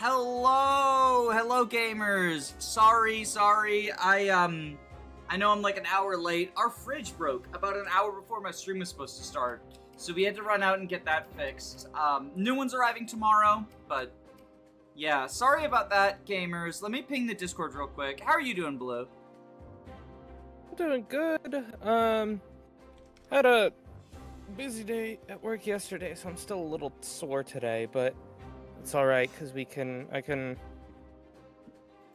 Hello gamers. Sorry. I know I'm like an hour late. Our fridge broke about an hour before my stream was supposed to start, so we had to run out and get that fixed. New one's arriving tomorrow, but yeah, sorry about that, gamers. Let me ping the Discord real quick. How are you doing, Blue? I'm doing good. Had a busy day at work yesterday, so I'm still a little sore today, but it's alright, because I can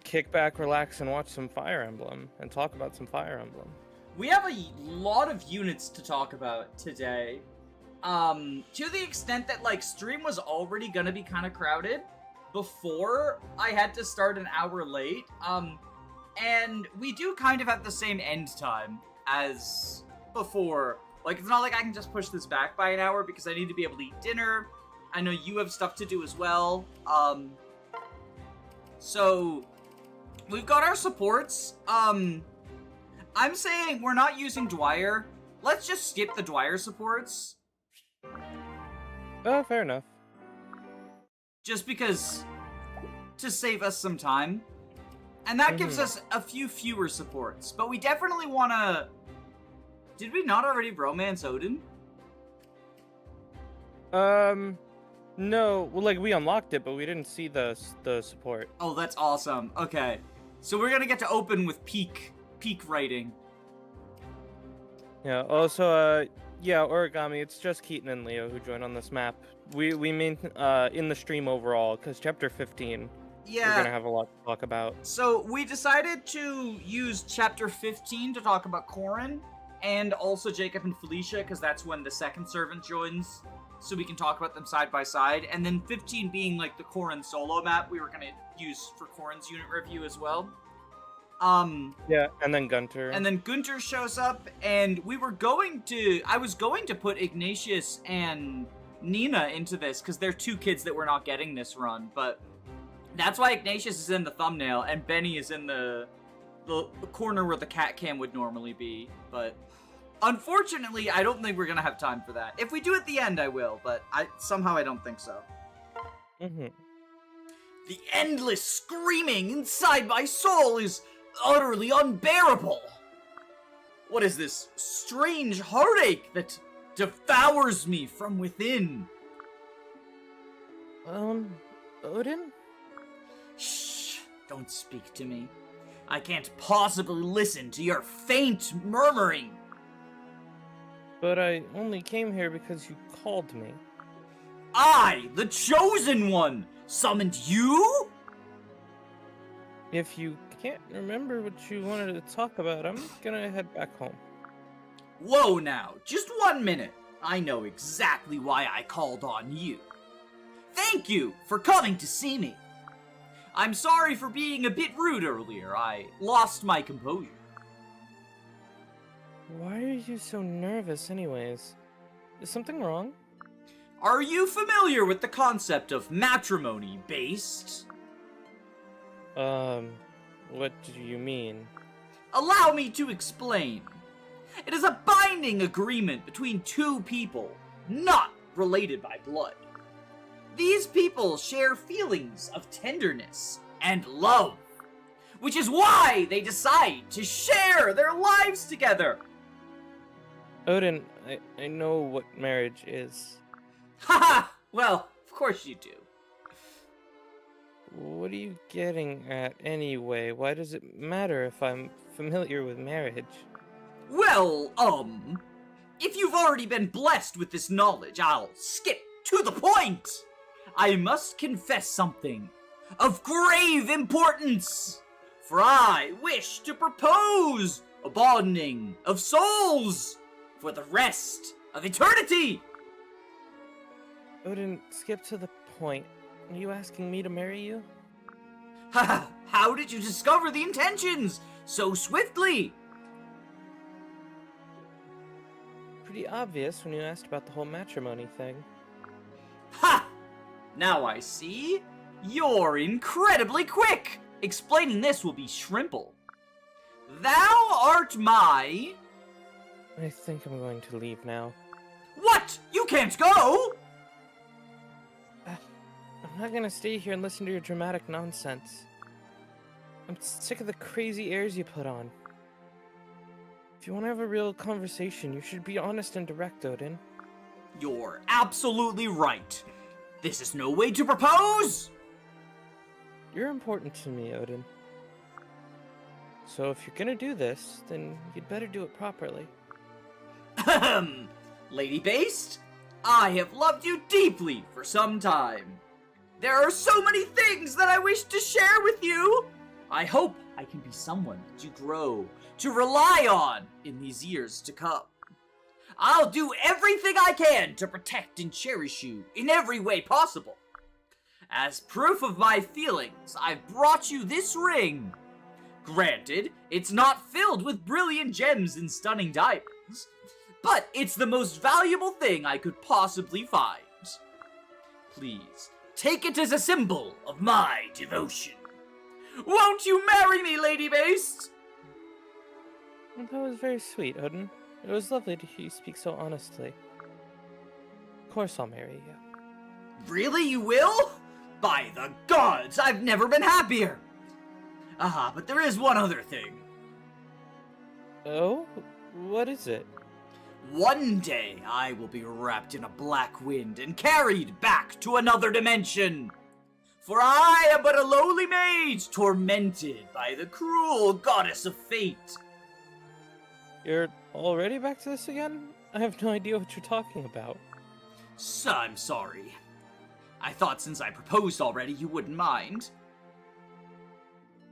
kick back, relax, and watch some Fire Emblem, and talk about some Fire Emblem. We have a lot of units to talk about today. To the extent that, like, stream was already gonna be kind of crowded before I had to start an hour late. And we do kind of have the same end time as before. Like, it's not like I can just push this back by an hour because I need to be able to eat dinner. I know you have stuff to do as well. So we've got our supports. I'm saying we're not using Dwyer. Let's just skip the Dwyer supports. Oh, fair enough. Just because, to save us some time. And that gives us a few fewer supports. But we definitely want to... Did we not already bromance Odin? No. Well, like, we unlocked it, but we didn't see the support. Oh, that's awesome. Okay. So we're gonna get to open with peak writing. Yeah, also, yeah, Origami, it's just Keaton and Leo who joined on this map. We mean, in the stream overall, because Chapter 15... Yeah. We're gonna have a lot to talk about. So we decided to use Chapter 15 to talk about Corin, and also Jacob and Felicia, because that's when the second servant joins, so we can talk about them side by side. And then 15 being like the Corin solo map we were gonna use for Corin's unit review as well. Yeah, and then Gunter. And then Gunter shows up, and I was going to put Ignatius and Nina into this, because they're two kids that we're not getting this run, but that's why Ignatius is in the thumbnail, and Benny is in the corner where the cat cam would normally be. But unfortunately, I don't think we're gonna have time for that. If we do at the end, I will, but somehow I don't think so. The endless screaming inside my soul is utterly unbearable. What is this strange heartache that devours me from within? Odin? Shh, don't speak to me. I can't possibly listen to your faint murmuring. But I only came here because you called me. I, the Chosen One, summoned you? If you can't remember what you wanted to talk about, I'm gonna head back home. Whoa now, just 1 minute. I know exactly why I called on you. Thank you for coming to see me. I'm sorry for being a bit rude earlier. I lost my composure. Why are you so nervous anyways? Is something wrong? Are you familiar with the concept of matrimony based? What do you mean? Allow me to explain. It is a binding agreement between two people, not related by blood. These people share feelings of tenderness and love, which is why they decide to share their lives together. Odin, I know what marriage is. Haha! Well, of course you do. What are you getting at anyway? Why does it matter if I'm familiar with marriage? Well, if you've already been blessed with this knowledge, I'll skip to the point. I must confess something of grave importance, for I wish to propose a bonding of souls for the rest of eternity. Odin, skip to the point. Are you asking me to marry you? Haha, how did you discover the intentions so swiftly? Pretty obvious when you asked about the whole matrimony thing. Ha! Now I see. You're incredibly quick. Explaining this will be shrimple. Thou art my... I think I'm going to leave now. What? You can't go! I'm I'm not gonna stay here and listen to your dramatic nonsense. I'm sick of the crazy airs you put on. If you want to have a real conversation, you should be honest and direct, Odin. You're absolutely right. This is no way to propose! You're important to me, Odin. So if you're gonna do this, then you'd better do it properly. Ahem! Lady Based, I have loved you deeply for some time. There are so many things that I wish to share with you. I hope I can be someone to grow, to rely on in these years to come. I'll do everything I can to protect and cherish you in every way possible. As proof of my feelings, I've brought you this ring. Granted, it's not filled with brilliant gems and stunning diamonds, but it's the most valuable thing I could possibly find. Please, take it as a symbol of my devotion. Won't you marry me, Lady Based? That was very sweet, Odin. It was lovely to hear you speak so honestly. Of course I'll marry you. Really, you will? By the gods, I've never been happier! Ah, but there is one other thing. Oh? What is it? One day, I will be wrapped in a black wind and carried back to another dimension. For I am but a lowly mage, tormented by the cruel goddess of fate. You're already back to this again? I have no idea what you're talking about. So, I'm sorry. I thought since I proposed already, you wouldn't mind.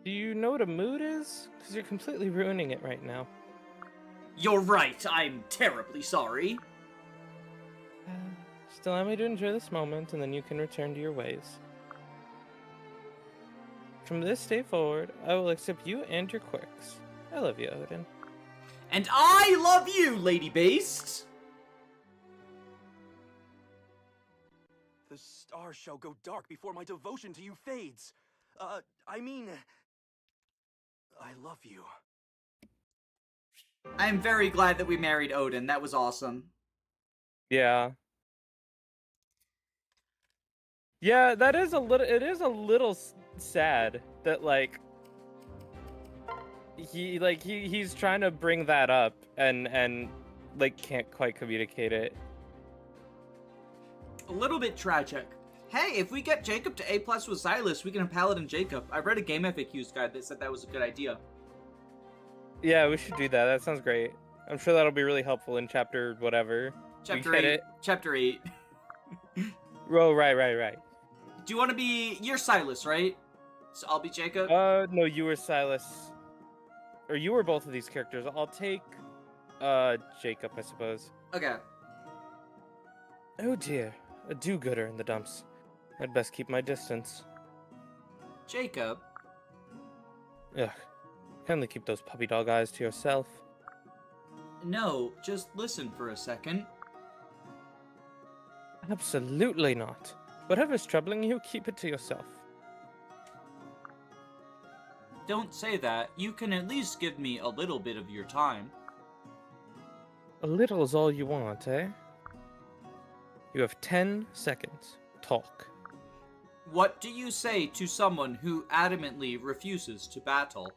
Do you know what a mood is? Because you're completely ruining it right now. You're right, I'm terribly sorry. Just allow me to enjoy this moment, and then you can return to your ways. From this day forward, I will accept you and your quirks. I love you, Odin. And I love you, Lady Based! The stars shall go dark before my devotion to you fades. I love you. I'm very glad that we married Odin. That was awesome. Yeah. Yeah, that is a little. It is a little sad that he's trying to bring that up and can't quite communicate it. A little bit tragic. Hey, if we get Jacob to A+ with Silas, we can have Paladin Jacob. I read a Game FAQs guide that said that was a good idea. Yeah, we should do that. That sounds great. I'm sure that'll be really helpful in chapter whatever. Chapter 8. Chapter 8. Oh, right. Do you want to be... You're Silas, right? So I'll be Jacob? No, you were Silas. Or you were both of these characters. I'll take, Jacob, I suppose. Okay. Oh dear. A do-gooder in the dumps. I'd best keep my distance. Jacob? Ugh. Kindly keep those puppy dog eyes to yourself. No, just listen for a second. Absolutely not. Whatever's troubling you, keep it to yourself. Don't say that. You can at least give me a little bit of your time. A little is all you want, eh? You have 10 seconds. Talk. What do you say to someone who adamantly refuses to battle?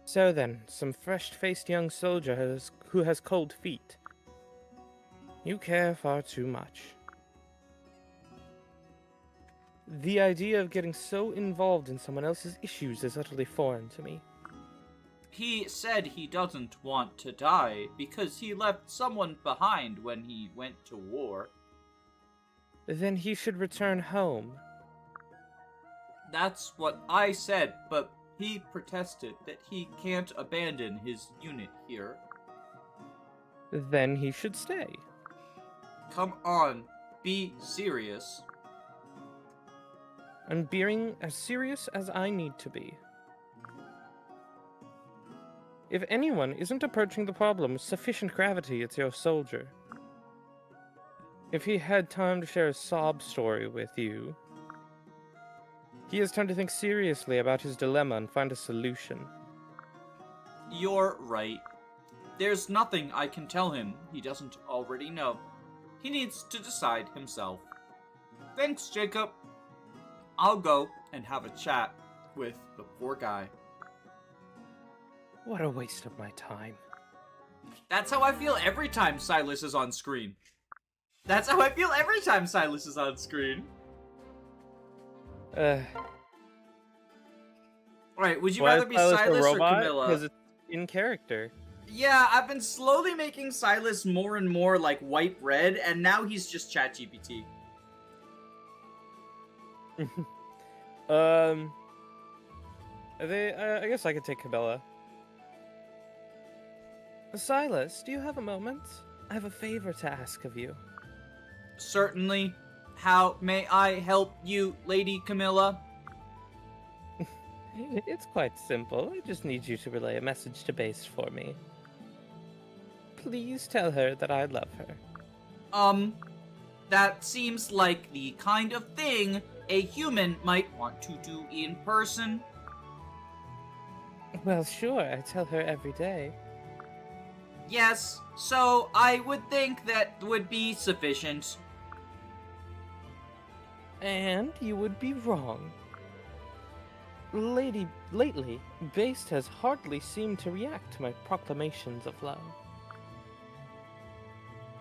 So then, some fresh-faced young soldier who has cold feet. You care far too much. The idea of getting so involved in someone else's issues is utterly foreign to me. He said he doesn't want to die because he left someone behind when he went to war. Then he should return home. That's what I said, but he protested that he can't abandon his unit here. Then he should stay. Come on, be serious. I'm being as serious as I need to be. If anyone isn't approaching the problem with sufficient gravity, it's your soldier. If he had time to share a sob story with you, he has time to think seriously about his dilemma and find a solution. You're right. There's nothing I can tell him he doesn't already know. He needs to decide himself. Thanks, Jacob. I'll go and have a chat with the poor guy. What a waste of my time. That's how I feel every time Silas is on screen. That's how I feel every time Silas is on screen. Alright, would you rather be Silas or Camila? Because it's in character. Yeah, I've been slowly making Silas more and more like white bread, and now he's just ChatGPT. I guess I could take Camilla. Silas, do you have a moment? I have a favor to ask of you. Certainly. How may I help you, Lady Camilla? It's quite simple. I just need you to relay a message to Based for me. Please tell her that I love her. That seems like the kind of thing a human might want to do in person. Well, sure, I tell her every day. Yes, so I would think that would be sufficient. And you would be wrong. Lately, Based has hardly seemed to react to my proclamations of love.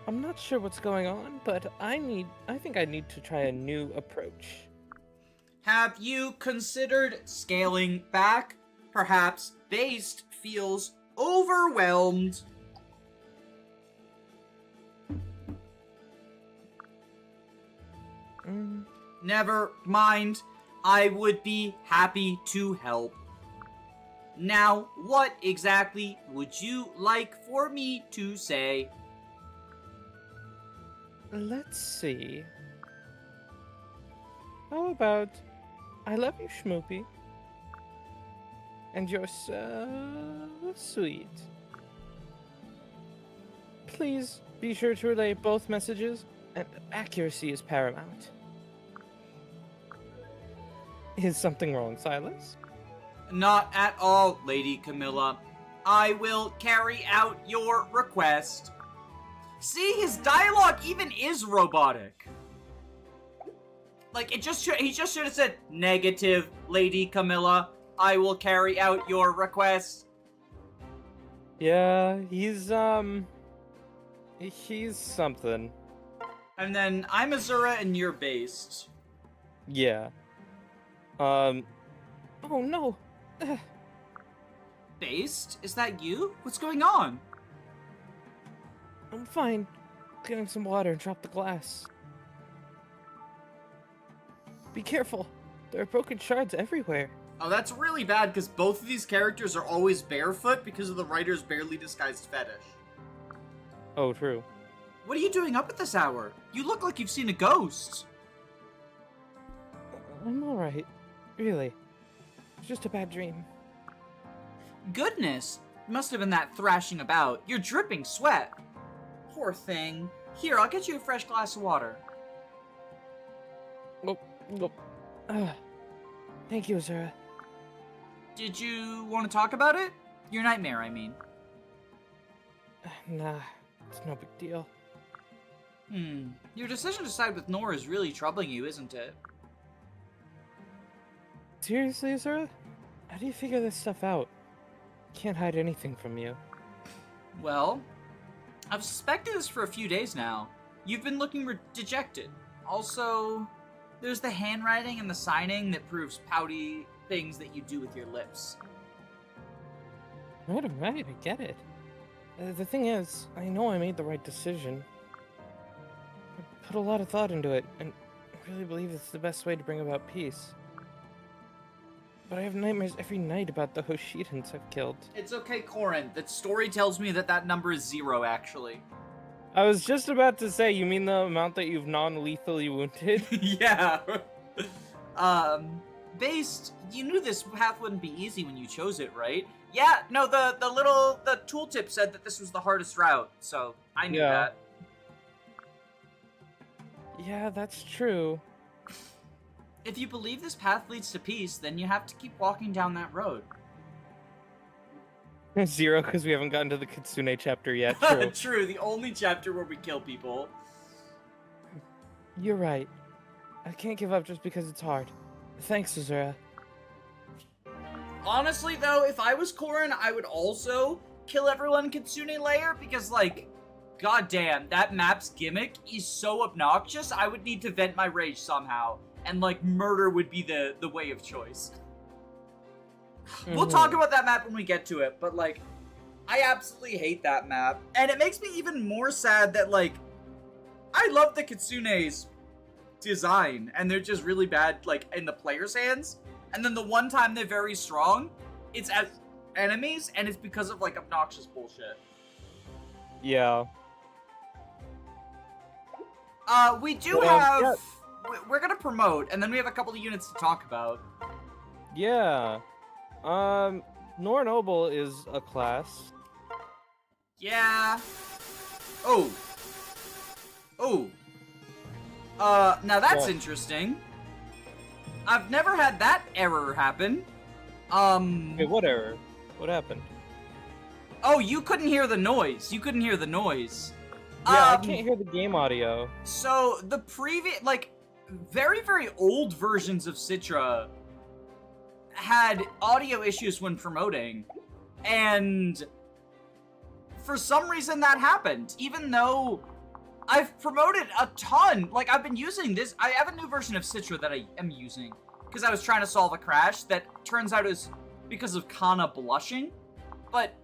I'm not sure what's going on, but I think I need to try a new approach. Have you considered scaling back? Perhaps Based feels overwhelmed. Never mind. I would be happy to help. Now, what exactly would you like for me to say? Let's see. How about, I love you, Schmoopy. And you're so sweet. Please be sure to relay both messages, and accuracy is paramount. Is something wrong, Silas? Not at all, Lady Camilla. I will carry out your request. See, his dialogue even is robotic. Like, he just should have said, negative, Lady Camilla. I will carry out your request. Yeah, he's something. And then, I'm Azura and you're Based. Yeah. Oh no. Based? Is that you? What's going on? I'm fine. Getting some water and drop the glass. Be careful. There are broken shards everywhere. Oh, that's really bad because both of these characters are always barefoot because of the writer's barely disguised fetish. Oh, true. What are you doing up at this hour? You look like you've seen a ghost. I'm alright. Really. It's just a bad dream. Goodness! It must have been that thrashing about. You're dripping sweat. Poor thing. Here, I'll get you a fresh glass of water. Oh. Thank you, Azura. Did you want to talk about it? Your nightmare, I mean. Nah, it's no big deal. Your decision to side with Nora is really troubling you, isn't it? Seriously, Azura? How do you figure this stuff out? Can't hide anything from you. Well, I've suspected this for a few days now. You've been looking dejected. Also, there's the handwriting and the signing that proves pouty things that you do with your lips. Right, I get it. The thing is, I know I made the right decision. I put a lot of thought into it, and I really believe it's the best way to bring about peace. But I have nightmares every night about the Hoshidans I've killed. It's okay, Corin. The story tells me that number is 0, actually. I was just about to say, you mean the amount that you've non-lethally wounded? Yeah. Based, you knew this path wouldn't be easy when you chose it, right? Yeah, no, the tooltip said that this was the hardest route, so I knew that. Yeah, that's true. If you believe this path leads to peace, then you have to keep walking down that road. 0, because we haven't gotten to the Kitsune chapter yet. True. True, the only chapter where we kill people. You're right. I can't give up just because it's hard. Thanks, Azura. Honestly, though, if I was Corin, I would also kill everyone in Kitsune Lair, because, like, goddamn, that map's gimmick is so obnoxious, I would need to vent my rage somehow, and, like, murder would be the way of choice. We'll talk about that map when we get to it, but, like, I absolutely hate that map, and it makes me even more sad that, like, I love the Kitsune's design, and they're just really bad, like, in the player's hands. And then the one time they're very strong, it's as enemies, and it's because of, like, obnoxious bullshit. Yeah. We do have... Yeah. We're gonna promote, and then we have a couple of units to talk about. Yeah. Corin Noble is a class. Yeah. Oh. Now that's interesting. I've never had that error happen. Wait, what error? What happened? Oh, you couldn't hear the noise. Yeah, I can't hear the game audio. So, the previous, like, very, very old versions of Citra had audio issues when promoting. And for some reason that happened. Even though I've promoted a ton. Like, I've been using this. I have a new version of Citra that I am using because I was trying to solve a crash that turns out is because of Kana blushing. But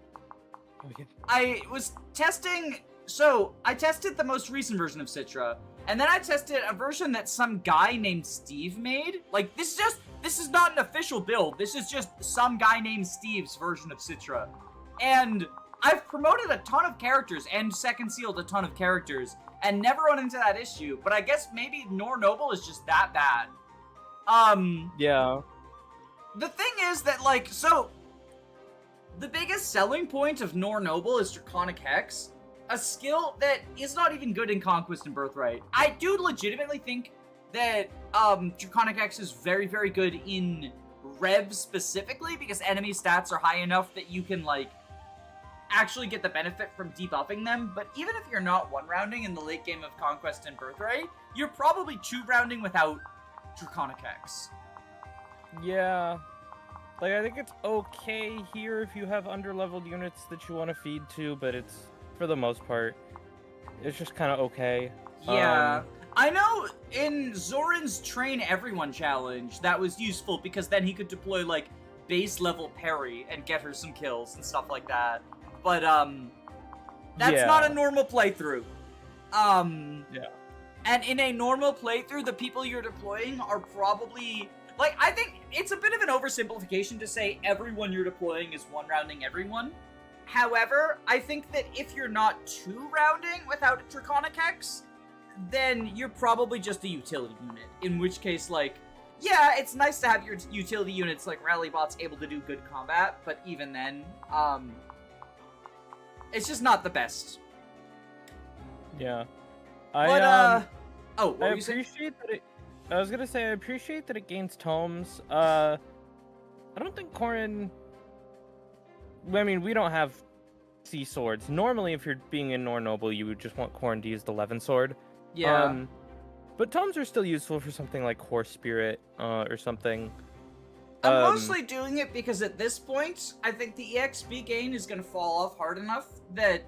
I was testing... So, I tested the most recent version of Citra, and then I tested a version that some guy named Steve made. Like, this is not an official build. This is just some guy named Steve's version of Citra. And I've promoted a ton of characters and second sealed a ton of characters and never run into that issue, but I guess maybe Corin Noble is just that bad. Yeah. The thing is that, like, so, the biggest selling point of Corin Noble is Draconic Hex, a skill that is not even good in Conquest and Birthright. I do legitimately think that, Draconic Hex is very, very good in Rev specifically, because enemy stats are high enough that you can, like, actually get the benefit from debuffing them, but even if you're not one-rounding in the late game of Conquest and Birthright, you're probably two-rounding without Draconic Hex. Yeah. Like, I think it's okay here if you have underleveled units that you want to feed to, but it's, for the most part, it's just kind of okay. Yeah. I know in Zoran's Train Everyone challenge, that was useful because then he could deploy, like, base level parry and get her some kills and stuff like that. But, that's not a normal playthrough. Yeah. And in a normal playthrough, the people you're deploying are probably... Like, I think it's a bit of an oversimplification to say everyone you're deploying is one-rounding everyone. However, I think that if you're not two-rounding without Draconic Hex, then you're probably just a utility unit. In which case, like, yeah, it's nice to have your utility units like Rally Bots able to do good combat, but even then, it's just not the best. Yeah. But, oh, what I were you saying? appreciate that it... I was gonna say, I appreciate that it gains tomes. I don't think Corin... I mean, we don't have sea swords. Normally, if you're being in Corin Noble, you would just want Corin to use the Levin sword. Yeah. But tomes are still useful for something like Horse Spirit, or something. I'm mostly doing it because at this point, I think the EXP gain is gonna fall off hard enough that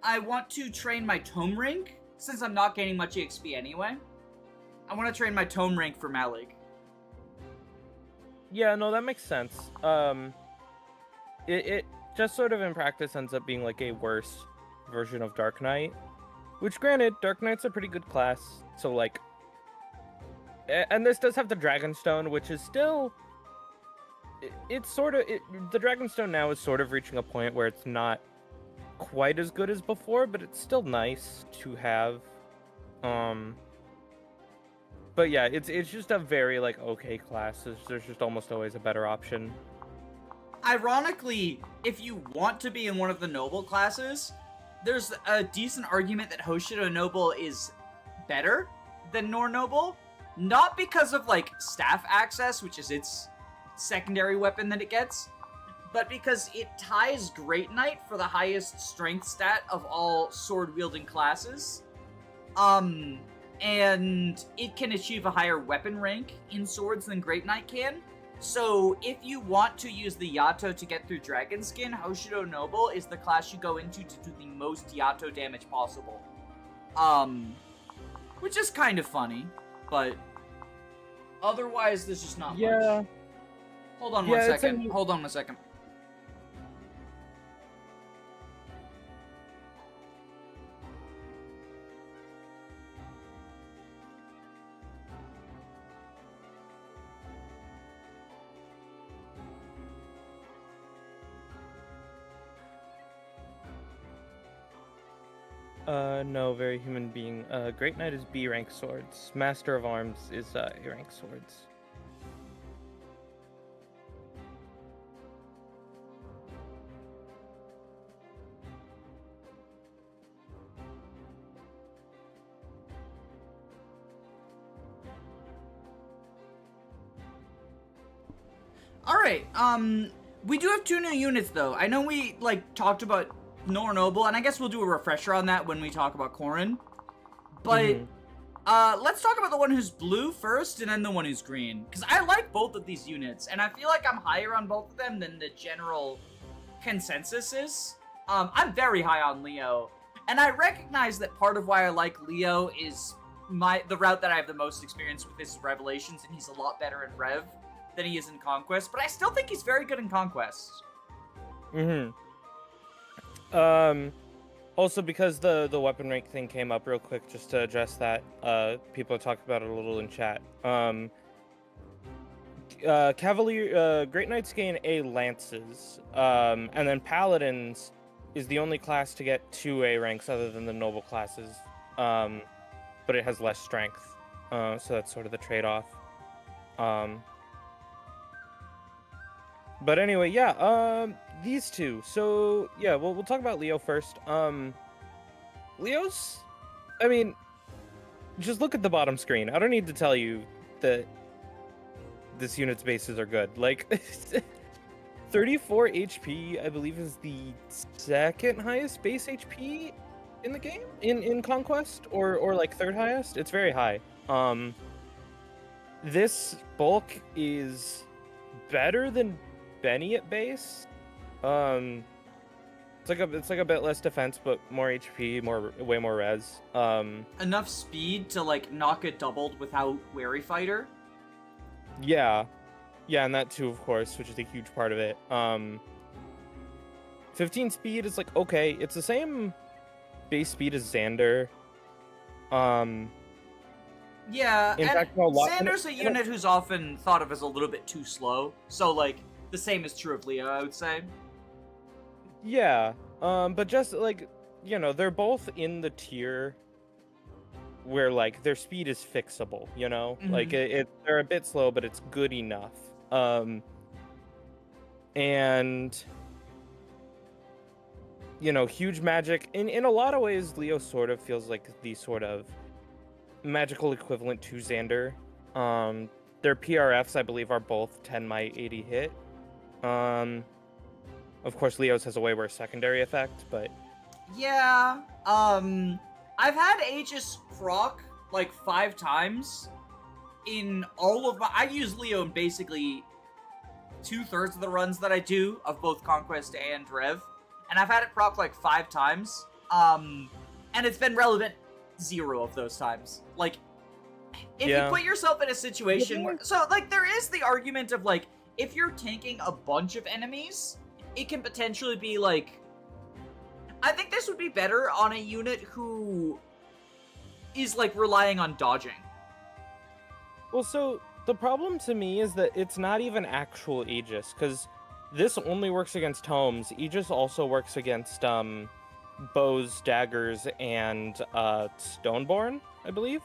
I want to train my tome rank, since I'm not gaining much EXP anyway. I want to train my tome rank for Malik. Yeah, no, that makes sense. It just sort of in practice ends up being like a worse version of Dark Knight. Which, granted, Dark Knight's a pretty good class, so like... And this does have the Dragonstone, which is still... It's sort of... The Dragonstone now is sort of reaching a point where it's not quite as good as before, but it's still nice to have. But yeah, it's just a very, like, okay class. There's just almost always a better option. Ironically, if you want to be in one of the Noble classes, there's a decent argument that Hoshido Noble is better than Corin Noble. Not because of, like, staff access, which is its secondary weapon that it gets, but because it ties Great Knight for the highest strength stat of all sword-wielding classes. and it can achieve a higher weapon rank in swords than Great Knight can. So if you want to use the Yato to get through Dragon Skin, Hoshido Noble is the class you go into to do the most Yato damage possible. Which is kind of funny, but otherwise there's just not much. Hold on one second. Hold on one second. No, very human being. Great Knight is B rank swords. Master of Arms is A rank swords. Alright, we do have 2 new units though. I know we, talked about Noble, and I guess we'll do a refresher on that when we talk about Corin. But, let's talk about the one who's blue first, and then the one who's green. Because I like both of these units, and I feel like I'm higher on both of them than the general consensus is. I'm very high on Leo, and I recognize that part of why I like Leo is the route that I have the most experience with is Revelations, and he's a lot better in Rev than he is in Conquest, but I still think he's very good in Conquest. Also, because the weapon rank thing came up real quick, just to address that, people talked about it a little in chat. Cavalier, Great Knights gain A lances, and then Paladins is the only class to get 2 A ranks other than the noble classes, but it has less strength, so that's sort of the trade-off. But anyway, these two. So, yeah, we'll talk about Leo first. Leo's, I mean, just look at the bottom screen. I don't need to tell you that this unit's bases are good. 34 HP, I believe, is the second highest base HP in the game? In Conquest? Or third highest? It's very high. This bulk is better than Benny at base. It's like a bit less defense, but more HP, way more res. Enough speed to knock it doubled without Wary Fighter. Yeah, and that too, of course, which is a huge part of it. 15 speed is okay. It's the same base speed as Xander. Yeah, in and fact, Xander's a unit who's often thought of as a little bit too slow. So the same is true of Leo, I would say. Yeah, but just they're both in the tier where their speed is fixable, you know? Mm-hmm. They're a bit slow, but it's good enough. And huge magic. In a lot of ways, Leo sort of feels like the sort of magical equivalent to Xander. Their PRFs, I believe, are both 10 might 80 hit. Of course, Leo's has a way worse secondary effect, but yeah. I've had Aegis proc 5 times in all of my. I use Leo in basically 2/3 of the runs that I do of both Conquest and Rev, and I've had it proc 5 times. And it's been relevant 0 of those times. If you put yourself in a situation where, there is the argument of if you're tanking a bunch of enemies, it can potentially be I think this would be better on a unit who is relying on dodging. Well, so the problem to me is that it's not even actual Aegis, because this only works against tomes. Aegis also works against bows, daggers, and Stoneborn, I believe.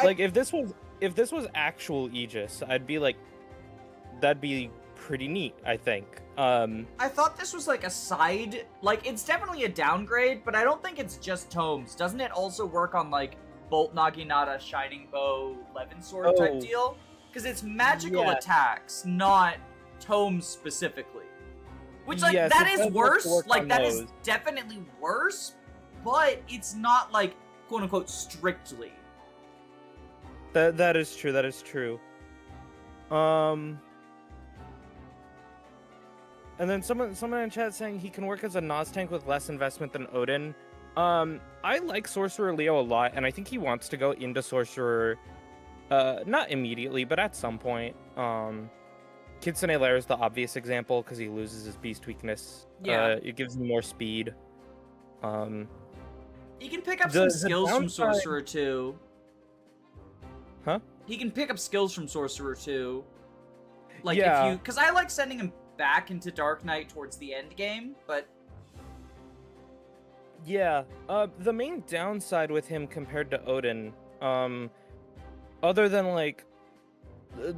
If this was actual Aegis, I'd be that'd be pretty neat, I think. I thought this was a side, it's definitely a downgrade, but I don't think it's just tomes. Doesn't it also work on Bolt Naginata, Shining Bow, Levin Sword type deal? Because it's magical attacks, not tomes specifically. Which that is worse. That is definitely worse, but it's not quote unquote strictly. That is true. That is true. And then someone in chat saying he can work as a Nos tank with less investment than Odin. I like Sorcerer Leo a lot, and I think he wants to go into Sorcerer, not immediately, but at some point. Kitsune Lair is the obvious example because he loses his beast weakness. Yeah. It gives him more speed. He can pick up some skills from Sorcerer too. Huh? He can pick up skills from Sorcerer too. Like Yeah. if you, because I like sending him back into Dark Knight towards the end game, but Yeah. The main downside with him compared to Odin, other than like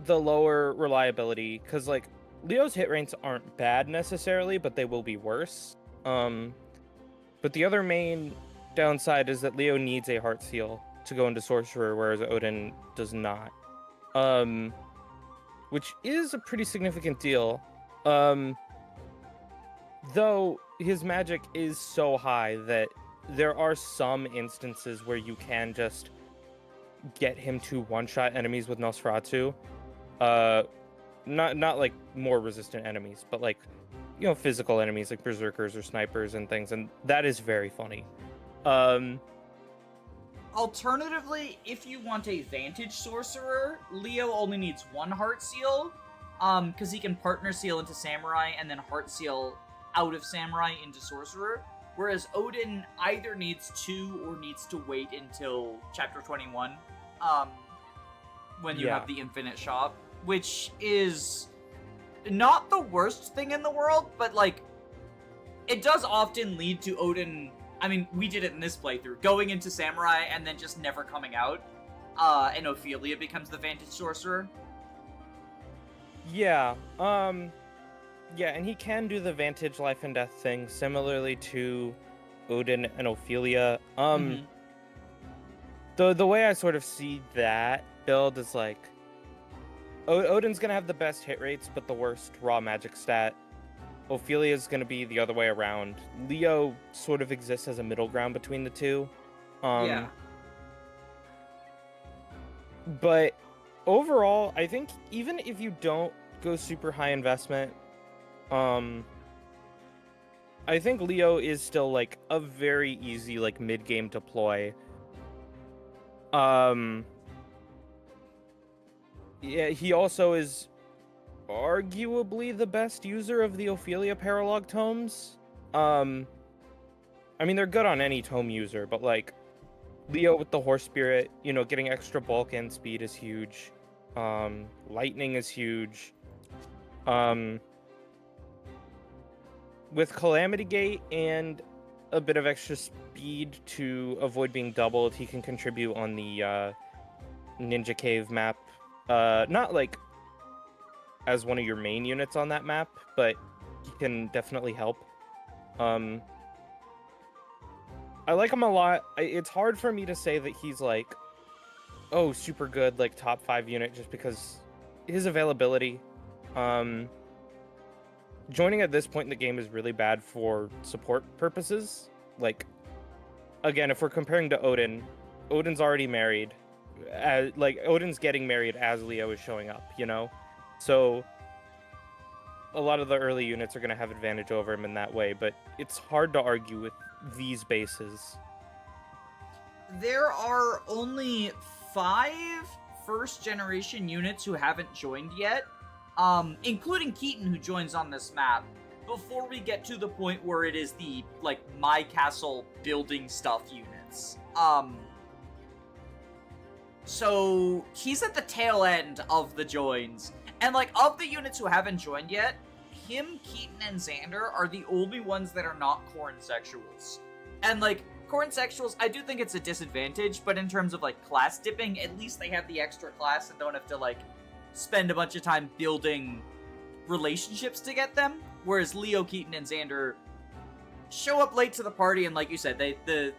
the lower reliability, because like Leo's hit rates aren't bad necessarily, but they will be worse. But the other main downside is that Leo needs a heart seal to go into Sorcerer, whereas Odin does not. Which is a pretty significant deal. Though his magic is so high that there are some instances where you can just get him to one-shot enemies with Nosferatu. Not like more resistant enemies, but like, you know, physical enemies like berserkers or snipers and things, and that is very funny. alternatively, if you want a Vantage Sorcerer, Leo only needs one Heart Seal, because he can Partner Seal into Samurai and then Heart Seal out of Samurai into Sorcerer, whereas Odin either needs 2 or needs to wait until Chapter 21, when you have the Infinite Shop, which is not the worst thing in the world, but, like, it does often lead to Odin... I mean, we did it in this playthrough, going into Samurai and then just never coming out, and Ophelia becomes the Vantage Sorcerer. Yeah, yeah, and he can do the Vantage Life and Death thing, similarly to Odin and Ophelia. The way I sort of see that build is like, Odin's gonna have the best hit rates, but the worst raw magic stat. Ophelia's gonna be the other way around. Leo sort of exists as a middle ground between the two. Yeah. But overall, I think even if you don't go super high investment, I think Leo is still like a very easy like mid-game deploy. Yeah, he also is arguably the best user of the Ophelia Paralog tomes. I mean, they're good on any tome user, but like Leo with the Horse Spirit, you know, getting extra bulk and speed is huge. Lightning is huge. With Calamity Gate and a bit of extra speed to avoid being doubled, he can contribute on the Ninja Cave map. Not like as one of your main units on that map, but he can definitely help. I like him a lot. It's hard for me to say that he's like, oh, super good, like top 5 unit, just because his availability. Joining at this point in the game is really bad for support purposes. Like, again, if we're comparing to Odin, Odin's already married. Like, Odin's getting married as Leo is showing up, you know? So, a lot of the early units are going to have advantage over him in that way, but it's hard to argue with these bases. There are only 5 first-generation units who haven't joined yet, including Keaton, who joins on this map, before we get to the point where it is the, like, My Castle building stuff units. So, he's at the tail end of the joins. And, like, of the units who haven't joined yet, him, Keaton, and Xander are the only ones that are not Corin sexuals. And, like, Corin sexuals, I do think it's a disadvantage, but in terms of, like, class dipping, at least they have the extra class and don't have to, like, spend a bunch of time building relationships to get them. Whereas Leo, Keaton, and Xander show up late to the party, and like you said, the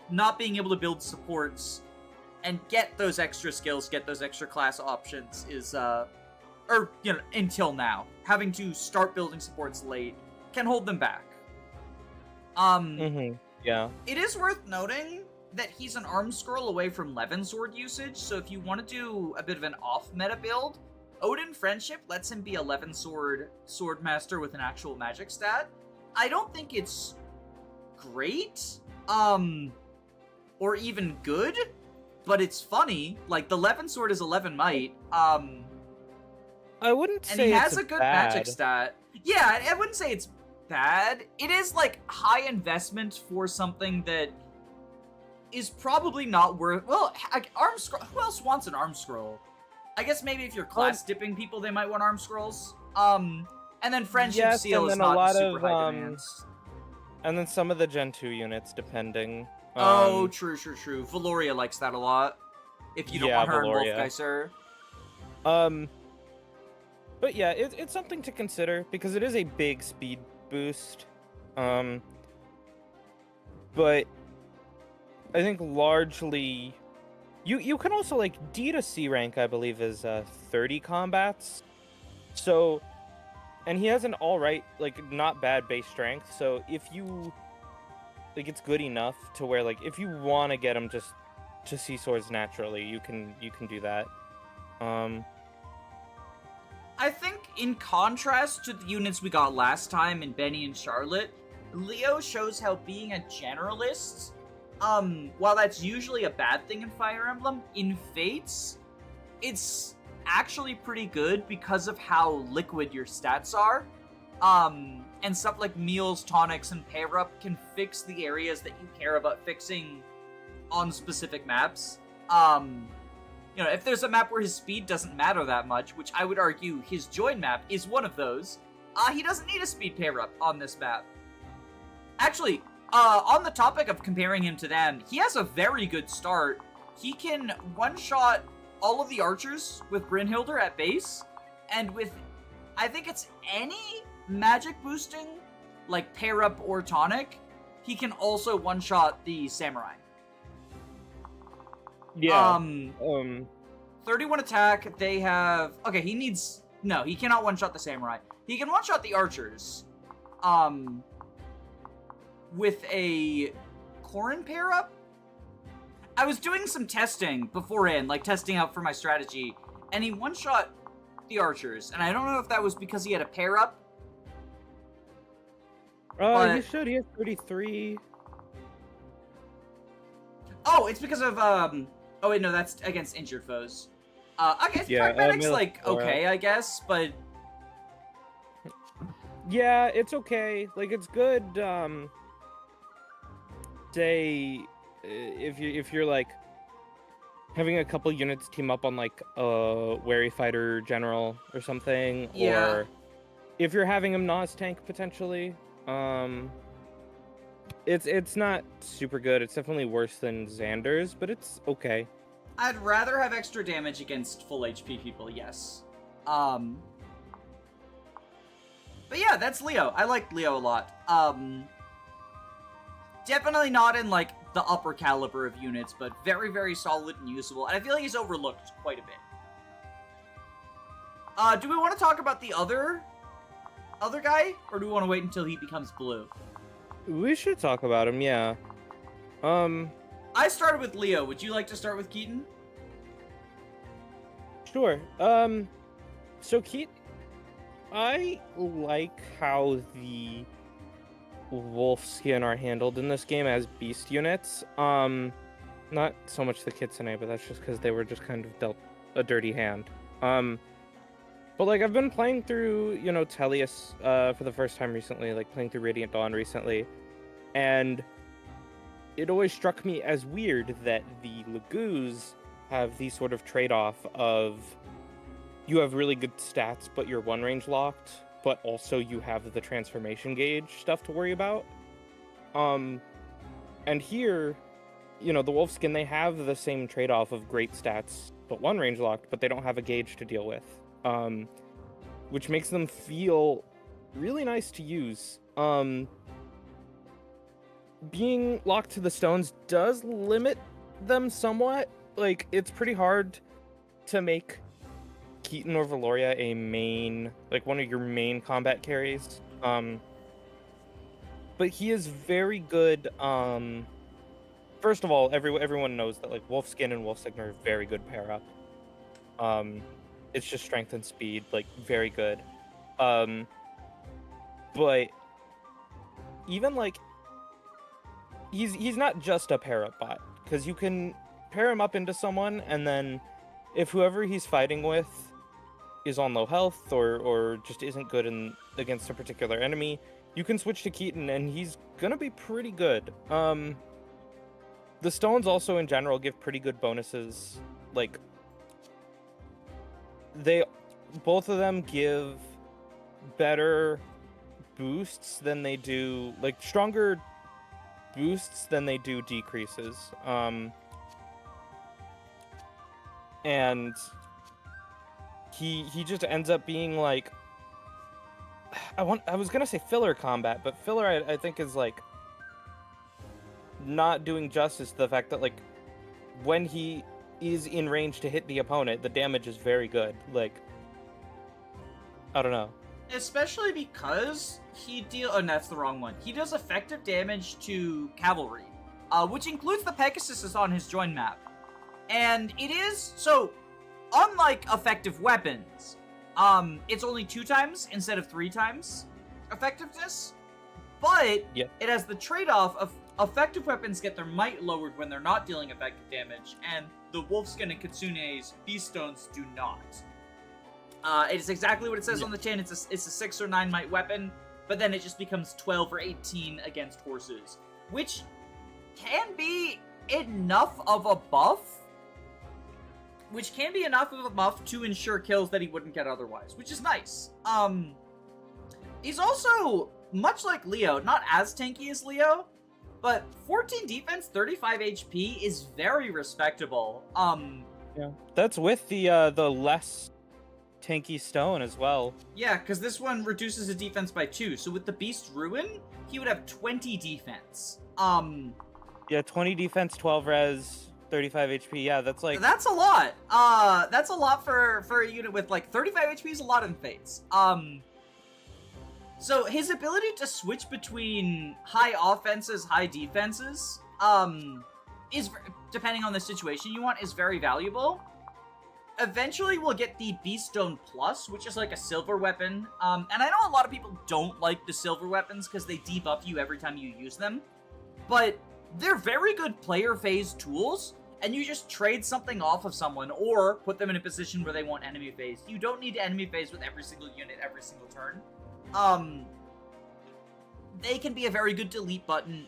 not being able to build supports and get those extra skills, get those extra class options is, or, you know, until now, having to start building supports late can hold them back. Yeah. It is worth noting that he's an arm scroll away from Levin sword usage, so if you want to do a bit of an off-meta build, Odin Friendship lets him be a Levin sword swordmaster with an actual magic stat. I don't think it's great, or even good, but it's funny. Like, the Levin sword is 11 might, I wouldn't say and he has it's a good bad. magic stat. Yeah, I wouldn't say it's bad. It is, like, high investment for something that is probably not worth... Well, arm scroll... Who else wants an arm scroll? I guess maybe if you're class dipping people, they might want arm scrolls. And then Friendship Seal is not super high demand. And then some of the Gen 2 units, depending. True. Valoria likes that a lot. If you don't Yeah, want her Valoria. and Wolfgeiser. But yeah, it's something to consider, because it is a big speed boost. But I think largely... You can also, like, D to C rank, I believe, is 30 combats. So... And he has an alright, like, not bad base strength, so if you... Like, it's good enough to where, like, if you want to get him just to see swords naturally, you can do that. I think, in contrast to the units we got last time in Benny and Charlotte, Leo shows how being a generalist, while that's usually a bad thing in Fire Emblem, in Fates, it's actually pretty good because of how liquid your stats are. And stuff like meals, tonics, and pair up can fix the areas that you care about fixing on specific maps. You know, if there's a map where his speed doesn't matter that much, which I would argue his join map is one of those, he doesn't need a speed pair up on this map. Actually, on the topic of comparing him to them, he has a very good start. He can one-shot all of the archers with Brynhilder at base, and with, I think it's any magic boosting, like pair up or tonic, he can also one-shot the samurai. Yeah. 31 attack, they have... Okay, he needs... No, he cannot one-shot the samurai. He can one-shot the archers. With a Corin pair-up? I was doing some testing beforehand, like testing out for my strategy, and he one-shot the archers, and I don't know if that was because he had a pair-up. He should. He has 33. Oh, it's because of, Oh, wait, no, that's against injured foes. I guess Yeah, Pragmatic's, like, okay, I guess, but... Yeah, it's okay. Like, it's good, say, if you're, like, having a couple units team up on, like, a Wary Fighter General or something, Yeah. or if you're having him Nas tank, potentially, it's not super good. It's definitely worse than Xander's, but it's okay. I'd rather have extra damage against full HP people, yes. But yeah, that's Leo. I like Leo a lot. Definitely not in, like, the upper caliber of units, but very, very solid and usable. And I feel like he's overlooked quite a bit. Do we want to talk about the other guy? Or do we want to wait until he becomes blue? We should talk about him, yeah. I started with Leo. Would you like to start with Keaton? Sure. So Keaton, I like how the wolf skin are handled in this game as beast units. Not so much the Kitsune, but that's just because they were just kind of dealt a dirty hand. But like I've been playing through, you know, Tellius for the first time recently, like playing through Radiant Dawn recently, and it always struck me as weird that the Lagoos have the sort of trade-off of you have really good stats, but you're one range locked, but also you have the transformation gauge stuff to worry about. And here, you know, the Wolfskin, they have the same trade-off of great stats, but one range locked, but they don't have a gauge to deal with. Which makes them feel really nice to use. Being locked to the stones does limit them somewhat. Like, it's pretty hard to make Keaton or Valoria a main, like one of your main combat carries. But he is very good first of all, everyone knows that like Wolfskin and Wolfsigma are very good pair up. It's just strength and speed, like very good. But even like he's not just a pair up bot, because you can pair him up into someone, and then if whoever he's fighting with is on low health or just isn't good against a particular enemy, you can switch to Keaton and he's gonna be pretty good. The stones also in general give pretty good bonuses. Like both of them give better boosts than they do, like stronger boosts than they do decreases. And he just ends up being like, I was gonna say filler combat, but filler I think is like not doing justice to the fact that like when he is in range to hit the opponent, the damage is very good. Like, I don't know. Especially because oh, that's the wrong one. He does effective damage to cavalry, which includes the Pegasus on his join map. And it is, so, unlike effective weapons, it's only 2 times instead of 3 times effectiveness, but it has the trade-off of effective weapons get their might lowered when they're not dealing effective damage, and the Wolfskin and Kitsune's Beast Stones do not. It is exactly what it says on the tin. It's a 6 or 9 might weapon, but then it just becomes 12 or 18 against horses, which can be enough of a buff. To ensure kills that he wouldn't get otherwise, which is nice. He's also, much like Leo, not as tanky as Leo, but 14 defense, 35 HP is very respectable. Yeah, that's with the less tanky stone as well. Yeah, because this one reduces his defense by 2. So with the Beast Ruin, he would have 20 defense. Yeah, 20 defense, 12 res, 35 HP. Yeah, that's like... That's a lot. That's a lot for a unit with, like, 35 HP is a lot in Fates. So his ability to switch between high offenses, high defenses, is, depending on the situation you want, is very valuable. Eventually we'll get the Beast Stone Plus, which is like a silver weapon. And I know a lot of people don't like the silver weapons because they debuff you every time you use them. But they're very good player phase tools, and you just trade something off of someone or put them in a position where they want enemy phase. You don't need to enemy phase with every single unit every single turn. They can be a very good delete button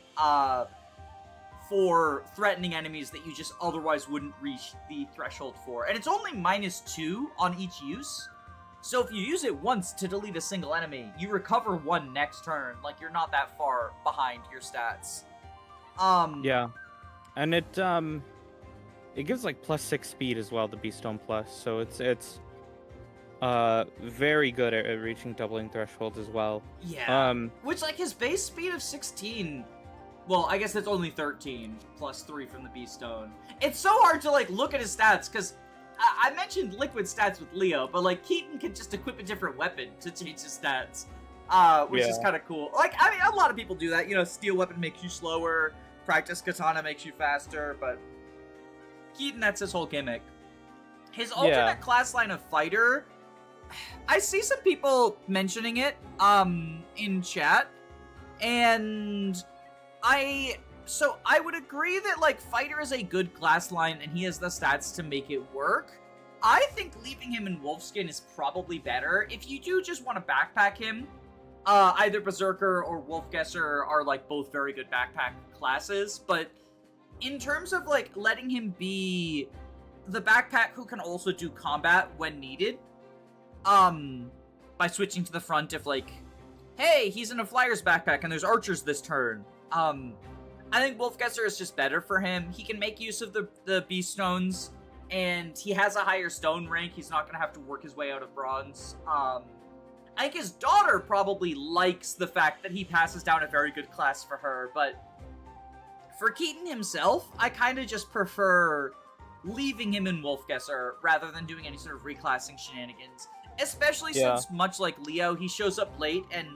for threatening enemies that you just otherwise wouldn't reach the threshold for. And it's only -2 on each use. So if you use it once to delete a single enemy, you recover 1 next turn. Like, you're not that far behind your stats. Yeah. And it gives like +6 speed as well, the Beast Stone Plus. So it's very good at reaching doubling thresholds as well. Yeah. Which, like, his base speed of 16, well, I guess it's only 13 plus 3 from the Beast Stone. It's so hard to, like, look at his stats, because I mentioned liquid stats with Leo, but, like, Keaton can just equip a different weapon to change his stats, which is kind of cool. Like, I mean, a lot of people do that. You know, steel weapon makes you slower, practice katana makes you faster, but Keaton, that's his whole gimmick. His alternate class line of fighter, I see some people mentioning it in chat, and I would agree that, like, fighter is a good class line and he has the stats to make it work. I think leaving him in Wolfskin is probably better. If you do just want to backpack him, either Berserker or Wolfgesser are, like, both very good backpack classes, but in terms of, like, letting him be the backpack who can also do combat when needed, by switching to the front if, like, hey, he's in a flyer's backpack and there's archers this turn, I think Wolfgesser is just better for him. He can make use of the Beast Stones, and he has a higher stone rank. He's not going to have to work his way out of bronze. I think his daughter probably likes the fact that he passes down a very good class for her, but for Keaton himself, I kind of just prefer leaving him in Wolfgesser rather than doing any sort of reclassing shenanigans. Especially since, much like Leo, he shows up late and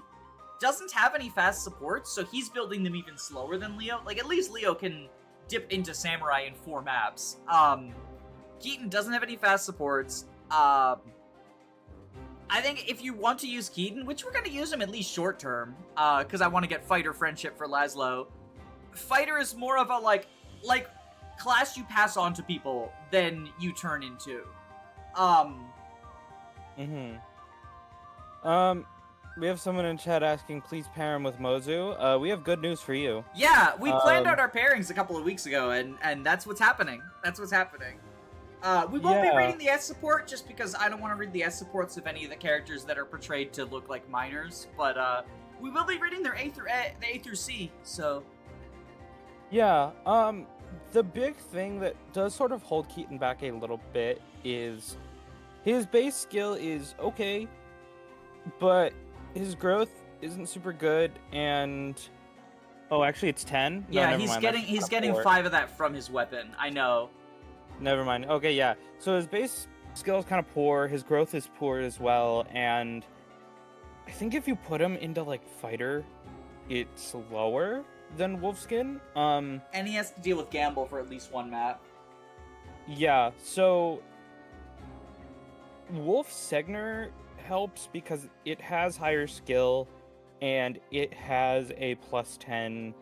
doesn't have any fast supports, so he's building them even slower than Leo. Like, at least Leo can dip into Samurai in 4 maps. Keaton doesn't have any fast supports. I think if you want to use Keaton, which we're going to use him at least short term, because I want to get Fighter Friendship for Laszlo. Fighter is more of a, like, class you pass on to people than you turn into. We have someone in chat asking, please pair him with Mozu. We have good news for you. Yeah, we planned out our pairings a couple of weeks ago, and that's what's happening. That's what's happening. We won't be reading the S support just because I don't want to read the S supports of any of the characters that are portrayed to look like minors, but we will be reading their A through C, so... Yeah, the big thing that does sort of hold Keaton back a little bit is his base skill is okay, but his growth isn't super good, and... Oh, actually it's 10? Yeah, no, he's getting 5 of that from his weapon, I know. Never mind. Okay, yeah. So his base skill is kind of poor, his growth is poor as well, and I think if you put him into, like, Fighter, it's lower than Wolfskin. And he has to deal with Gamble for at least 1 map. Yeah, so Wolf Segner helps because it has higher skill and it has a plus 10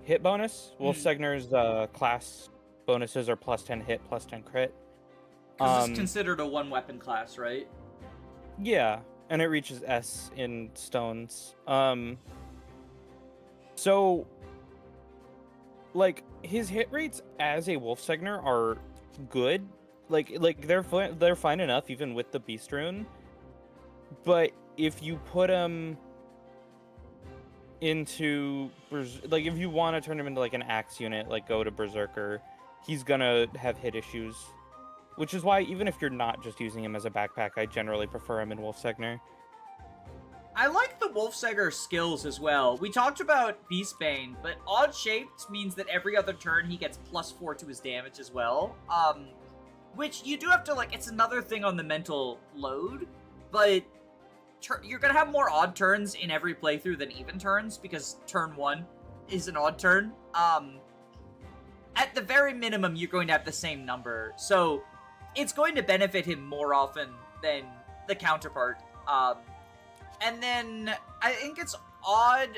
hit bonus. Wolf Segner's class bonuses are plus 10 hit, plus 10 crit. Because it's considered a 1-weapon class, right? Yeah, and it reaches S in stones. So, like, his hit rates as a Wolf Segner are good. Like they're fine enough even with the Beast Rune. But if you put him into, like, if you want to turn him into, like, an axe unit, like, go to Berserker, he's gonna have hit issues. Which is why, even if you're not just using him as a backpack, I generally prefer him in Wolf Segner. I like the Wolf Segner skills as well. We talked about Beastbane, but Odd Shaped means that every other turn he gets plus 4 to his damage as well. Which you do have to, like, it's another thing on the mental load, but you're gonna have more odd turns in every playthrough than even turns, because turn 1 is an odd turn. At the very minimum, you're going to have the same number, so it's going to benefit him more often than the counterpart. And then I think it's odd.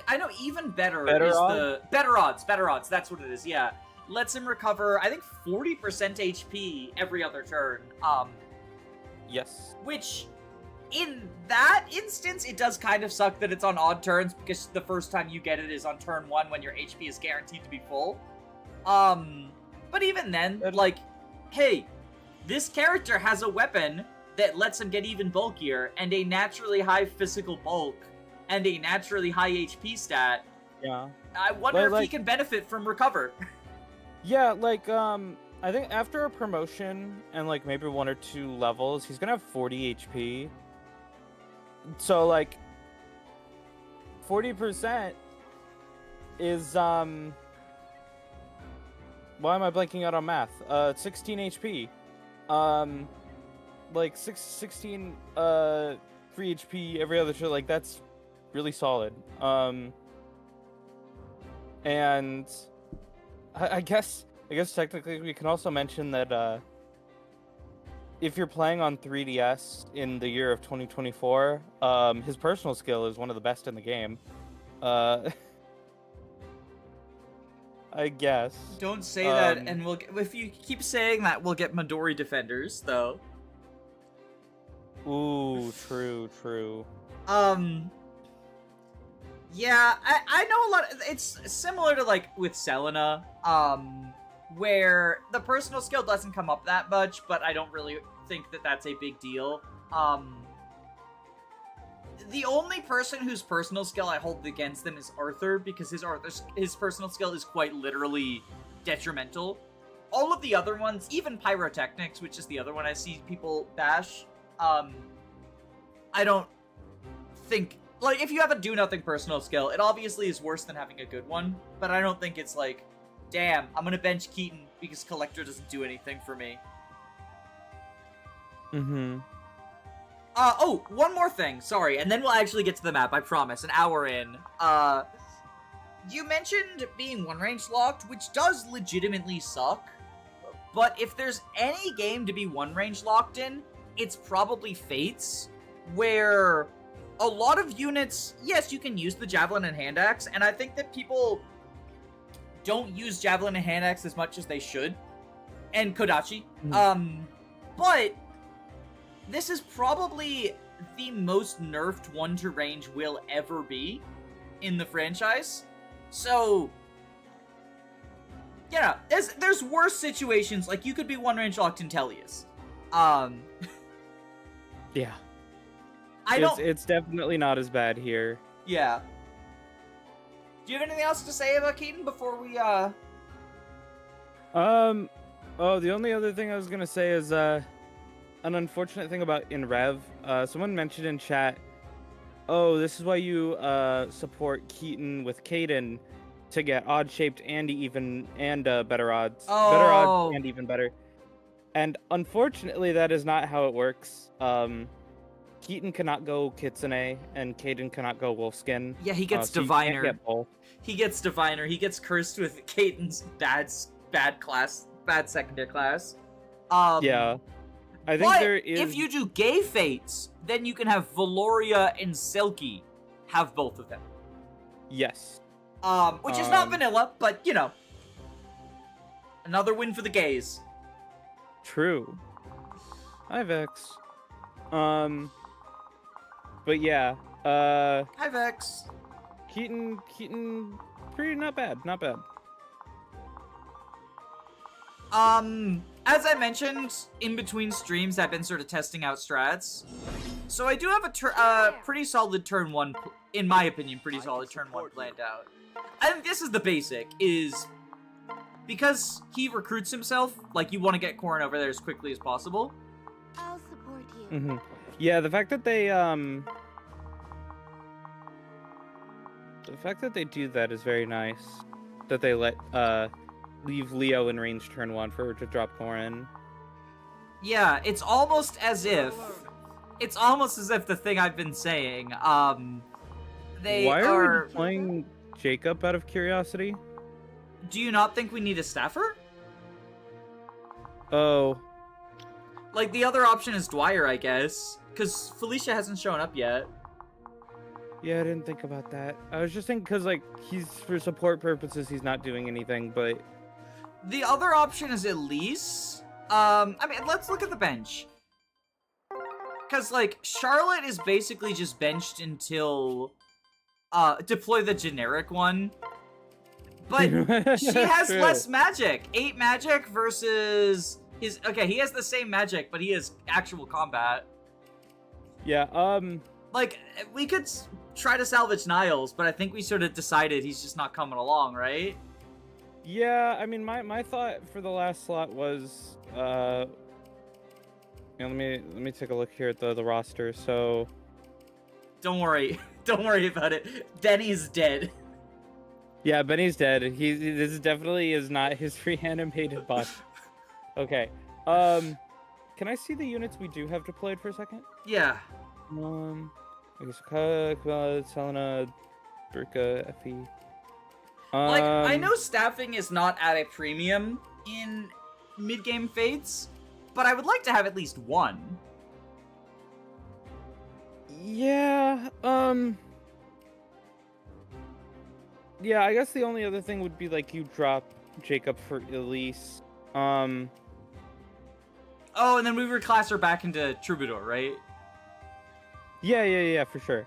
I know even better is the better odds. That's what it is. Yeah, lets him recover, I think, 40% HP every other turn. Yes. Which, in that instance, it does kind of suck that it's on odd turns, because the first time you get it is on turn 1 when your HP is guaranteed to be full. But even then, like, hey, this character has a weapon that lets him get even bulkier, and a naturally high physical bulk, and a naturally high HP stat. Yeah. I wonder if he can benefit from recover. Yeah, like, I think after a promotion and, like, maybe 1 or 2 levels, he's gonna have 40 HP. So, like, 40% is, why am I blanking out on math? 16 HP. Like, 16, free HP every other turn, like, that's really solid. And I guess technically we can also mention that if you're playing on 3DS in the year of 2024, his personal skill is one of the best in the game. I guess. Don't say that, and if you keep saying that, we'll get Midori defenders, though. Ooh, true. Yeah, I know a lot. It's similar to, like, with Selena, where the personal skill doesn't come up that much, but I don't really think that that's a big deal. The only person whose personal skill I hold against them is Arthur, because his personal skill is quite literally detrimental. All of the other ones, even Pyrotechnics, which is the other one I see people bash, I don't think... Like, if you have a do-nothing personal skill, it obviously is worse than having a good one, but I don't think it's like, damn, I'm gonna bench Keaton because Collector doesn't do anything for me. Oh, one more thing, sorry, and then we'll actually get to the map, I promise, an hour in. you mentioned being one range locked, which does legitimately suck. But if there's any game to be one range locked in, it's probably Fates, where a lot of units, yes, you can use the Javelin and Hand Axe, and I think that people don't use Javelin and Hand Axe as much as they should, and Kodachi. But this is probably the most nerfed one to range will ever be in the franchise. So, yeah, there's worse situations, like you could be one range locked in Tellius. Yeah. It's definitely not as bad here. Yeah. Do you have anything else to say about Keaton before we, Oh, the only other thing I was gonna say is, an unfortunate thing about in Rev. Someone mentioned in chat, oh, this is why you, support Keaton with Caden to get odd-shaped and better odds. Oh. Better odds and even better. And unfortunately, that is not how it works. Keaton cannot go Kitsune, and Caden cannot go Wolfskin. Yeah, he gets so Diviner. You can't get both. He gets Diviner. He gets cursed with Caden's bad secondary class. Yeah. I think there is... if you do Gay Fates, then you can have Valoria and Selkie have both of them. Yes. Which is not vanilla, but, you know. Another win for the gays. True. Hi, Vex. But yeah, Hi, Vex. Keaton, pretty not bad. As I mentioned, in between streams, I've been sort of testing out strats. So I do have a pretty solid turn one, in my opinion, pretty solid turn one planned out. I think this is the basic, is because he recruits himself, like, you want to get Corin over there as quickly as possible. I'll support you. Yeah, the fact that they do that is very nice. That they let leave Leo in range turn one for her to drop Corin. Yeah, it's almost as if the thing I've been saying, they Why are we playing Jacob out of curiosity? Do you not think we need a staffer? Oh. Like, the other option is Dwyer, I guess. Because Felicia hasn't shown up yet. Yeah, I didn't think about that. I was just thinking because, like, he's, for support purposes, he's not doing anything, but... The other option is Elise. I mean, let's look at the bench. Because, like, Charlotte is basically just benched until... deploy the generic one. But she has True. less magic. 8 magic versus... Okay, he has the same magic, but he has actual combat. Yeah, Like, we could try to salvage Niles, but I think we sort of decided he's just not coming along, right? Yeah, I mean, my thought for the last slot was, let me take a look here at the roster, so... Don't worry. Don't worry about it. Benny's dead. Yeah, Benny's dead. This definitely is not his reanimated bot. Okay. Can I see the units we do have deployed for a second? Yeah. I guess Camila, Selena, Beruka, Effie. Like, I know staffing is not at a premium in mid-game Fates, but I would like to have at least one. Yeah, yeah, I guess the only other thing would be, like, you drop Jacob for Elise. Oh, and then we reclass her back into Troubadour, right? Yeah, for sure.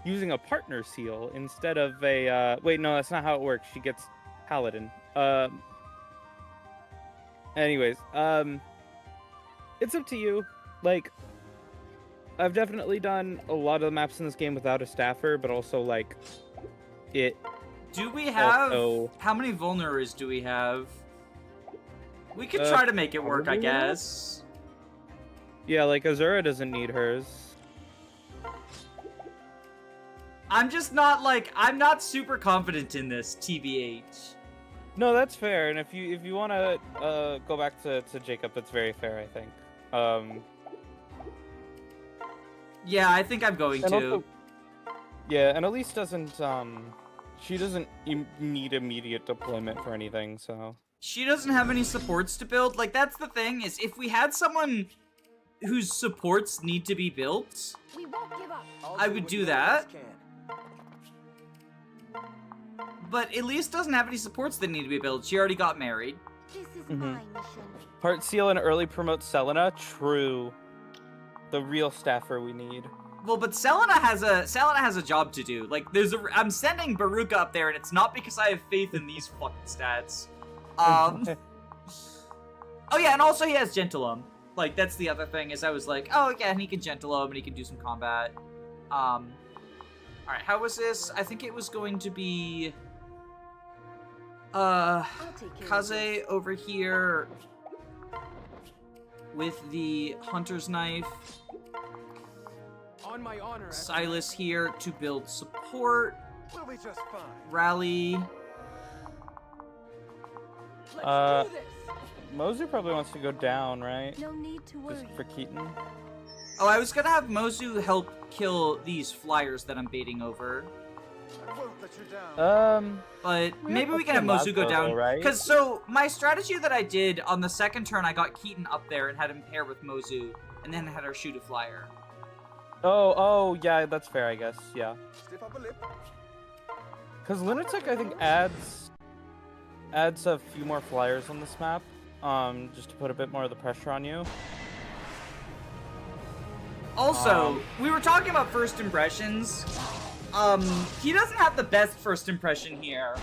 Using a partner seal instead of a, wait, no, that's not how it works. She gets Paladin. Anyways, it's up to you. Like, I've definitely done a lot of the maps in this game without a staffer, but also, like, it... Do we have... Also... How many vulnerers do we have? We could try to make it work, I probably guess. Yeah, like, Azura doesn't need hers. I'm just not, like... I'm not super confident in this, TBH. No, that's fair, and if you want to go back to Jacob, that's very fair, I think. Yeah, I think I'm going And to. also, Yeah, and Elise doesn't, she doesn't need immediate deployment for anything, so... She doesn't have any supports to build. Like, that's the thing, is if we had someone whose supports need to be built, We won't give up. I would do that. But Elise doesn't have any supports that need to be built. She already got married. This is my mission. Heart Seal and early promote Selena? True. The real staffer we need. Well, but Selena has a job to do. Like, I'm sending Beruka up there, and it's not because I have faith in these fucking stats. Oh yeah, and also he has Gentilum. Like, that's the other thing, is I was like, oh yeah, and he can Gentilum, and he can do some combat. Alright, how was this? I think it was going to be... Kaze over here with the hunter's knife. On my honor, Silas here to build support. we'll be just fine. Rally. Let's do this. Mozu probably wants to go down, right? No need to worry. Just for Keaton. Oh, I was gonna have Mozu help kill these flyers that I'm baiting over. I won't let you down. But We maybe have we can have Pokemon Mozu go though, down. right? Because, so, my strategy that I did on the second turn, I got Keaton up there and had him pair with Mozu, and then had her shoot a flyer. Oh, yeah, that's fair, I guess, yeah. Stiff upper lip. Because Lunatic, I think, adds a few more flyers on this map, just to put a bit more of the pressure on you. Also, we were talking about first impressions. He doesn't have the best first impression here.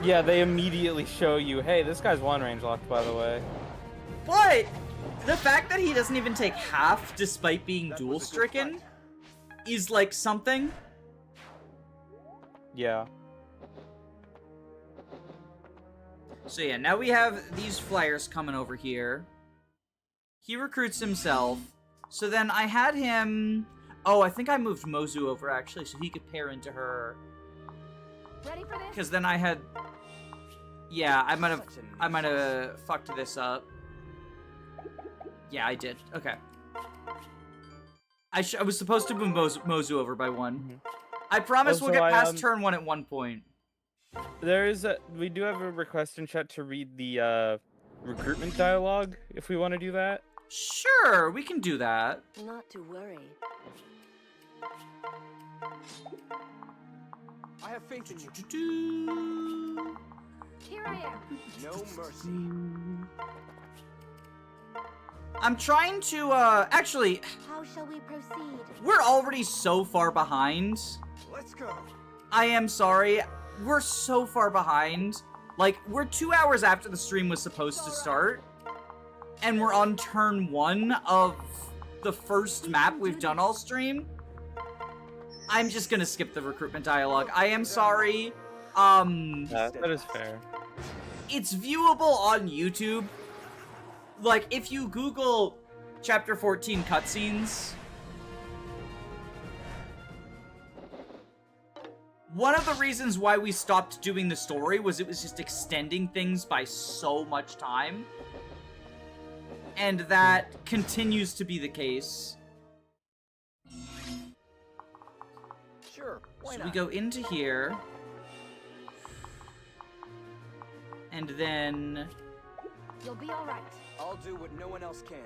Yeah, they immediately show you, hey, this guy's one range locked, by the way. But the fact that he doesn't even take half despite being dual stricken is like something. Yeah. So yeah, now we have these flyers coming over here. He recruits himself. So then I had him... Oh, I think I moved Mozu over actually so he could pair into her. Ready for this? Because then I had... Yeah, I might have fucked this up. Yeah, I did. Okay. I was supposed to move Mozu over by one. I promise we'll Also, get past turn one at one point. We do have a request in chat to read the recruitment dialogue, if we want to do that. Sure, we can do that. Not to worry. I have faith in you. Here I am. No mercy. I'm trying to, actually, How shall we proceed? we're already so far behind. Let's go. I am sorry. We're so far behind. Like, we're 2 hours after the stream was supposed to start. And we're on turn 1 of the first map we've done all stream. I'm just gonna skip the recruitment dialogue. I am sorry. That is fair. It's viewable on YouTube. Like, if you Google Chapter 14 cutscenes, one of the reasons why we stopped doing the story was it was just extending things by so much time. And that continues to be the case. Sure. Why So not? we go into here. And then You'll be all right. I'll do what no one else can.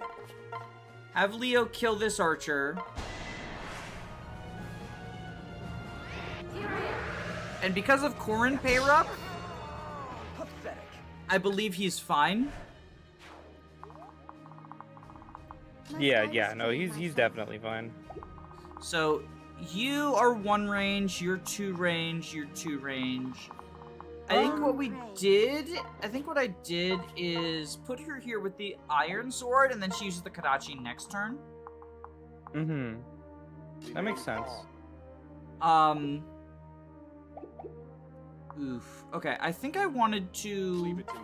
have Leo kill this archer. Here I am. And because of Corin pair up, Pathetic. I believe he's fine. Yeah, no, he's definitely fine. So you are 1 range, you're 2 range, you're 2 range. I think what I did is put her here with the iron sword, and then she uses the Kadachi next turn. Mm-hmm. That makes sense. Oof. Okay, I think I wanted Leave to it to me.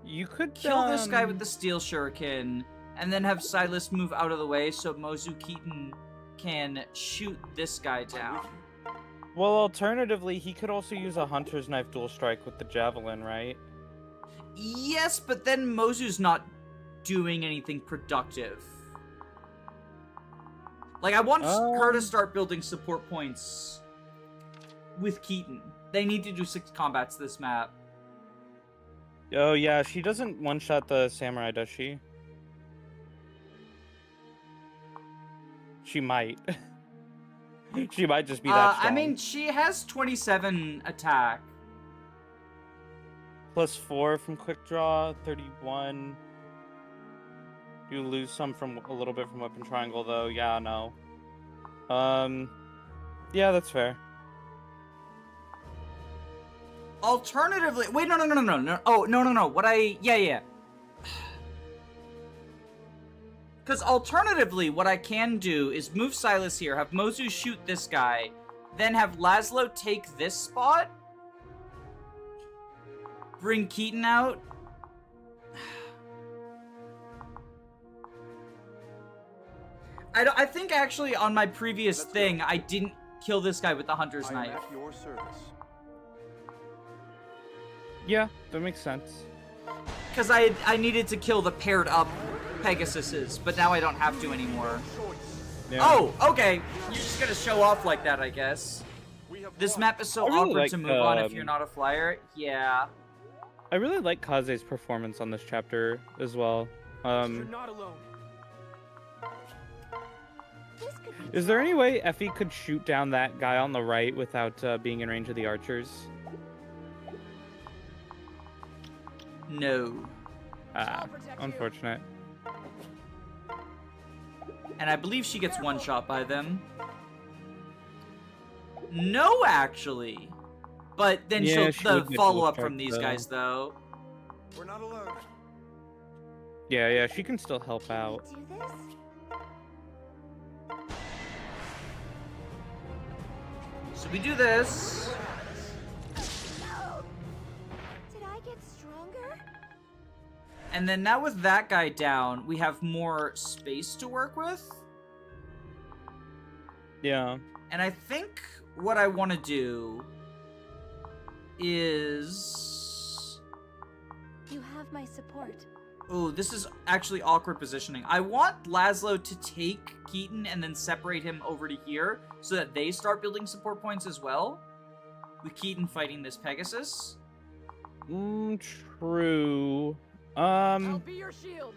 You could kill this guy with the steel shuriken, and then have Silas move out of the way so Mozu Keaton can shoot this guy down. Well, alternatively, he could also use a hunter's knife dual strike with the javelin, right? Yes, but then Mozu's not doing anything productive. Like, I want her to start building support points with Keaton. They need to do 6 combats this map. Oh yeah, she doesn't one-shot the samurai, does she? She might. She might just be that strong. I mean, she has 27 attack. +4 from quick draw, 31. You lose some from a little bit from weapon triangle, though. Yeah, no. Yeah, that's fair. Alternatively, wait, no. Oh, no. Yeah. Because alternatively, what I can do is move Silas here, have Mozu shoot this guy, then have Laszlo take this spot, bring Keaton out. I think actually on my previous thing, I didn't kill this guy with the Hunter's I am Knife. at your service. Yeah, that makes sense. Because I needed to kill the paired up Pegasuses, but now I don't have to anymore. Yeah. Oh, okay. You're just gonna show off like that, I guess. This map is so I really awkward like, to move on if you're not a flyer. Yeah. I really like Kaze's performance on this chapter as well. You're not alone. This could be Is there any way Effie could shoot down that guy on the right without being in range of the archers? No. Ah, unfortunate. And I believe she gets one shot by them. No, actually. But then Yeah, she she'll would get follow up double from checked, these though. guys, though. We're not alone. Yeah, she can still help out. do this? So we do this. Did I get stronger? And then now with that guy down, we have more space to work with. Yeah. And I think what I want to do is... You have my support. Oh, this is actually awkward positioning. I want Laszlo to take Keaton and then separate him over to here so that they start building support points as well. With Keaton fighting this Pegasus. True. I'll be your shield.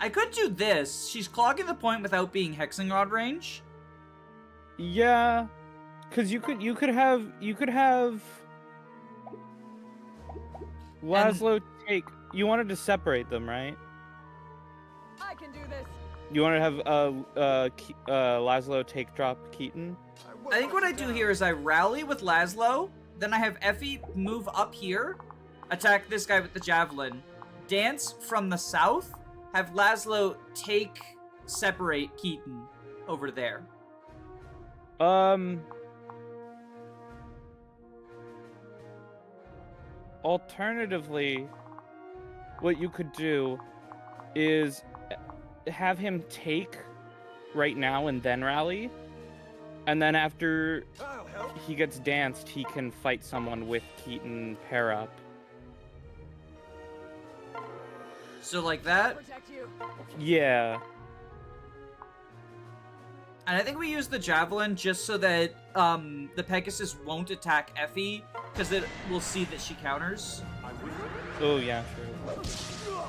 I could do this. She's clogging the point without being hexing rod range. Yeah. Cause you could have Laszlo take. You wanted to separate them, right? I can do this. You want to have Laszlo take drop Keaton. I think what I do here is I rally with Laszlo, then I have Effie move up here, attack this guy with the javelin, dance from the south, have Laszlo separate Keaton over there. Alternatively, what you could do is have him take right now and then rally, and then after I'll help. he gets danced, he can fight someone with Keaton pair up. So like that. Protect you. Yeah. And I think we use the javelin just so that the Pegasus won't attack Effie, because it will see that she counters. I'm with you. Oh yeah, sure.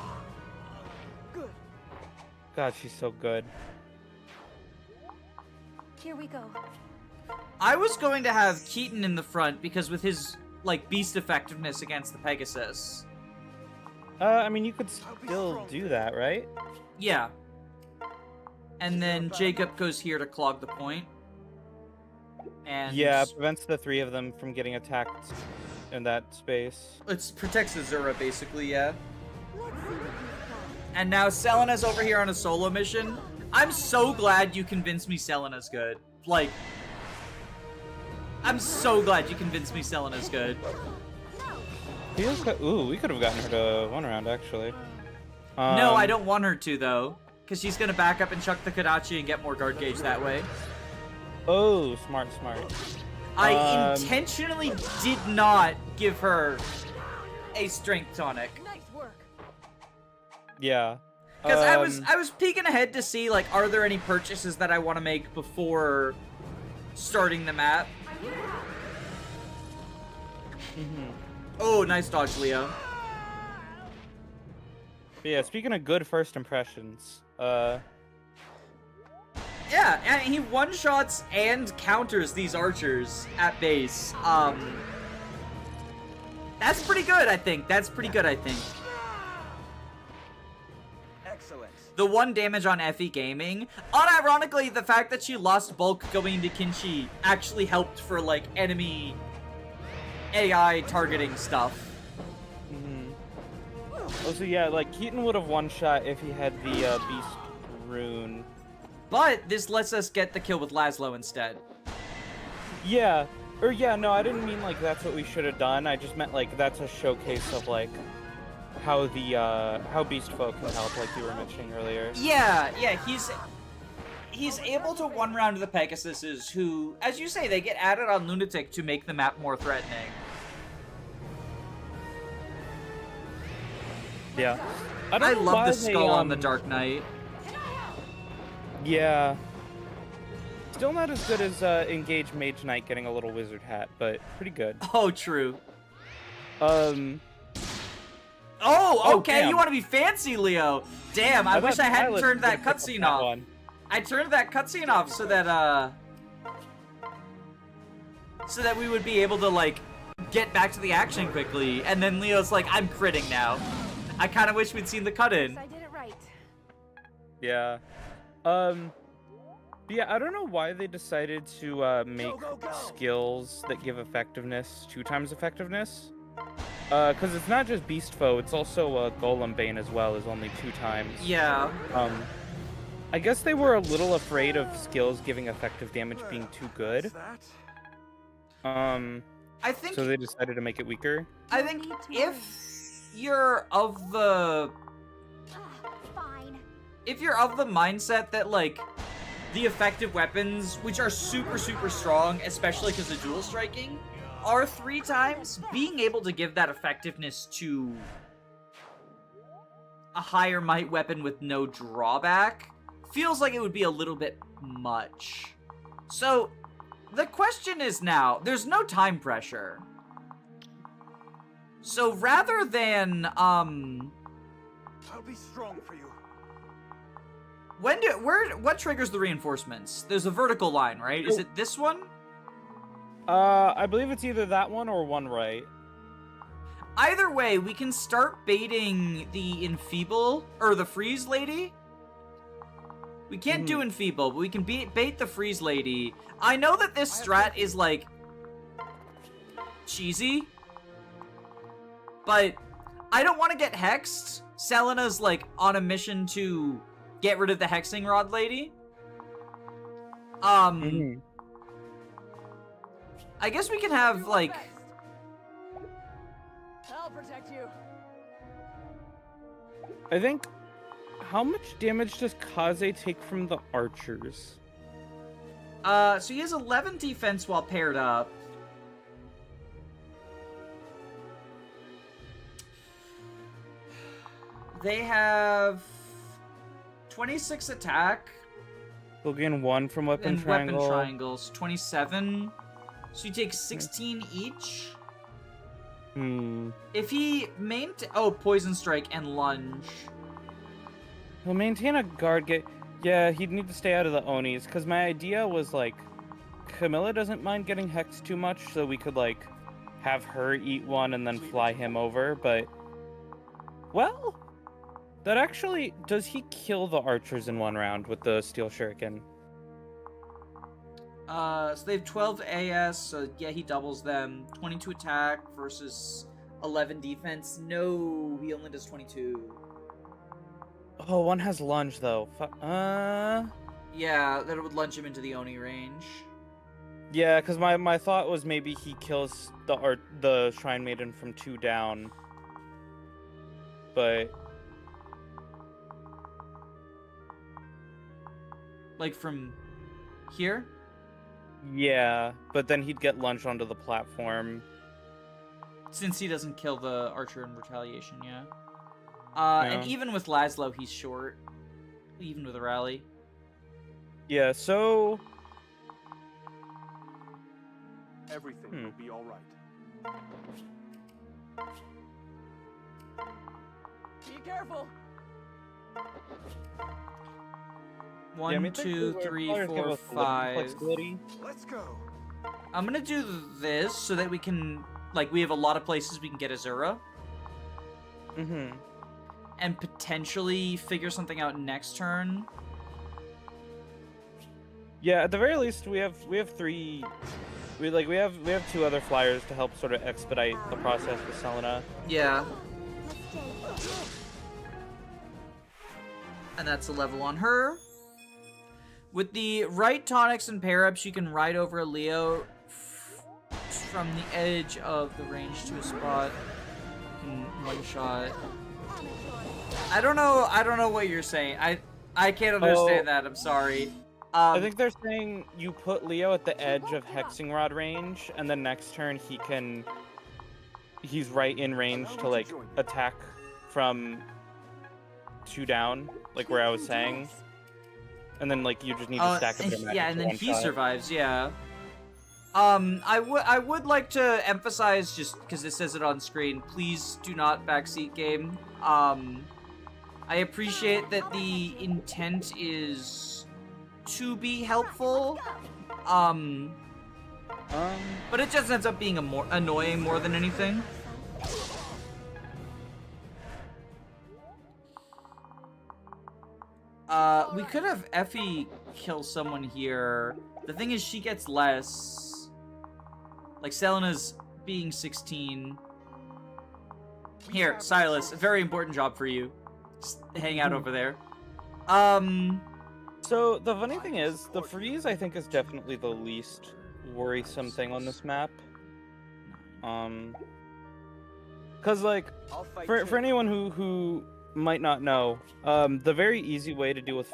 Good. God, she's so good. Here we go. I was going to have Keaton in the front because with his like beast effectiveness against the Pegasus. I mean, you could still do that, right? Yeah. And then Jacob goes here to clog the point. And Yeah, prevents the 3 of them from getting attacked in that space. it protects Azura basically, yeah. Let's see what you've got. And now Selena's over here on a solo mission. I'm so glad you convinced me Selena's good. Like, I'm so glad you convinced me Selena's good. Ooh, we could have gotten her to 1 round, actually. No, I don't want her to, though. Because she's going to back up and chuck the Kadachi and get more guard gauge that way. Oh, smart. I intentionally did not give her a strength tonic. Nice work. Yeah. Because I was peeking ahead to see, like, are there any purchases that I want to make before starting the map? Oh, nice dodge, Leo. But yeah, speaking of good first impressions, Yeah, and he one-shots and counters these archers at base. That's pretty good, I think. Excellent. The 1 damage on Effie Gaming. Unironically, the fact that she lost bulk going into Kinshi actually helped for, like, enemy AI targeting stuff. Also, yeah, like, Keaton would have one-shot if he had the Beast Rune. But this lets us get the kill with Laszlo instead. Yeah. Or, yeah, no, I didn't mean, like, that's what we should have done. I just meant, like, that's a showcase of, like, how the, how Beast Folk can help, like you were mentioning earlier. Yeah, he's able to one-round the Pegasuses who, as you say, they get added on Lunatic to make the map more threatening. Yeah. I love why the skull they, on the Dark Knight. Yeah. Still not as good as Engage Mage Knight getting a little wizard hat, but pretty good. Oh, true. Oh, okay, damn. you want to be fancy, Leo. Damn, I wish I hadn't turned that cutscene off. One. I turned that cutscene off so that we would be able to, like, get back to the action quickly. And then Leo's like, I'm critting now. I kind of wish we'd seen the cut-in. I did it right. Yeah. But yeah, I don't know why they decided to make skills that give effectiveness 2 times effectiveness. Because it's not just Beast Foe, it's also Golem Bane as well, is only 2 times. Yeah. I guess they were a little afraid of skills giving effective damage being too good. I think So they decided to make it weaker. I think if you're of the Fine. if you're of the mindset that, like, the effective weapons, which are super, super strong, especially because of dual striking, are 3 times, being able to give that effectiveness to a higher might weapon with no drawback feels like it would be a little bit much. So, the question is now, there's no time pressure. So rather than, I'll be strong for you. what triggers the reinforcements? There's a vertical line, right? Is it this one? I believe it's either that one or one right. Either way, we can start baiting the Enfeeble, or the Freeze Lady. We can't do Enfeeble, but we can bait the Freeze Lady. I know that this strat is, like, cheesy, but I don't want to get hexed. Selena's, like, on a mission to get rid of the Hexing Rod Lady. I guess we can have, like... I'll protect you. I think... How much damage does Kaze take from the archers? So he has 11 defense while paired up. They have 26 attack. They'll gain 1 from weapon and triangle. Weapon triangles. 27. So you take 16 each. If he Poison Strike and Lunge. He'll maintain a guard gate. Yeah, he'd need to stay out of the Onis, because my idea was, like, Camila doesn't mind getting hexed too much, so we could, like, have her eat 1 and then fly him over, but... Well... That actually... Does he kill the archers in 1 round with the Steel Shuriken? So they have 12 AS, so yeah, he doubles them. 22 attack versus 11 defense. No, he only does 22. Oh, 1 has lunge, though. Yeah, that would lunge him into the Oni range. Yeah, because my thought was maybe he kills the Shrine Maiden from 2 down. But... Like from here? Yeah, but then he'd get lunged onto the platform. Since he doesn't kill the archer in retaliation, yeah. And even with Laszlo, he's short. Even with a rally. Yeah, so... Everything will be all right. Be careful. One, Yeah, I mean, two, technically, three, players have four, a little five. flexibility. Let's go. I'm gonna do this so that we can, like, we have a lot of places we can get Azura. Mm-hmm. And potentially figure something out next turn. Yeah, at the very least, we have three. We have two other flyers to help sort of expedite the process with Selena. Yeah. And that's a level on her. With the right tonics and pair-ups, you can ride over Leo from the edge of the range to a spot. You can one-shot. I don't know what you're saying. I can't understand that, I'm sorry. I think they're saying you put Leo at the edge of Hexing Rod range, and then next turn he's right in range to, like, attack from 2 down, like where I was saying. And then, like, you just need to stack up your magic. Yeah, and then he one-shot. survives, yeah. I would like to emphasize, just because it says it on screen, please do not backseat game. I appreciate that the intent is to be helpful, but it just ends up being annoying more than anything. We could have Effie kill someone here. The thing is, she gets less. Like, Selena's being 16. Here, Silas, a very important job for you. Just hang out over there. So, the funny thing is, the freeze, I think, is definitely the least worrisome thing on this map. Because, like, for anyone who might not know, the very easy way to deal with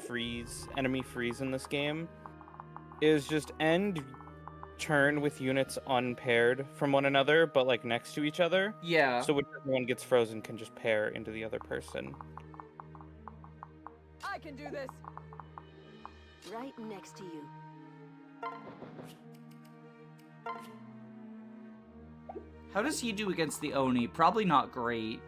enemy freeze in this game is just end turn with units unpaired from one another, but, like, next to each other. Yeah. So whichever one gets frozen can just pair into the other person. I can do this. Right next to you. How does he do against the Oni? Probably not great.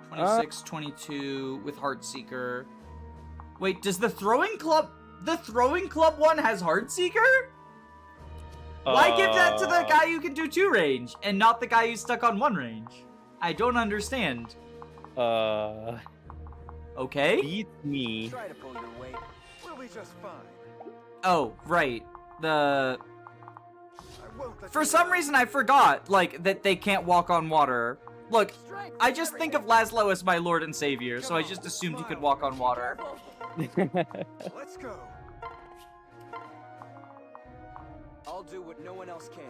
26, 22 with Heartseeker. Wait, does the throwing club one has Heartseeker? Why give that to the guy who can do 2 range and not the guy who's stuck on 1 range? I don't understand. Okay. Beat me. Try to pull your weight. We'll be just fine. Oh, right. I won't let For you some down. reason I forgot, like, that they can't walk on water. Look, Strength I is just think everything. of Laszlo as my lord and savior, so I just assumed he could walk on water. Careful. Let's go. I'll do what no one else can.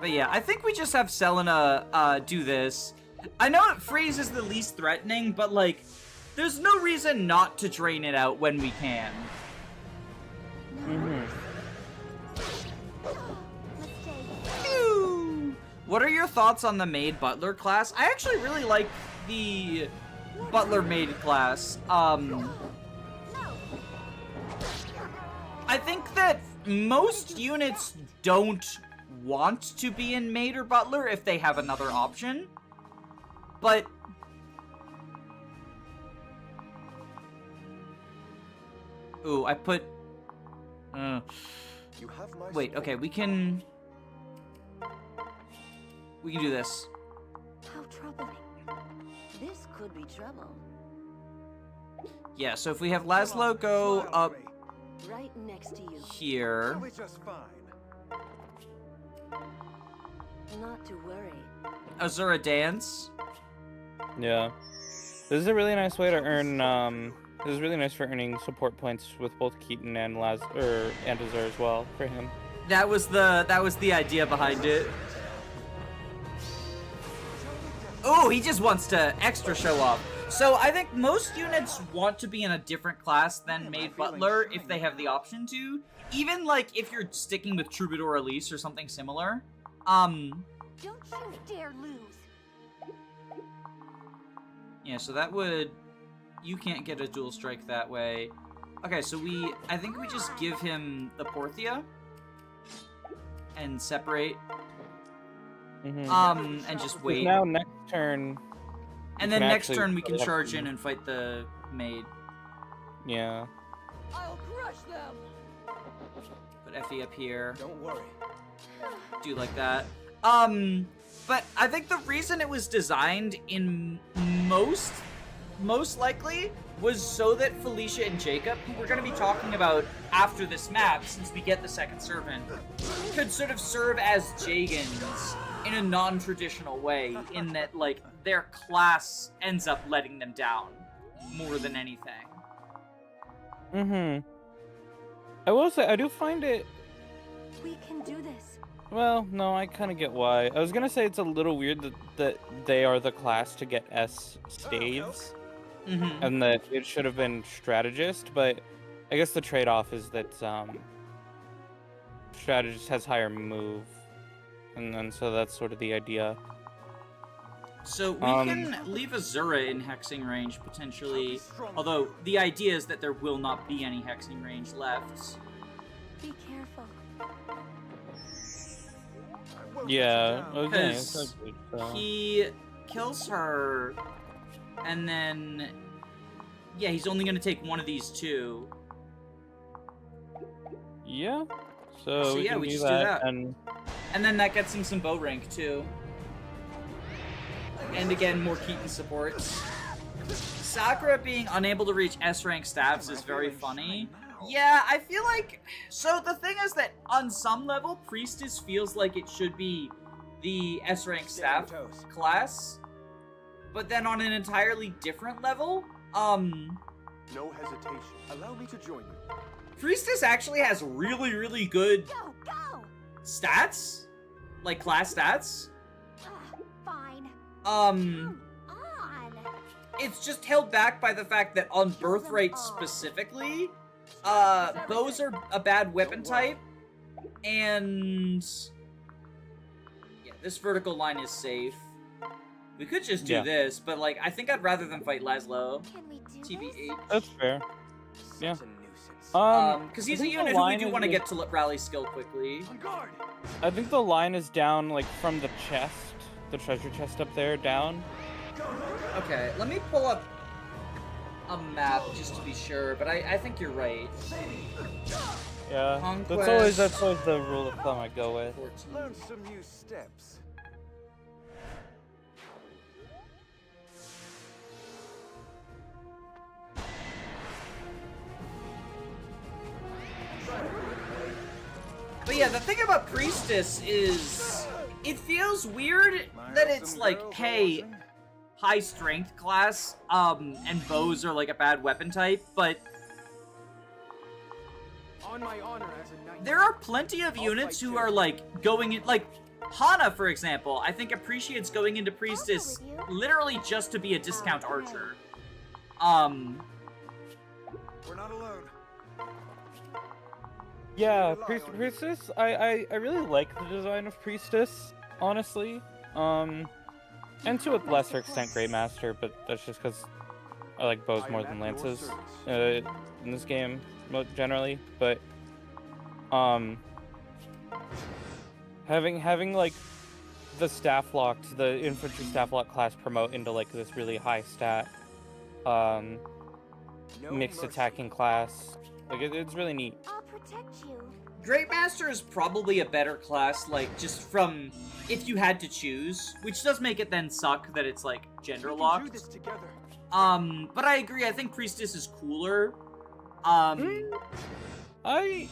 But yeah, I think we just have Selena do this. I know freeze is the least threatening, but, like, there's no reason not to drain it out when we can. Phew. What are your thoughts on the maid butler class? I actually really like the butler maid class. I think that most units don't want to be in maid or butler if they have another option. But ooh, I put You have my wait, okay, we can do this. How troubling. This could be trouble. Yeah, so if we have Laszlo go Smile up at me. Right next to you. here. We'll be just fine. Not to worry. Azura dance. Yeah. This is a really nice way to earn, this is really nice for earning support points with both Keaton and Azura as well, for him. That was the idea behind it. Oh, he just wants to extra show off. So I think most units want to be in a different class than Maid Butler if they have the option to. Even, like, if you're sticking with Troubadour Elise or something similar. Um, Don't you dare lose. yeah, so that would... You can't get a dual strike that way. Okay, so I think we just give him the Porthia. And separate. And just wait. Now next turn. And then next turn we can charge in and fight the maid. Yeah. I'll crush them. Put Effie up here. Don't worry. Do like that. But I think the reason it was designed in most likely was so that Felicia and Jacob, who we're going to be talking about after this map, since we get the second servant, could sort of serve as Jagans in a non-traditional way, in that, like, their class ends up letting them down more than anything. I will say, I do find it... We can do this. Well, no, I kind of get why. I was gonna say it's a little weird that they are the class to get S staves, and that it should have been strategist, but I guess the trade-off is that strategist has higher move, and so that's sort of the idea. So we can leave Azura in hexing range, potentially, although the idea is that there will not be any hexing range left. Be careful. Yeah, okay. Because he kills her, and then... Yeah, he's only going to take one of these two. Yeah. So yeah, we do just that, do that. And then that gets him some bow rank, too. And again, more Keaton support. Sakura being unable to reach S-rank staffs is very funny. Yeah, I feel like... So the thing is that on some level, Priestess feels like it should be the S-rank staff class. But then on an entirely different level, No hesitation. Allow me to join you. Priestess actually has really, really good Go, go! stats. Like, class stats. Fine. Um... On. It's just held back by the fact that on Birthright specifically, bows are a bad weapon type, and yeah, this vertical line is safe. We could just do this, but like, I think I'd rather than fight Laszlo. Can we do TBH. That's fair. Yeah. Such a nuisance. Because he's a unit who we do want to get to rally skill quickly. On guard. I think the line is down, like, from the chest, the treasure chest up there, down. Okay, let me pull up a map just to be sure, but I think you're right. Yeah, Conquest. that's always the rule of thumb I go with. 14. Learn some new steps. But yeah, the thing about Priestess is, it feels weird that it's like, hey, high strength class, and bows are like a bad weapon type, but On my honor as a knight. there are plenty of units who are like going in, like Hana, for example, I think appreciates going into Priestess literally just to be a discount archer. We're not alone. Yeah, Priestess, I really like the design of Priestess, honestly. And to a lesser extent Great Master, but that's just because I like bows more than lances in this game, generally. But having like the staff locked, the infantry staff lock class promote into like this really high stat mixed attacking class, like it's really neat. I'll protect you. Great Master is probably a better class, like, just from if you had to choose, which does make it then suck that it's, like, gender We can do locked. this together. But I agree, I think Priestess is cooler. I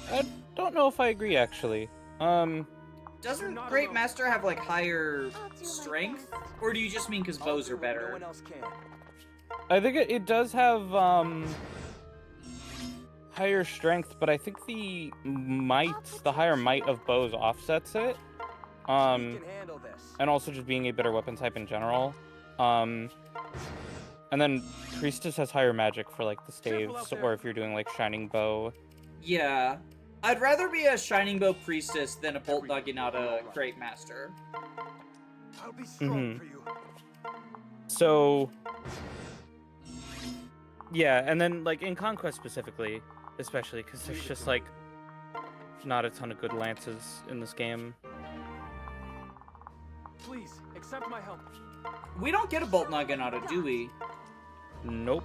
don't know if I agree, actually. Doesn't Great Master have, like, higher strength? Or do you just mean because bows are No better? one else can. I think it does have, higher strength, but I think the higher might of bows offsets it. We can handle this. And also just being a better weapon type in general. And then Priestess has higher magic for, like, the staves, or if you're doing, like, Shining Bow. Yeah. I'd rather be a Shining Bow Priestess than a Bolt Naginata Great Master. I'll be strong for you. So, yeah, and then like in Conquest specifically, especially because there's just like not a ton of good lances in this game. Please, accept my help. We don't get a Bolt Naginata, do we? Nope.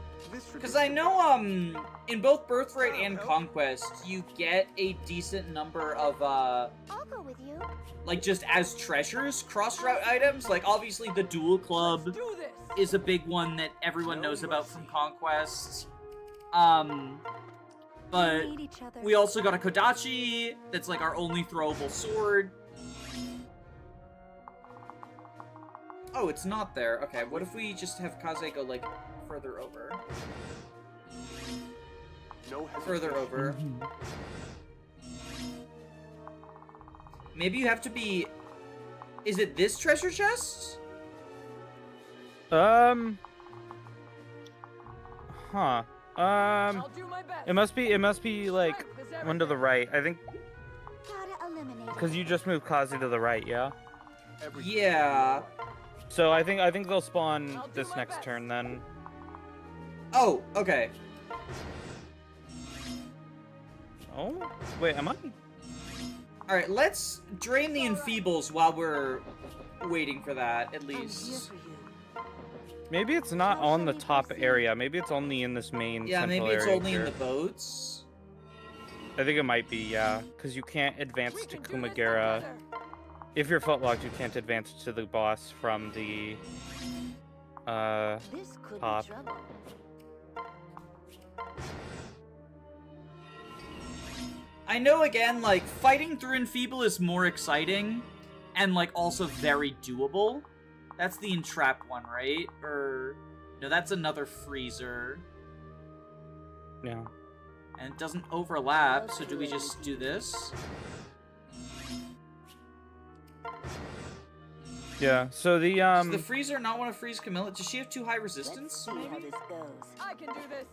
Because I know, in both Birthright and Conquest, you get a decent number of, I'll go with you. like, just as treasures, cross-route items. Like, obviously, the Duel Club Let's do this. is a big one that everyone knows about from Conquest. But We need each other. we also got a Kodachi, that's, like, our only throwable sword. Oh, it's not there. Okay, what if we just have Kaze go, like, further over? No hesitation. Further over. Maybe you have to be... Is it this treasure chest? Huh. I'll do my best. It must be like Strength is one to the right. I think Gotta eliminate. because you just moved Kazi to the right, yeah. Yeah. So I think they'll spawn I'll do this my next best. turn then. Oh, okay. Oh, wait, am I? Alright, let's drain the Enfeebles while we're waiting for that, at I'm here least. for you. Maybe it's not on the top area. Maybe it's only in this main Yeah, central maybe it's area only in here. the boats. I think it might be, yeah, because you can't advance We to can do this Kumagera. together. If you're footlocked, you can't advance to the boss from the This could Top. be trouble. I know, again, like, fighting through Enfeeble is more exciting, and, like, also very doable. That's the Entrap one, right? Or... No, that's another Freezer. yeah. And it doesn't overlap, so do we just do this? Yeah. So the Does the Freezer not want to freeze Camila? Does she have too high Let's resistance? see how this goes. I can do this.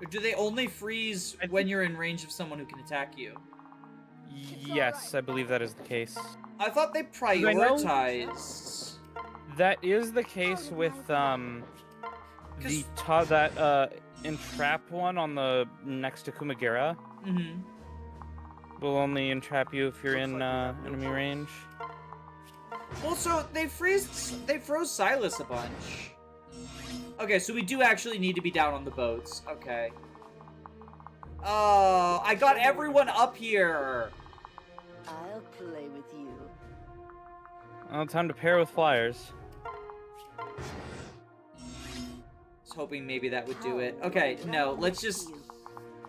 Or do they only freeze I when you're in range of someone who can attack you? Yes, I believe that is the case. I thought they I know- prioritized. That is the case with the entrap one on the next to Kumagera. Mm-hmm. Will only entrap you if you're in enemy range. Well, so they froze Silas a bunch. Okay, so we do actually need to be down on the boats. Okay. Oh, I got everyone up here. I'll play with you. Well, time to pair with flyers. Was hoping maybe that would do it. Okay, no, let's just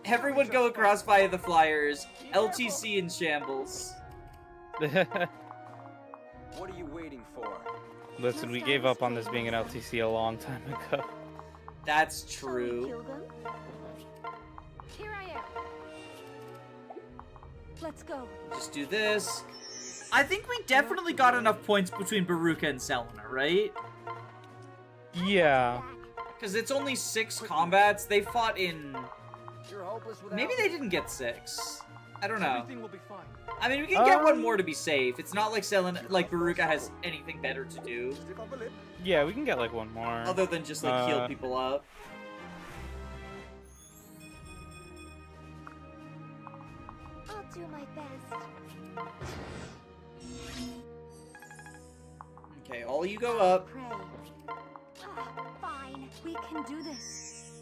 everyone go across via the flyers. LTC in shambles. What are you waiting for? Listen, we gave up on this being an LTC a long time ago. That's Shall we true. kill them? Here I am. Let's go. Just do this. I think we definitely got enough points between Beruka and Selena, right? Yeah. Because it's only 6 combats. They fought in... You're hopeless without Maybe they didn't get 6. I don't know. Everything will be fine. I mean, we can get one more to be safe. It's not like Beruka has anything better to do. Stick on the lip. Yeah, we can get like one more. Other than just, like, heal people up. I'll do my best. Okay, all you go up. Pray. Fine. We can do this.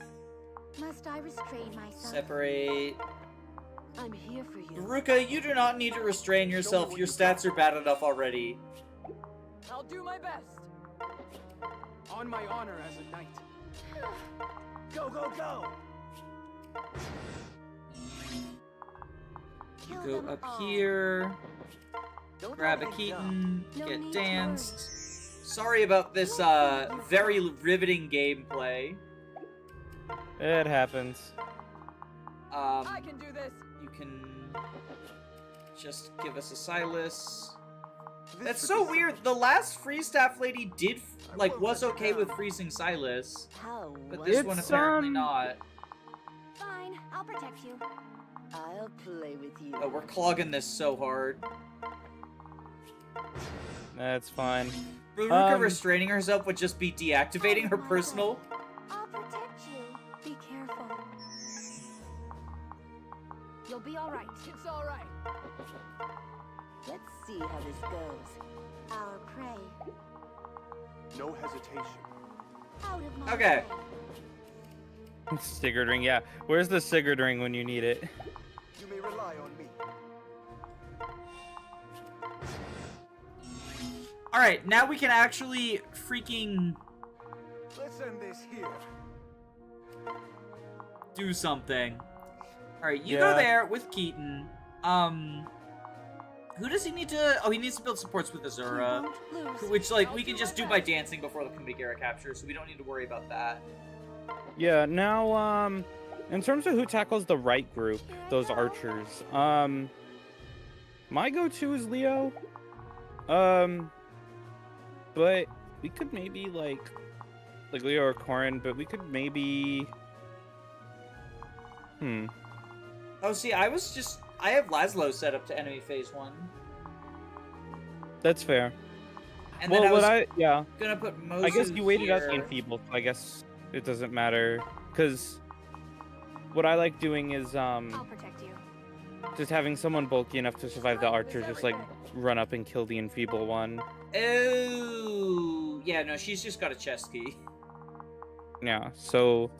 Must I restrain myself? Separate. I'm here for you. Beruka, you do not need to restrain yourself. Your stats are bad enough already. I'll do my best. On my honor as a knight. Go, go, go! You Kill go them up all. here. Don't Grab let a it Keaton. No Get need to danced. Sorry about this, very riveting gameplay. It happens. I can do this. You can just give us a Silas. This That's should so be weird. The last Free Staff Lady did, like, was okay with freezing Silas, How but this It's, one apparently um, not. Fine, I'll protect you. I'll play with you. Oh, we're clogging this so hard. That's fine. Beruka restraining herself would just be deactivating her personal. I'll protect you. Be careful. You'll be all right. It's all right. Let's see how this goes. Our prey. No hesitation. Out of my Okay. way. Sigurd ring, yeah. Where's the Sigurd ring when you need it? You may rely on me. Alright, now we can actually freaking Let's end this here. do something. Alright, you Yeah. go there with Keaton. Who does he need to... Oh, he needs to build supports with Azura. You won't lose. Which, like, we can just do by dancing before the Kamigara capture, so we don't need to worry about that. Yeah, now, in terms of who tackles the right group, those archers, my go-to is Leo. But we could maybe, like Leo or Corin, but we could maybe... Oh, see, I have Laszlo set up to enemy phase 1. That's fair. And Well, then I was yeah. gonna put Mozu I guess you waited out the here. enfeebled, so I guess it doesn't matter. Because what I like doing is, I'll protect you. just having someone bulky enough to survive the archer just, like, run up and kill the enfeeble one. Oh, yeah, no, she's just got a chest key. Yeah, so...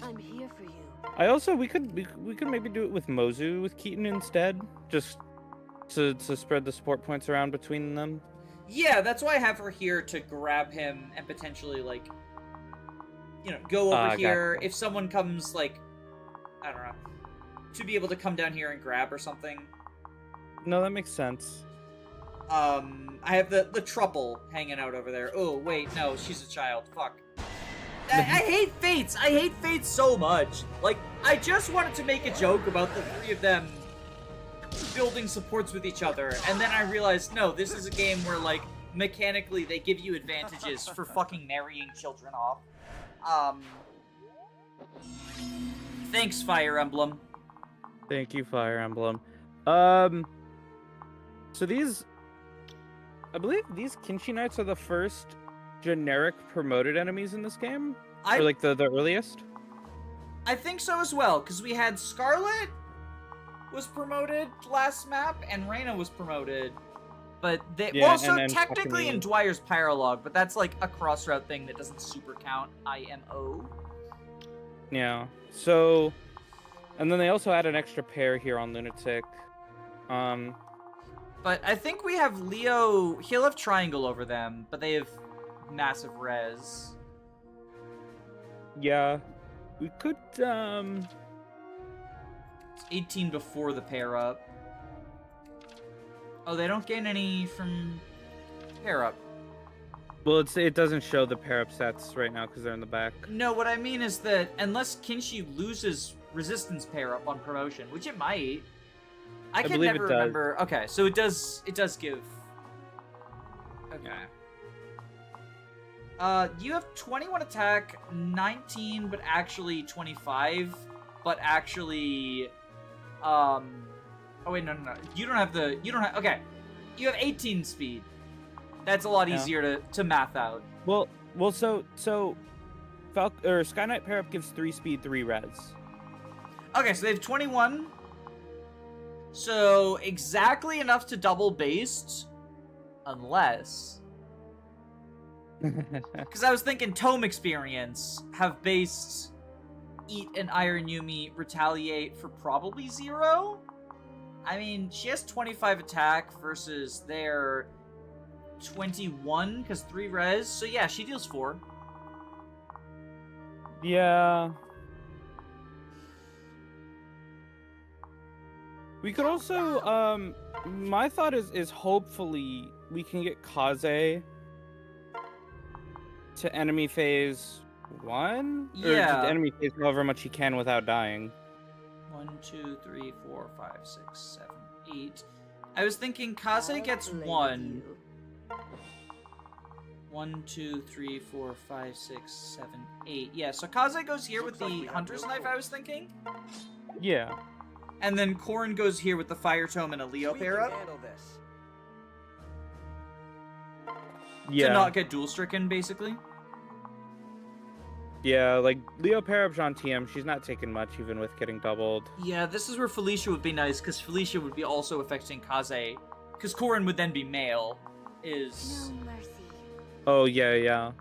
I'm here for you. I also, we could maybe do it with Mozu with Keaton instead, just to spread the support points around between them. Yeah, that's why I have her here to grab him and potentially, like, you know, go over here. Gotcha. If someone comes, like, I don't know, to be able to come down here and grab or something. No, that makes sense. I have the trouble hanging out over there. Oh, wait, no, she's a child. Fuck. I hate Fates! I hate Fates so much! Like, I just wanted to make a joke about the three of them building supports with each other, and then I realized, no, this is a game where, like, mechanically they give you advantages for fucking marrying children off. Thanks, Fire Emblem. Thank you, Fire Emblem. So these... I believe these Kinshi Knights are the first generic promoted enemies in this game? Or, like, the earliest? I think so as well, because we had Scarlet was promoted last map, and Reyna was promoted. But they... Yeah, well, so and then technically Takumi. in Dwyer's Pyrolog, but that's like a crossroute thing that doesn't super count IMO. Yeah. So... And then they also add an extra pair here on Lunatic. But I think we have Leo... He'll have Triangle over them, but they have massive res. Yeah. We could, It's 18 before the pair up. Oh, they don't gain any from pair up. Well, it doesn't show the pair-up stats right now because they're in the back. No, what I mean is that unless Kinshi loses resistance pair up on promotion, which it might. I can believe never it does. remember. Okay, so it does give. Okay. You have 21 attack, 19, but actually 25, but actually, oh wait, no. You don't have, okay. You have 18 speed. That's a lot Yeah. easier to math out. Well, so Sky Knight pair-up gives 3 speed, 3 res. Okay, so they have 21. So exactly enough to double based, unless... Because I was thinking Tome Experience have based Eat and Iron Yumi Retaliate for probably 0. I mean, she has 25 attack versus their 21 because 3 res. So yeah, she deals 4. Yeah. We could also, my thought is hopefully we can get Kaze to enemy phase 1? Or Yeah. just enemy phase however much he can without dying. 1, 2, 3, 4, 5, 6, 7, 8. I was thinking Kaze I'll gets play with 1. you. 1, 2, 3, 4, 5, 6, 7, 8. Yeah, so Kaze goes here with the Hunter's Knife, I was thinking. Yeah. And then Corin goes here with the Fire Tome and a Leo We pair can up. handle this. Yeah. To not get dual stricken, basically. Yeah, like, Leo pair up's on TM. She's not taking much, even with getting doubled. Yeah, this is where Felicia would be nice, because Felicia would be also affecting Kaze. Because Corin would then be male. Is... No mercy. Oh, yeah.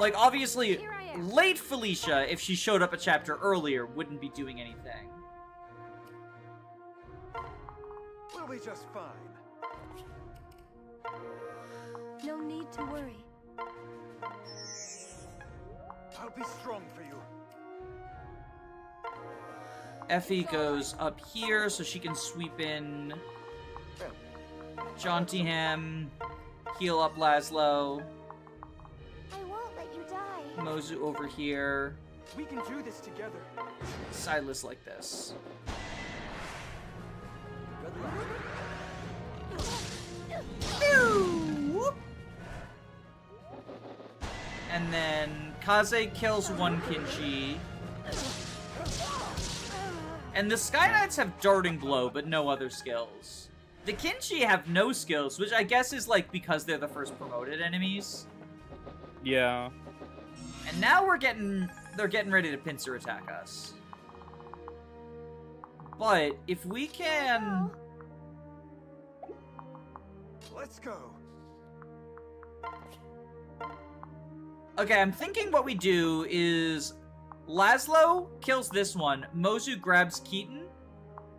Like, obviously, Here I am. late Felicia, if she showed up a chapter earlier, wouldn't be doing anything. We'll be just fine. No need to worry. I'll be strong for you. Effie goes up here, so she can sweep in Jontyham, heal up Laszlo, I won't let you die. Mozu over here, We can do this together. Silas like this. Good luck. And then Kaze kills one Kinchi. And the Sky Knights have Darting Blow, but no other skills. The Kinchi have no skills, which I guess is like because they're the first promoted enemies. Yeah. And now they're getting ready to pincer attack us. But if we can... Let's go. Okay, I'm thinking what we do is Laszlo kills this one, Mozu grabs Keaton,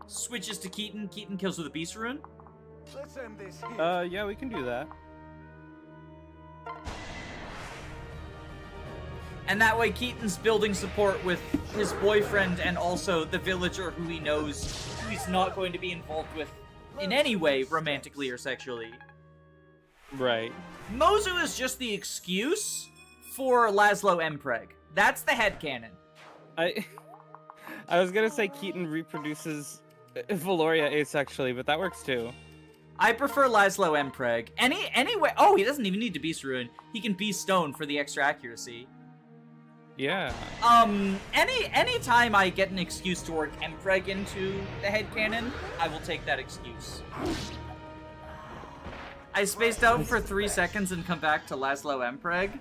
switches to Keaton, Keaton kills with a Beast Rune. Let's end this here. Yeah, we can do that. And that way Keaton's building support with his boyfriend and also the villager who he knows who he's not going to be involved with in any way, romantically or sexually. Right. Mozu is just the excuse for Laszlo Mpreg. That's the headcanon. I was gonna say Keaton reproduces Valoria asexually, but that works too. I prefer Laszlo Mpreg. Anyway, oh, he doesn't even need to Beast Ruin. He can Beast Stone for the extra accuracy. Yeah. Any time I get an excuse to work Mpreg into the headcanon, I will take that excuse. I spaced out for 3 seconds and come back to Laszlo Mpreg.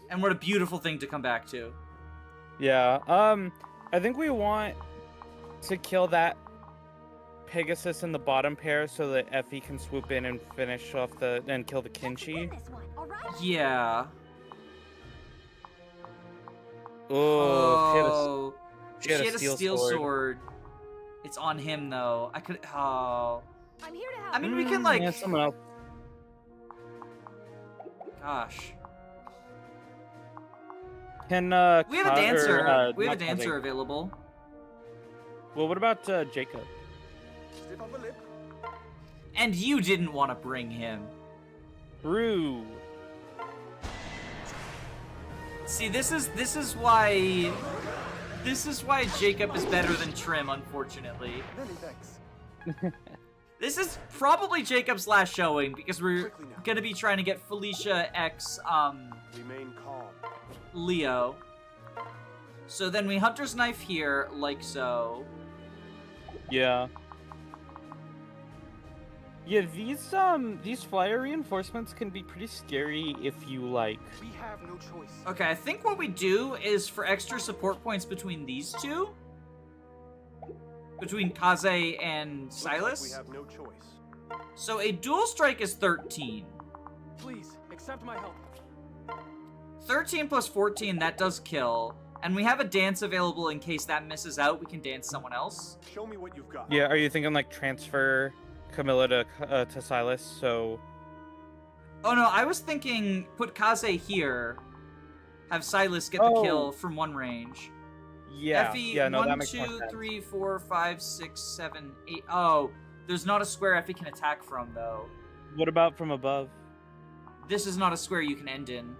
And what a beautiful thing to come back to. Yeah. I think we want to kill that Pegasus in the bottom pair so that Effie can swoop in and finish off and kill the Kinchi. This one, all right? Yeah. Oh, She had a steel sword. It's on him though. I could. Oh. I'm here to help. I mean, we can like. Yeah, someone else. Gosh. Can We have a Ka- dancer. or, We have a not dancer Kaze. available. Well, what about Jacob? Stiff on the lip. And you didn't want to bring him. Rue. See, this is why Jacob is better than Trim, unfortunately. Many thanks. This is probably Jacob's last showing because we're Quickly now. gonna be trying to get Felicia X Remain calm. Leo. So then we Hunter's Knife here, like so. Yeah. Yeah, these flyer reinforcements can be pretty scary if you like. We have no choice. Okay, I think what we do is for extra support points between these two, between Kaze and Looks like Silas. we have no choice. So a dual strike is 13. Please accept my help. 13 plus 14, that does kill. And we have a dance available in case that misses out. We can dance someone else. Show me what you've got. Yeah, are you thinking like transfer Camila to Silas? So Oh no, I was thinking put Kaze here, have Silas get the Oh. kill from one range. yeah, Effie, yeah, no, that 1, makes more 2, sense. 3, 4, 5, 6, 7, 8. Oh, there's not a square Effie can attack from though. What about from above? This is not a square you can end in.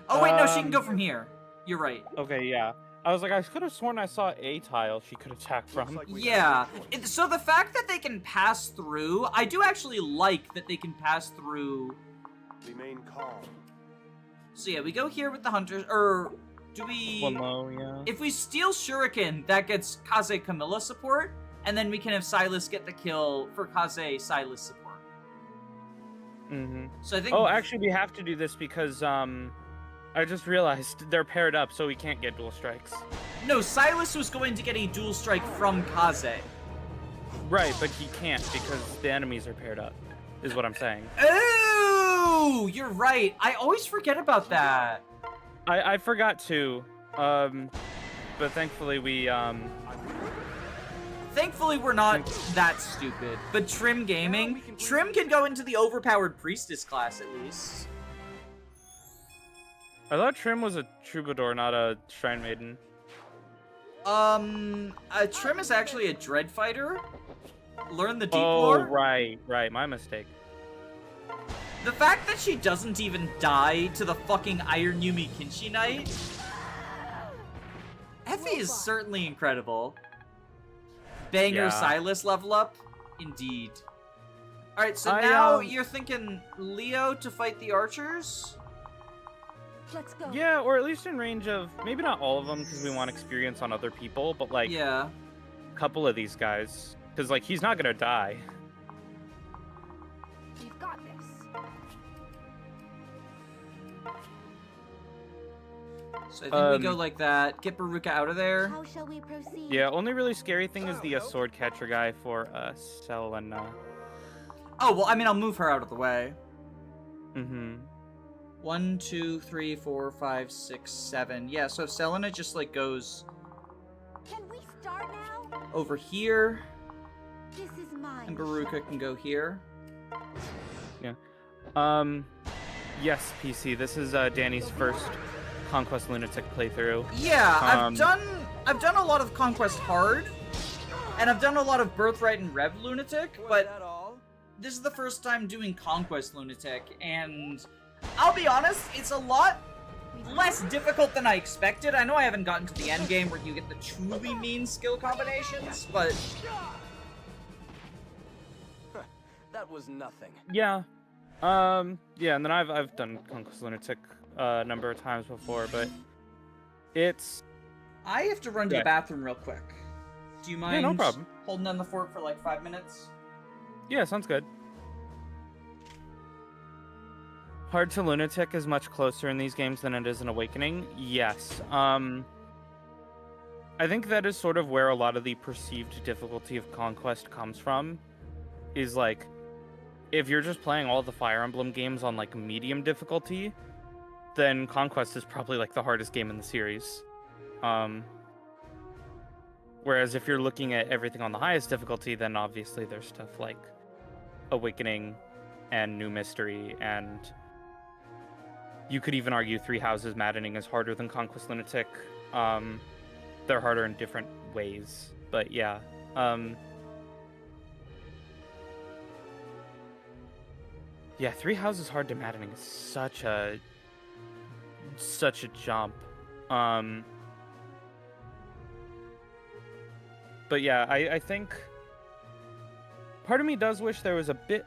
Oh wait, no, she can go from here. You're right. Okay, yeah. I was like, I could have sworn I saw a tile she could attack Looks from. like we Yeah. have no choice. So the fact that they can pass through, I do actually like that they can pass through Remain calm. So yeah, we go here with the hunters, or do we... One low, yeah. If we steal Shuriken, that gets Kaze Camila support, and then we can have Silas get the kill for Kaze Silas support. Mm-hmm. So I think... Oh, actually, we have to do this because, I just realized they're paired up, so we can't get dual strikes. No, Silas was going to get a dual strike from Kaze. Right, but he can't because the enemies are paired up, is what I'm saying. Oh, you're right. I always forget about that. I forgot to, but thankfully we, Thankfully, we're not that stupid. But Trim Gaming, Trim can go into the overpowered priestess class at least. I thought Trim was a troubadour, not a shrine maiden. Trim is actually a dread fighter. Learn the deep Oh, lore. right, my mistake. The fact that she doesn't even die to the fucking Iron Yumi Kinshi Knight. Effie is certainly incredible. Banger Yeah. Silas level up? Indeed. Alright, so I, now you're thinking Leo to fight the archers? Let's go. Yeah, or at least in range of, maybe not all of them because we want experience on other people, but like Yeah. a couple of these guys. Because like, he's not gonna die. We've got this. So I think we go like that. Get Beruka out of there. How shall we proceed? Yeah, only really scary thing is the sword catcher guy for Selena. Oh, well, I mean, I'll move her out of the way. Mm-hmm. 1, 2, 3, 4, 5, 6, 7. Yeah, so if Selena just, like, goes Can we start now? over here, This is mine. and Beruka can go here. Yes, PC, this is Danny's first Conquest Lunatic playthrough. Yeah, Um, I've done a lot of Conquest Hard, and I've done a lot of Birthright and Rev Lunatic, Was but that all? this is the first time doing Conquest Lunatic, and I'll be honest, it's a lot less difficult than I expected. I know I haven't gotten to the end game where you get the truly mean skill combinations, but That was nothing. Yeah. Yeah, and then I've done Conquest Lunatic a number of times before, but it's... I have to run to Yeah. the bathroom real quick. Do you mind no problem. holding down the fort for like 5 minutes? Yeah, sounds good. Hard to Lunatic is much closer in these games than it is in Awakening. Yes. I think that is sort of where a lot of the perceived difficulty of Conquest comes from. Is like, if you're just playing all the Fire Emblem games on like medium difficulty, then Conquest is probably like the hardest game in the series. Whereas if you're looking at everything on the highest difficulty, then obviously there's stuff like Awakening and New Mystery, and you could even argue Three Houses Maddening is harder than Conquest Lunatic. They're harder in different ways, but yeah. Yeah, Three Houses Hard to Maddening is such a jump. But yeah, I think part of me does wish there was a bit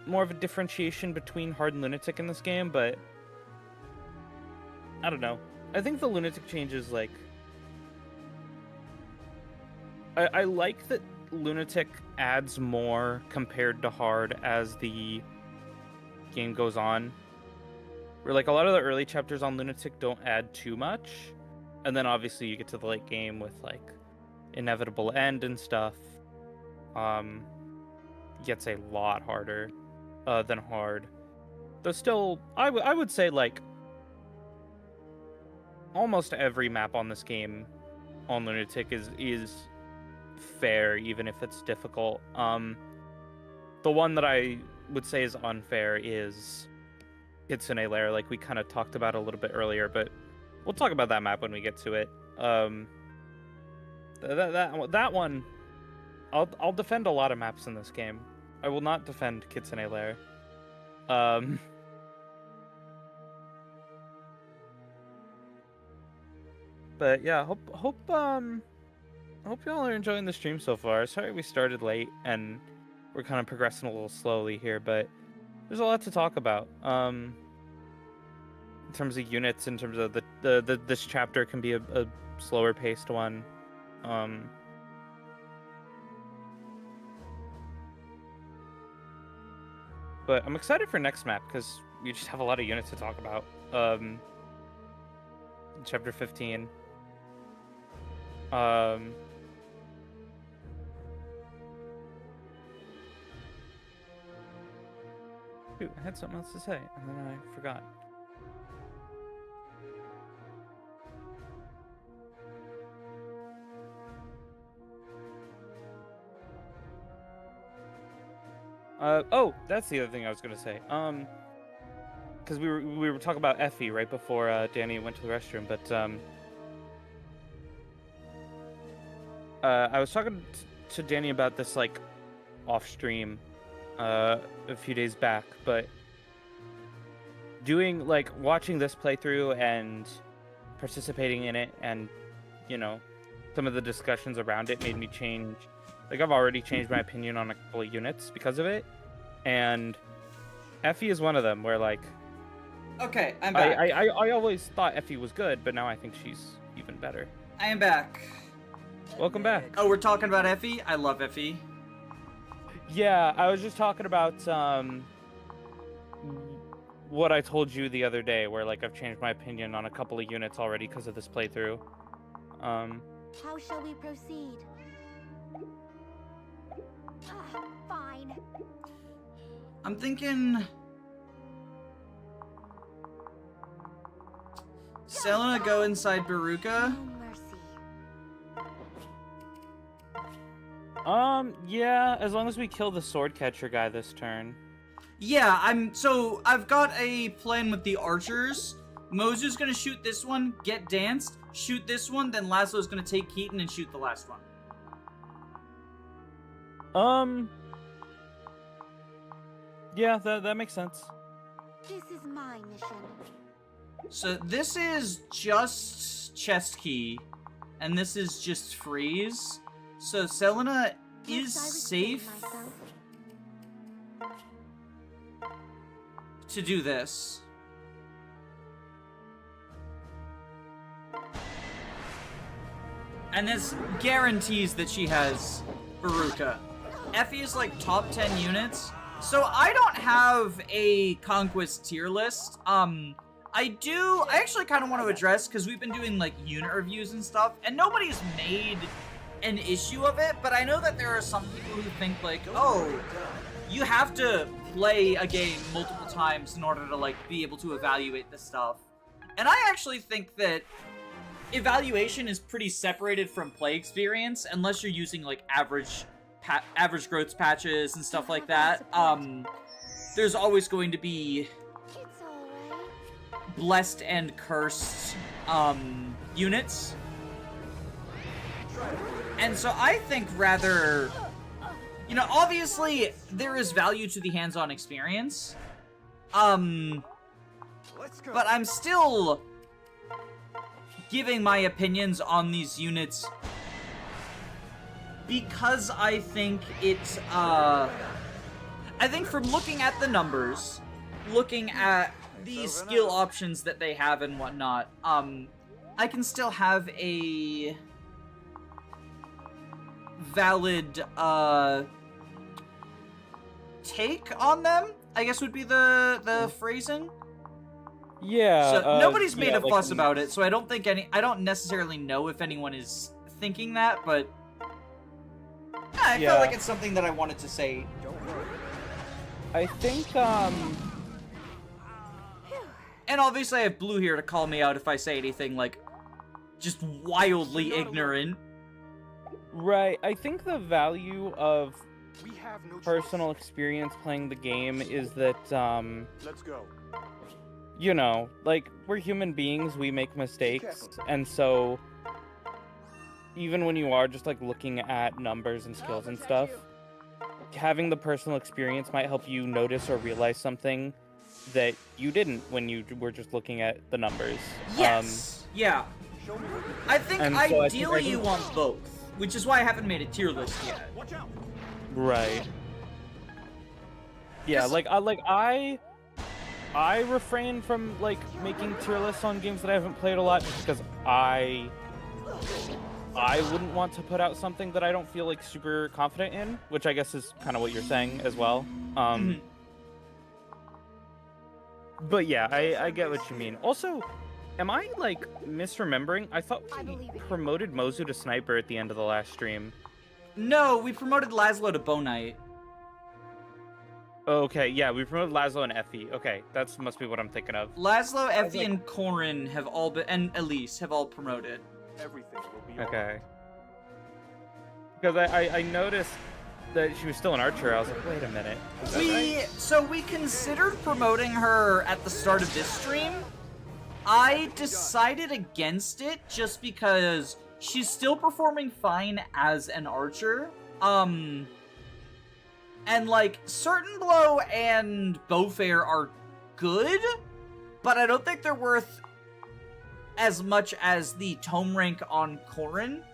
more of a differentiation between Hard and Lunatic in this game, but I don't know. I think the Lunatic changes, like... I like that Lunatic adds more compared to Hard as the game goes on. Where, like, a lot of the early chapters on Lunatic don't add too much, and then obviously you get to the late game with, like, Inevitable End and stuff. Gets a lot harder than Hard. Though still, I would say, like, almost every map on this game on Lunatic is fair, even if it's difficult. The one that I would say is unfair is Kitsune Lair, like we kind of talked about a little bit earlier, but we'll talk about that map when we get to it. That one, I'll defend a lot of maps in this game. I will not defend Kitsune Lair. But yeah, hope y'all are enjoying the stream so far. Sorry we started late and we're kind of progressing a little slowly here, but there's a lot to talk about. In terms of units, in terms of this chapter can be a slower paced one. But I'm excited for next map because we just have a lot of units to talk about. Chapter 15. Shoot, I had something else to say, and then I forgot. Oh, that's the other thing I was gonna say. Because we were talking about Effie right before Danny went to the restroom, but I was talking to Danny about this like off stream a few days back, but watching this playthrough and participating in it, and you know, some of the discussions around it made me change. Like, I've already changed my opinion on a couple of units because of it, and Effie is one of them where, like... Okay, I'm back. I always thought Effie was good, but now I think she's even better. I am back. Welcome back. Oh, we're talking about Effie? I love Effie. Yeah, I was just talking about, what I told you the other day, where, like, I've changed my opinion on a couple of units already because of this playthrough. How shall we proceed? Fine. I'm thinking... Selena go inside Beruka. No mercy. Yeah, as long as we kill the sword catcher guy this turn. Yeah, I've got a plan with the archers. Mozu's gonna shoot this one, get danced, shoot this one, then Laszlo's gonna take Keaton and shoot the last one. Yeah, that makes sense. This is my mission. So this is just chest key, and this is just freeze. So Selena is safe to do this. And this guarantees that she has Beruka. Effie is like top 10 units. So I don't have a Conquest tier list. I actually kind of want to address, because we've been doing like unit reviews and stuff, and nobody's made an issue of it, but I know that there are some people who think like, oh, you have to play a game multiple times in order to like be able to evaluate this stuff. And I actually think that evaluation is pretty separated from play experience, unless you're using like average growth patches and stuff like that. There's always going to be blessed and cursed units. And so I think rather, you know, obviously there is value to the hands-on experience. But I'm still giving my opinions on these units because I think it's, I think from looking at the numbers, looking at the skill options that they have and whatnot, I can still have a valid, take on them, I guess would be the phrasing. Yeah. So nobody's made a like, fuss about it, so I don't think I don't necessarily know if anyone is thinking that, but I felt like it's something that I wanted to say. I think, and obviously I have Blue here to call me out if I say anything, like, just wildly ignorant. Right, I think the value of personal experience playing the game is that, Let's go. you know, like, we're human beings, we make mistakes, and so even when you are just, like, looking at numbers and skills and stuff, having the personal experience might help you notice or realize something that you didn't when you were just looking at the numbers. Yes. Yeah. I think ideally you want both, which is why I haven't made a tier list yet. Watch out. Right. Yeah, Just- I refrain from like making tier lists on games that I haven't played a lot just because I wouldn't want to put out something that I don't feel like super confident in, which I guess is kind of what you're saying as well. But yeah, I get what you mean. Also, am I like misremembering? I thought we promoted Mozu to sniper at the end of the last stream. No, we promoted Laszlo to Bow Knight. Okay, yeah, we promoted Laszlo and Effie. Okay, that must be what I'm thinking of. Laszlo, Effie, and Corin have all been, and Elise have all promoted. Everything will be Okay. Because I noticed that she was still an archer. I was like, wait a minute. Is that right? So we considered promoting her at the start of this stream. I decided against it just because she's still performing fine as an archer. And like Certain Blow and Bowfair are good, but I don't think they're worth as much as the tome rank on Corin.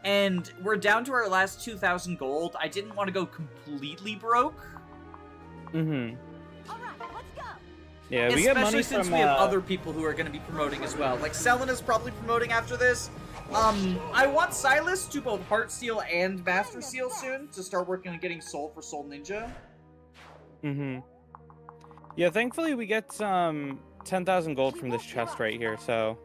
And we're down to our last 2,000 gold. I didn't want to go completely broke. Mm-hmm. All right, let's go. Yeah, we get money Especially since from, we have other people who are going to be promoting as well. Like, Selena's probably promoting after this. I want Silas to both Heartsteel and Master Seal soon to start working on getting Soul for Soul Ninja. Mm-hmm. Yeah, thankfully we get 10,000 gold from this chest right here, so...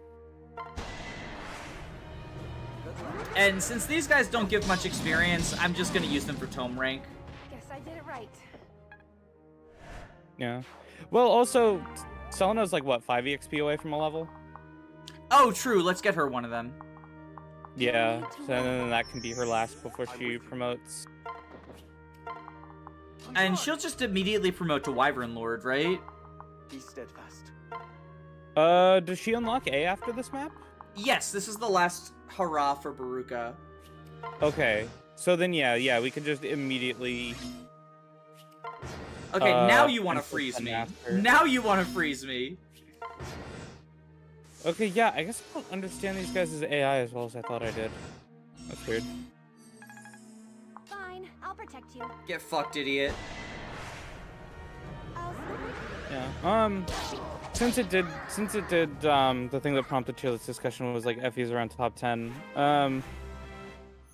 And since these guys don't give much experience, I'm just going to use them for tome rank. Guess I did it right. Yeah. Well, also, Selena's like, what, 5 EXP away from a level? Oh, true. Let's get her one of them. Yeah, so then that can be her last before she promotes. And she'll just immediately promote to Wyvern Lord, right? Be steadfast. Does she unlock A after this map? Yes, this is the last hurrah for Beruka. Okay, so then yeah, we can just immediately... Okay, now you want to freeze me. Master. Now you want to freeze me. Okay, yeah, I guess I don't understand these guys' AI as well as I thought I did. That's weird. Fine, I'll protect you. Get fucked, idiot. I'll Yeah. Since it did the thing that prompted this discussion was like Effie's around top 10. I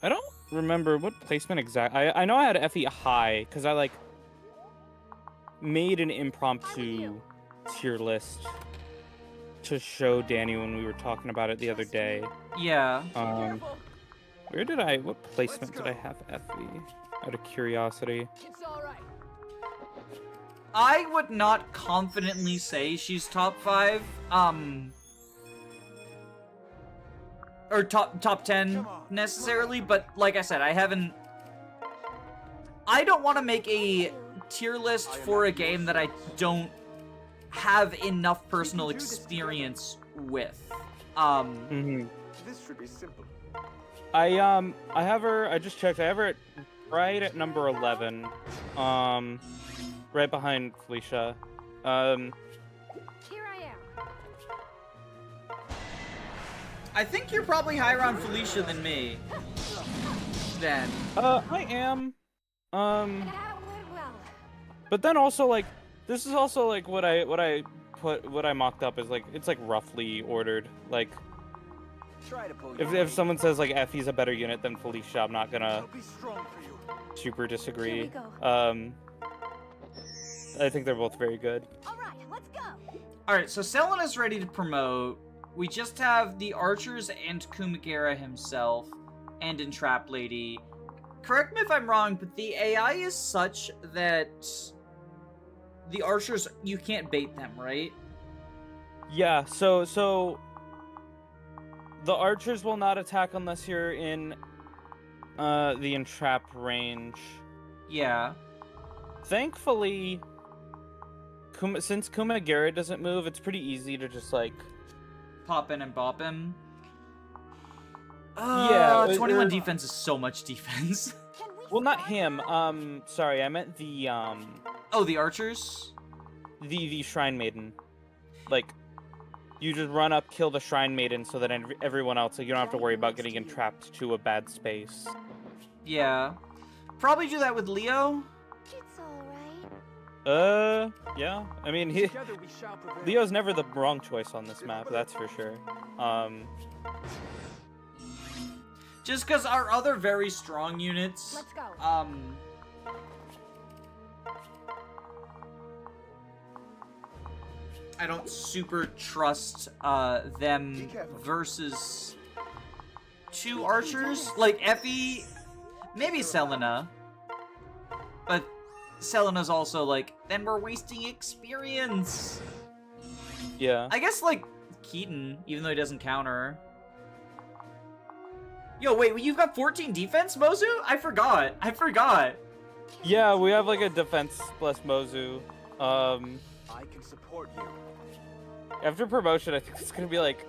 don't remember what placement exact. I know I had Effie high because I like made an impromptu tier list to show Danny when we were talking about it the other day. Yeah. What placement did I have Effie? Out of curiosity. It's all right. I would not confidently say she's top 5. Or top 10 necessarily, but like I said, I don't want to make a tier list for a game that I don't have enough personal experience with. This should be simple. I have her. I just checked. I have her right at number 11. Right behind Felicia. Here I am. I think you're probably higher on Felicia than me. Then. I am. That went well. But then also like, this is also like what I mocked up is like it's like roughly ordered. Like, Try to pull if someone says like Effie's a better unit than Felicia, I'm not gonna I'll be strong for you. super disagree. Here we go. I think they're both very good. All right, let's go. Alright, so Selena's ready to promote. We just have the archers and Kumagera himself, and Entrap Lady. Correct me if I'm wrong, but the AI is such that the archers, you can't bait them, right? Yeah, so the archers will not attack unless you're in the entrap range. Yeah. Thankfully, since Kumagera doesn't move, it's pretty easy to just like Pop in and bop him. Yeah, 21 defense is so much defense. Can we well, not start him. now? Sorry, I meant the Oh, the archers? the Shrine Maiden. Like, you just run up, kill the Shrine Maiden, so that everyone else, like, you don't have to worry about getting entrapped to a bad space. Yeah. Probably do that with Leo. It's all right. Yeah. I mean, Together we shall prevail. Leo's never the wrong choice on this map, that's for sure. Just because our other very strong units, Let's go. I don't super trust them versus two archers. Like Effie, maybe Selena, but Selena's also like, then we're wasting experience. Yeah. I guess like Keaton, even though he doesn't counter. Yo, wait, you've got 14 defense, Mozu? I forgot. Yeah, we have like a defense plus Mozu. I can support you. After promotion, I think it's gonna be like...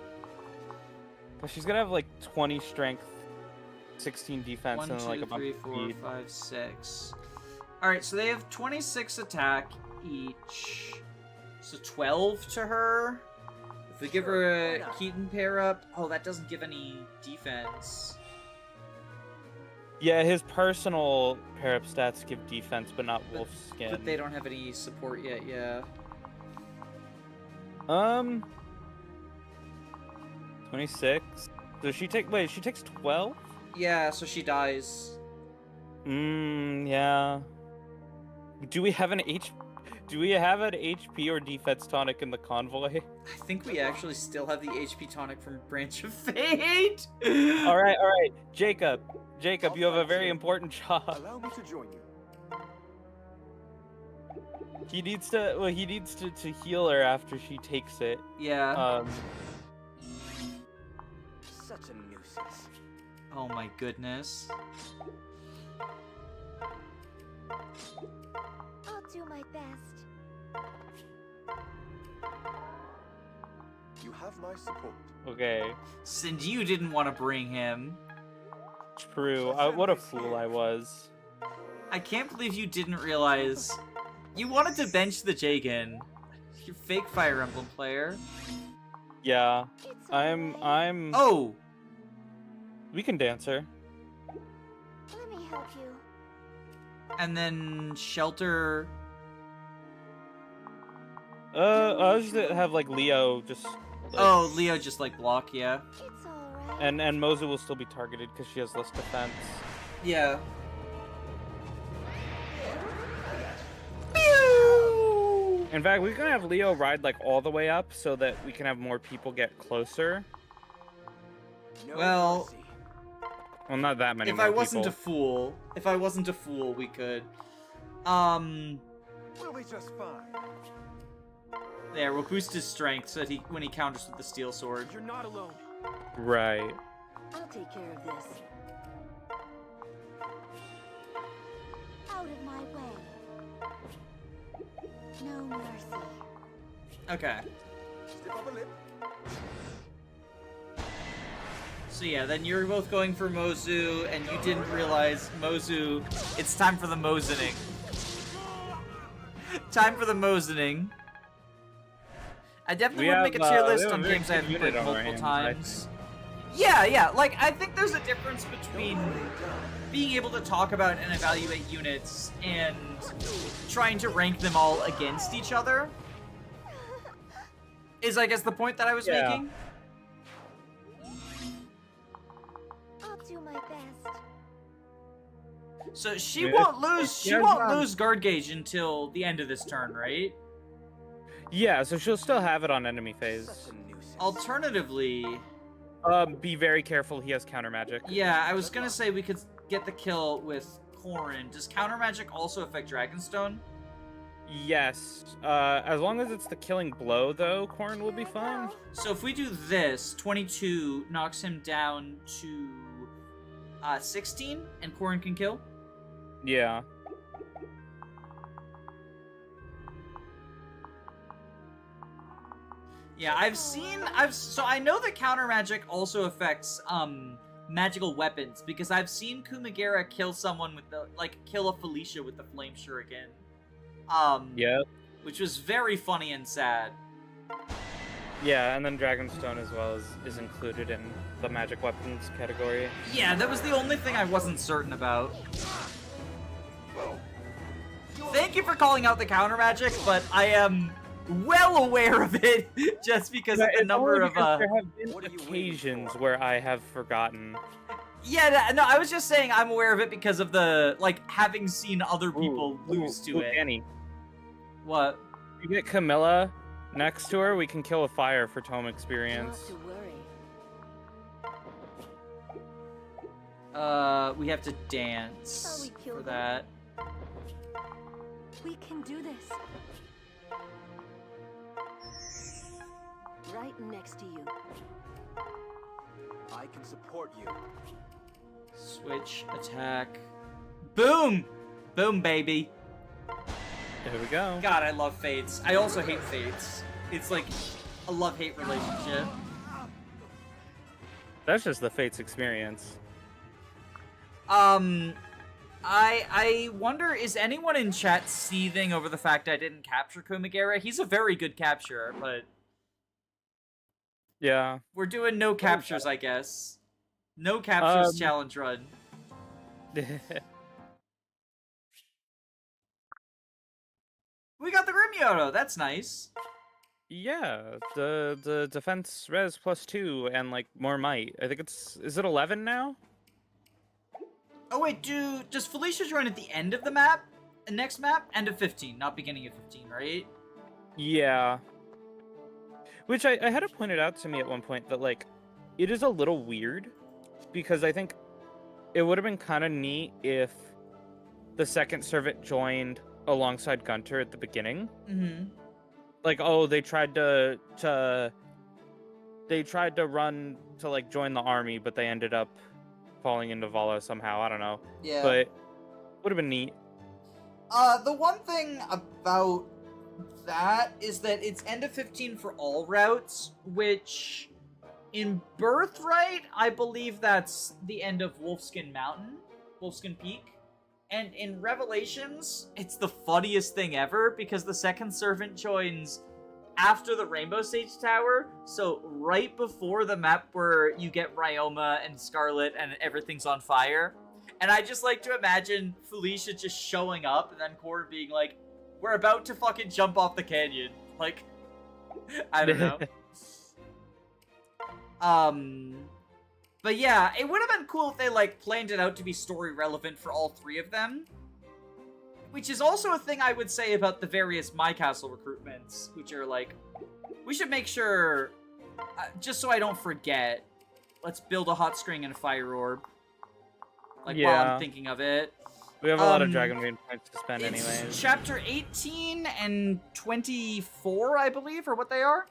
But she's gonna have like 20 strength, 16 defense, 1, and 2, like a bunch 3, of 4, speed. 5, 6. Alright, so they have 26 attack each. So 12 to her. If we give her a Keaton pair up... Oh, that doesn't give any defense. Yeah, his personal pair-up stats give defense, but not wolf skin. But they don't have any support yet, yeah. 26. Does she take? Wait, she takes 12. Yeah, so she dies. Yeah. Do we have an HP or defense tonic in the convoy? I think we actually still have the HP tonic from Branch of Fate. All right. Jacob, you have a very important job. Allow me to join you. He needs to heal her after she takes it. Yeah. Such a nuisance. Oh my goodness. I'll do my best. You have my support. Okay. Since you didn't want to bring him, True. What a fool I was. I can't believe you didn't realize you wanted to bench the Jagan. You fake Fire Emblem player. Yeah. It's I'm. Oh, We can dance her. Let me help you. and then Shelter. I'll just have like Leo just. Like, Oh, Leo just like block, yeah. It's alright. And Mozu will still be targeted because she has less defense. Yeah. In fact, we can have Leo ride like all the way up so that we can have more people get closer. No Well, mercy. Well, not that many. If more I wasn't people. a fool, we could. We'll be just fine. There, we'll boost his strength so that when he counters with the steel sword. You're not alone. Right. I'll take care of this. Out of my way. No mercy. Okay. Stiff upper lip. So yeah, then you're both going for Mozu, and you didn't realize Mozu. It's time for the Mozening. Time for the Mozening. I definitely would make a tier list on games I haven't played multiple times. Yeah, like, I think there's a difference between being able to talk about and evaluate units and trying to rank them all against each other. Is, I guess, the point that I was making. I'll do my best. So she Yeah, won't lose. She yeah, won't yeah. lose guard gauge until the end of this turn, right? Yeah, so she'll still have it on enemy Such phase. a nuisance. Alternatively, Be very careful. He has counter magic. yeah, I was gonna say we could get the kill with Corin. Does counter magic also affect Dragonstone? Yes. As long as it's the killing blow, though, Corin will be fine. So if we do this, 22 knocks him down to 16, and Corin can kill. Yeah. Yeah, so I know that counter magic also affects magical weapons because I've seen Kumagera kill someone with kill a Felicia with the flame shuriken. Yeah. Which was very funny and sad. Yeah, and then Dragonstone as well is included in the magic weapons category. Yeah, that was the only thing I wasn't certain about. thank you for calling out the counter magic, but I am well aware of it just because of the It's number only of because there have been What are you waiting occasions for? where I have forgotten. Yeah, no, I was just saying I'm aware of it because of the, like, having seen other people lose to it. Danny, What? if you get Camila next to her, we can kill a fire for tome Not experience. to worry. We have to dance Shall we kill for them? that. We can do this. Right next to you. I can support you. Switch, attack. Boom! Boom, baby. There we go. God, I love Fates. I also hate Fates. It's like a love-hate relationship. That's just the Fates experience. I wonder, is anyone in chat seething over the fact I didn't capture Kumagera? He's a very good capturer, but Yeah. we're doing no captures, I guess. No captures challenge run. We got the Grimyoto, that's nice. Yeah, the defense res +2 and like more might. I think is it 11 now? Oh wait, does Felicia join at the end of the map? The next map? End of 15, not beginning of 15, right? Yeah. Which I had it pointed out to me at one point that like it is a little weird because I think it would have been kind of neat if the second servant joined alongside Gunter at the beginning. Mm-hmm. Like, oh, they tried to run to like join the army, but they ended up falling into Vala somehow. I don't know. Yeah. But would have been neat. The one thing about that is that it's end of 15 for all routes, which in Birthright, I believe that's the end of Wolfskin Mountain, Wolfskin Peak. And in Revelations, it's the funniest thing ever because the second servant joins after the Rainbow Sage Tower, so right before the map where you get Ryoma and Scarlet and everything's on fire. And I just like to imagine Felicia just showing up and then Corin being like, we're about to fucking jump off the canyon. Like, I don't know. But yeah, it would have been cool if they, like, planned it out to be story relevant for all three of them. Which is also a thing I would say about the various My Castle recruitments, which are, like, we should make sure, just so I don't forget, let's build a hot spring and a fire orb. Like, while I'm thinking of it. We have a lot of Dragon Maiden points to spend It's anyways. chapter 18 and 24, I believe, or what they are?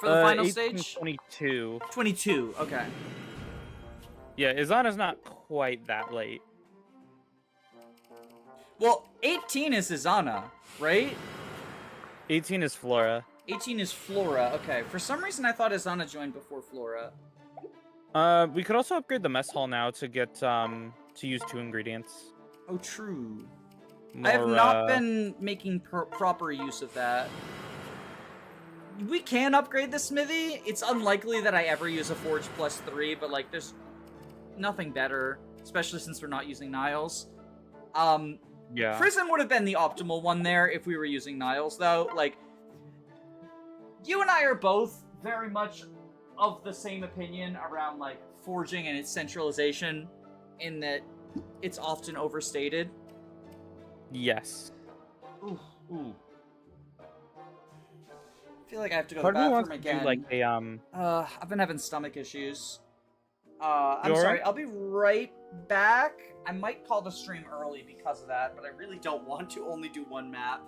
For the final 18, stage? 22. 22, okay. Yeah, Izana's not quite that late. Well, 18 is Izana, right? 18 is Flora. 18 is Flora, okay. For some reason, I thought Izana joined before Flora. We could also upgrade the mess hall now to get, to use 2 ingredients. Oh, true. More, I have not been making proper use of that. We can upgrade the smithy. It's unlikely that I ever use a Forge +3, but, like, there's nothing better, especially since we're not using Niles. Yeah. Prison would have been the optimal one there if we were using Niles, though. Like, you and I are both very much of the same opinion around, like, forging and its centralization, in that it's often overstated. Yes. Ooh, ooh. I feel like I have to go to Part the of me bathroom wants to again. do like a I've been having stomach issues. I'm You sorry, alright? I'll be right back. I might call the stream early because of that, but I really don't want to only do one map.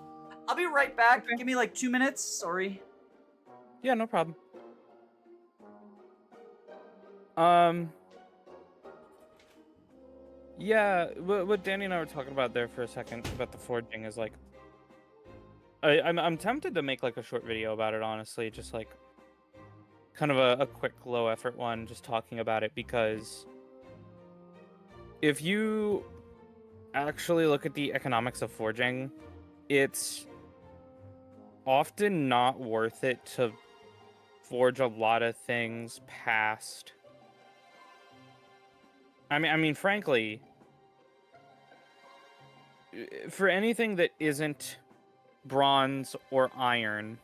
I'll be right back. Okay. Give me like 2 minutes. Sorry. Yeah, no problem. Yeah, what Danny and I were talking about there for a second about the forging is like, I'm tempted to make like a short video about it, honestly, just like kind of a quick low effort one, just talking about it, because if you actually look at the economics of forging, it's often not worth it to forge a lot of things past. I mean, frankly, for anything that isn't bronze or iron,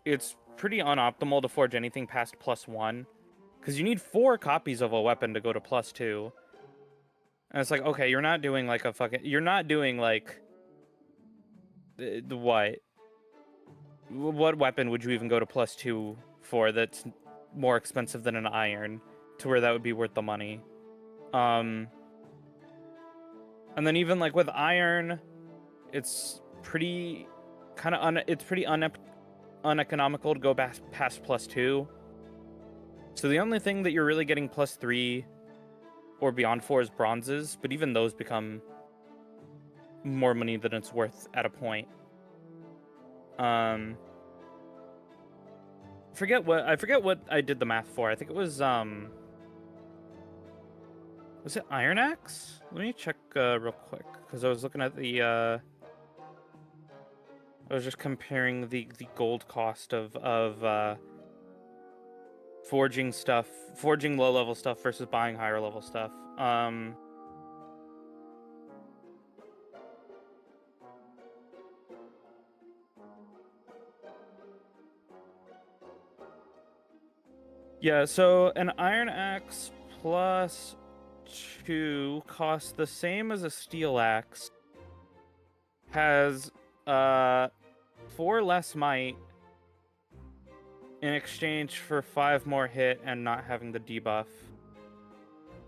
it's pretty unoptimal to forge anything past +1, because you need 4 copies of a weapon to go to +2. And it's like, okay, you're not doing like you're not doing like what? What weapon would you even go to +2 for that's more expensive than an iron to where that would be worth the money? And then even like with iron, it's pretty uneconomical to go past +2. So the only thing that you're really getting +3 or beyond for is bronzes, but even those become more money than it's worth at a point. I forget what I did the math for. I think it was it Iron Axe? Let me check real quick, because I was looking at the I was just comparing the gold cost of forging low level stuff versus buying higher level stuff. Yeah, so an Iron Axe +2 costs the same as a Steel Axe. Has 4 less might in exchange for 5 more hit and not having the debuff.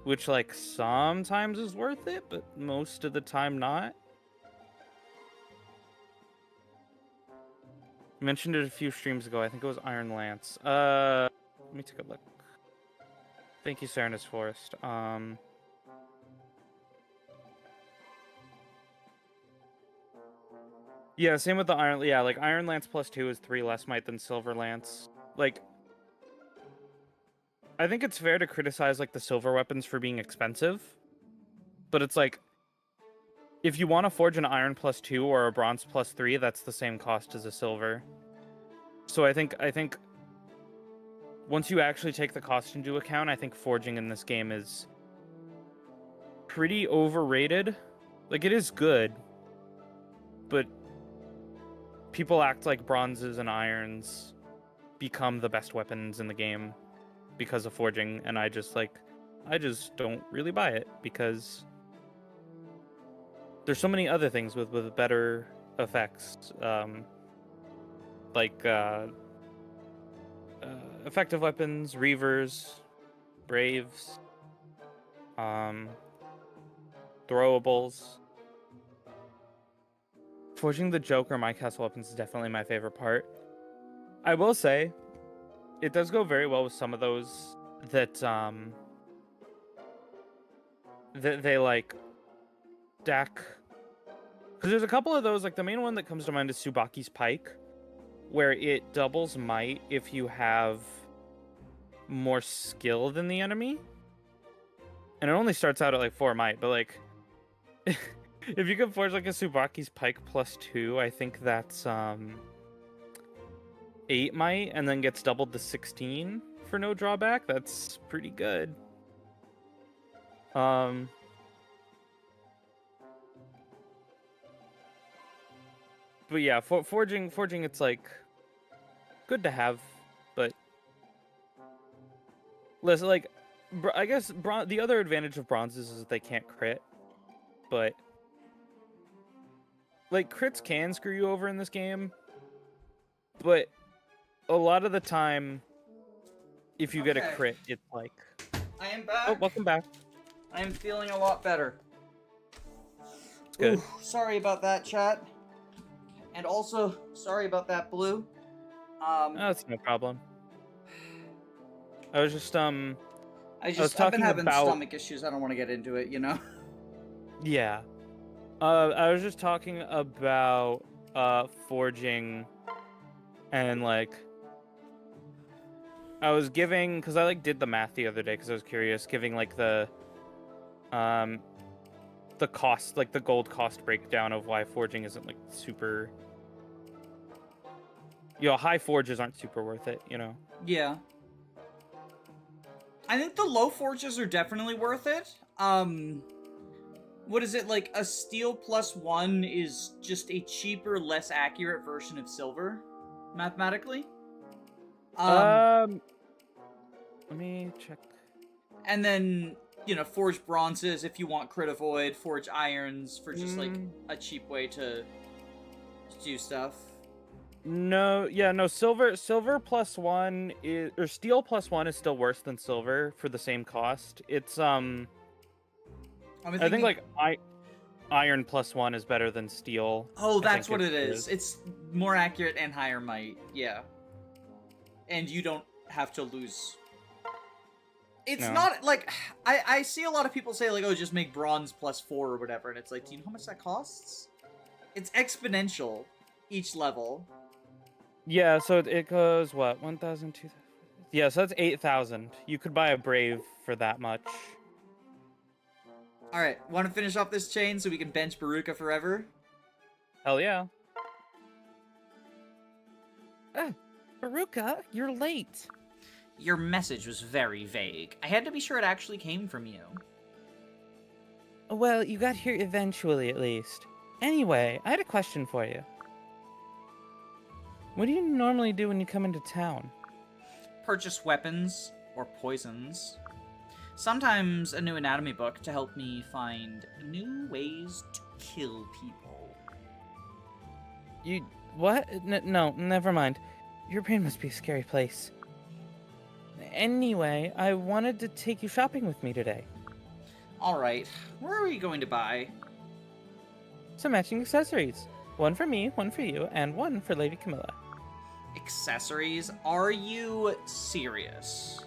Which, like, sometimes is worth it, but most of the time not. I mentioned it a few streams ago. I think it was Iron Lance. Let me take a look. Thank you, Serenus Forest. Yeah, same with the Iron... Yeah, like, Iron Lance +2 is 3 less might than Silver Lance. Like, I think it's fair to criticize, like, the silver weapons for being expensive. But it's like, if you want to forge an Iron +2 or a Bronze +3, that's the same cost as a Silver. So I think once you actually take the cost into account, I think forging in this game is pretty overrated. Like, it is good, but people act like bronzes and irons become the best weapons in the game because of forging, and I just don't really buy it, because there's so many other things with better effects, like effective weapons, reavers, braves, throwables. Forging the Joker my castle weapons is definitely my favorite part. I will say, it does go very well with some of those that they like stack. Because there's a couple of those, like the main one that comes to mind is Tsubaki's Pike, where it doubles might if you have more skill than the enemy. And it only starts out at like 4 might, but like if you can forge like a Tsubaki's Pike +2, I think that's 8 might and then gets doubled to 16 for no drawback. That's pretty good. But yeah, forging it's like good to have, but listen, like I guess the other advantage of bronzes is that they can't crit, but like crits can screw you over in this game, but a lot of the time, if you get a crit, it's like... I am back. Oh, welcome back. I am feeling a lot better. It's good. Ooh, sorry about that, chat. And also, sorry about that, Blue. That's no problem. I was just, I've been having stomach issues. I don't want to get into it, you know? Yeah. I was just talking about, forging and, like... I was giving, because I like did the math the other day because I was curious, giving like the cost, like the gold cost breakdown of why forging isn't like super, high forges aren't super worth it, Yeah. I think the low forges are definitely worth it. What is it, like, a steel +1 is just a cheaper, less accurate version of silver, mathematically? Let me check. And then, you know, forged bronzes if you want crit avoid, forged irons for just, like, a cheap way to do stuff. No, yeah, no, silver +1 is, or steel +1 is still worse than silver for the same cost. It's, I think, like, iron +1 is better than steel. Oh, that's what it is. It's more accurate and higher might, yeah. And you don't have to lose. It's not, like, I see a lot of people say, like, oh, just make bronze +4 or whatever, and it's like, do you know how much that costs? It's exponential, each level. Yeah, so it goes, what, 1,000, 2,000? Yeah, so that's 8,000. You could buy a Brave for that much. Alright, want to finish off this chain so we can bench Beruka forever? Hell yeah. Beruka, you're late. Your message was very vague. I had to be sure it actually came from you. Well, you got here eventually, at least. Anyway, I had a question for you. What do you normally do when you come into town? Purchase weapons or poisons. Sometimes a new anatomy book to help me find new ways to kill people. You... what? No, never mind. Your brain must be a scary place. Anyway, I wanted to take you shopping with me today. Alright, where are we going to buy? Some matching accessories. One for me, one for you, and one for Lady Camila. Accessories? Are you serious?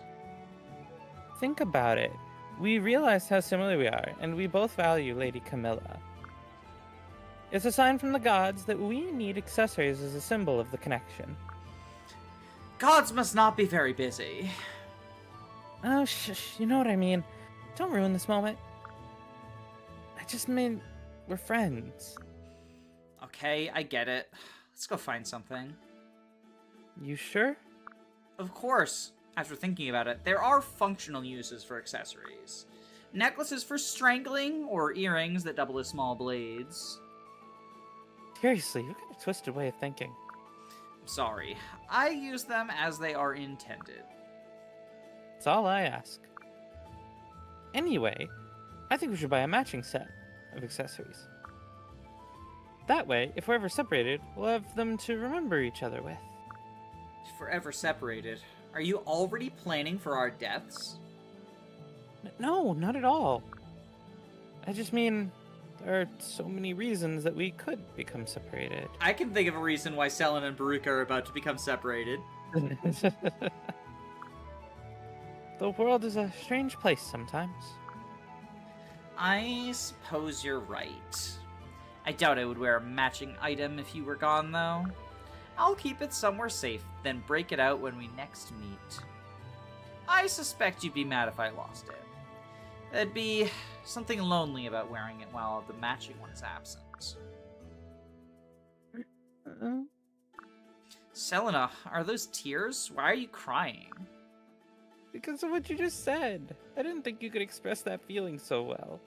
Think about it. We realize how similar we are, and we both value Lady Camila. It's a sign from the gods that we need accessories as a symbol of the connection. Gods must not be very busy. Oh, shush, you know what I mean. Don't ruin this moment. I just mean, we're friends. Okay, I get it. Let's go find something. You sure? Of course. After thinking about it, there are functional uses for accessories. Necklaces for strangling, or earrings that double as small blades. Seriously, you've got a twisted way of thinking. Sorry. I use them as they are intended. That's all I ask. Anyway, I think we should buy a matching set of accessories. That way, if we're ever separated, we'll have them to remember each other with. Forever separated. Are you already planning for our deaths? No, not at all. I just mean, there are so many reasons that we could become separated. I can think of a reason why Selena and Beruka are about to become separated. The world is a strange place sometimes. I suppose you're right. I doubt I would wear a matching item if you were gone, though. I'll keep it somewhere safe, then break it out when we next meet. I suspect you'd be mad if I lost it. There'd be something lonely about wearing it while the matching one is absent. Selena, are those tears? Why are you crying? Because of what you just said. I didn't think you could express that feeling so well.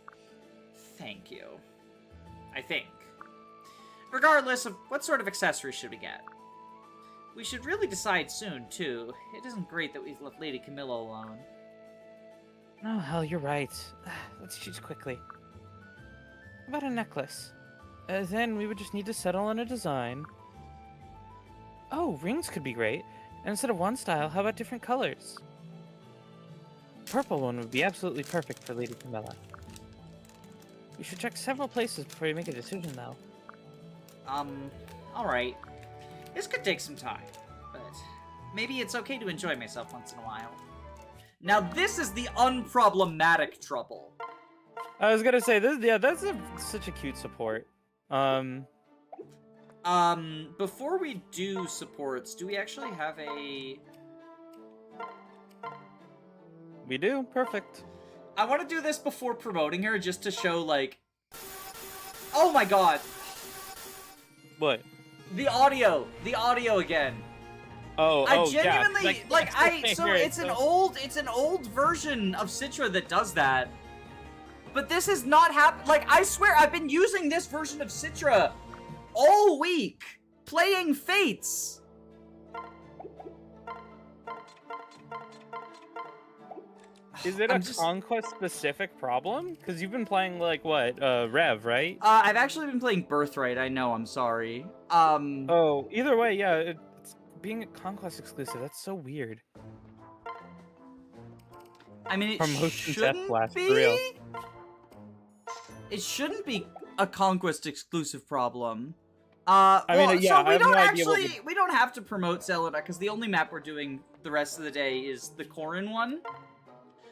Thank you. I think. Regardless of what sort of accessories should we get? We should really decide soon, too. It isn't great that we've left Lady Camila alone. Oh, hell, you're right. Let's choose quickly. How about a necklace? Then we would just need to settle on a design. Oh, rings could be great. And instead of one style, how about different colors? Purple one would be absolutely perfect for Lady Camila. We should check several places before we make a decision, though. Alright. This could take some time, but maybe it's okay to enjoy myself once in a while. Now this is the unproblematic trouble. I was gonna say, this, yeah, that's such a cute support. Before we do supports, do we actually have a... We do, perfect. I want to do this before promoting her, just to show, like... Oh my god! What? The audio again. I genuinely, yeah, so it's an old version of Citra that does that. But this has not happened. Like, I swear, I've been using this version of Citra all week, playing Fates. Is it conquest-specific problem? Because you've been playing, like, what, Rev, right? I've actually been playing Birthright, I know, I'm sorry. Oh, either way, yeah, it's being a conquest exclusive, that's so weird. I mean, it Promotion shouldn't death blast, be. for real. It shouldn't be a conquest exclusive problem. I mean, yeah, so we I have don't no idea what actually, we don't have to promote Selena, because the only map we're doing the rest of the day is the Corin one.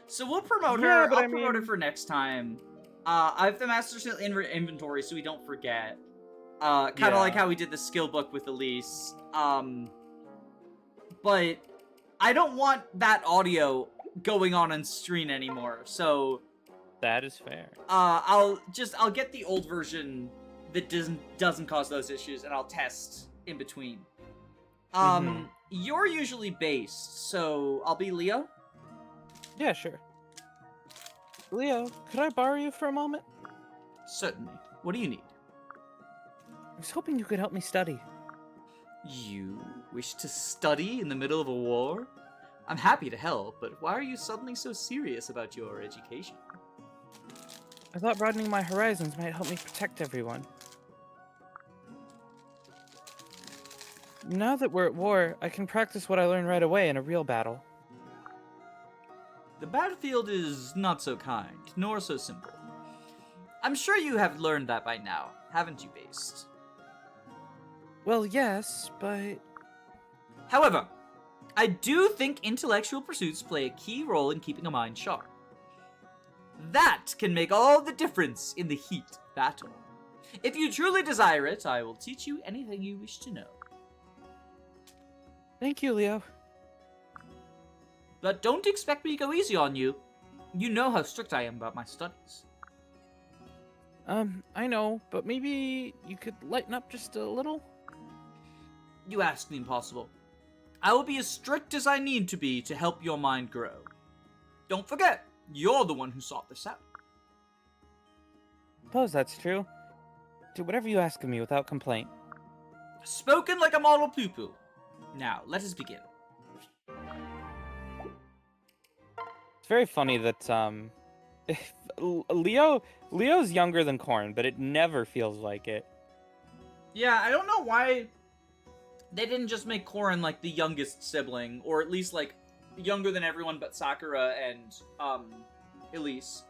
So we'll promote Yeah, her. but I'll I promote her mean- for next time. I have the Master Seal in inventory, so we don't forget. Kind of Yeah. like how we did the skill book with Elise. But I don't want that audio going on screen anymore. So That is fair. I'll get the old version that doesn't cause those issues, and I'll test in between. You're usually based, so I'll be Leo. Yeah, sure. Leo, could I borrow you for a moment? Certainly. What do you need? I was hoping you could help me study. You wish to study in the middle of a war? I'm happy to help, but why are you suddenly so serious about your education? I thought broadening my horizons might help me protect everyone. Now that we're at war, I can practice what I learned right away in a real battle. The battlefield is not so kind, nor so simple. I'm sure you have learned that by now, haven't you, Based? Well, yes, but... However, I do think intellectual pursuits play a key role in keeping a mind sharp. That can make all the difference in the heat of battle. If you truly desire it, I will teach you anything you wish to know. Thank you, Leo. But don't expect me to go easy on you. You know how strict I am about my studies. I know, but maybe you could lighten up just a little? You ask the impossible. I will be as strict as I need to be to help your mind grow. Don't forget, you're the one who sought this out. Suppose that's true. Do whatever you ask of me without complaint. Spoken like a model pupil. Now, let us begin. It's very funny that, Leo's younger than Corin, but it never feels like it. Yeah, I don't know why they didn't just make Corin like the youngest sibling, or at least like younger than everyone but Sakura and Elise.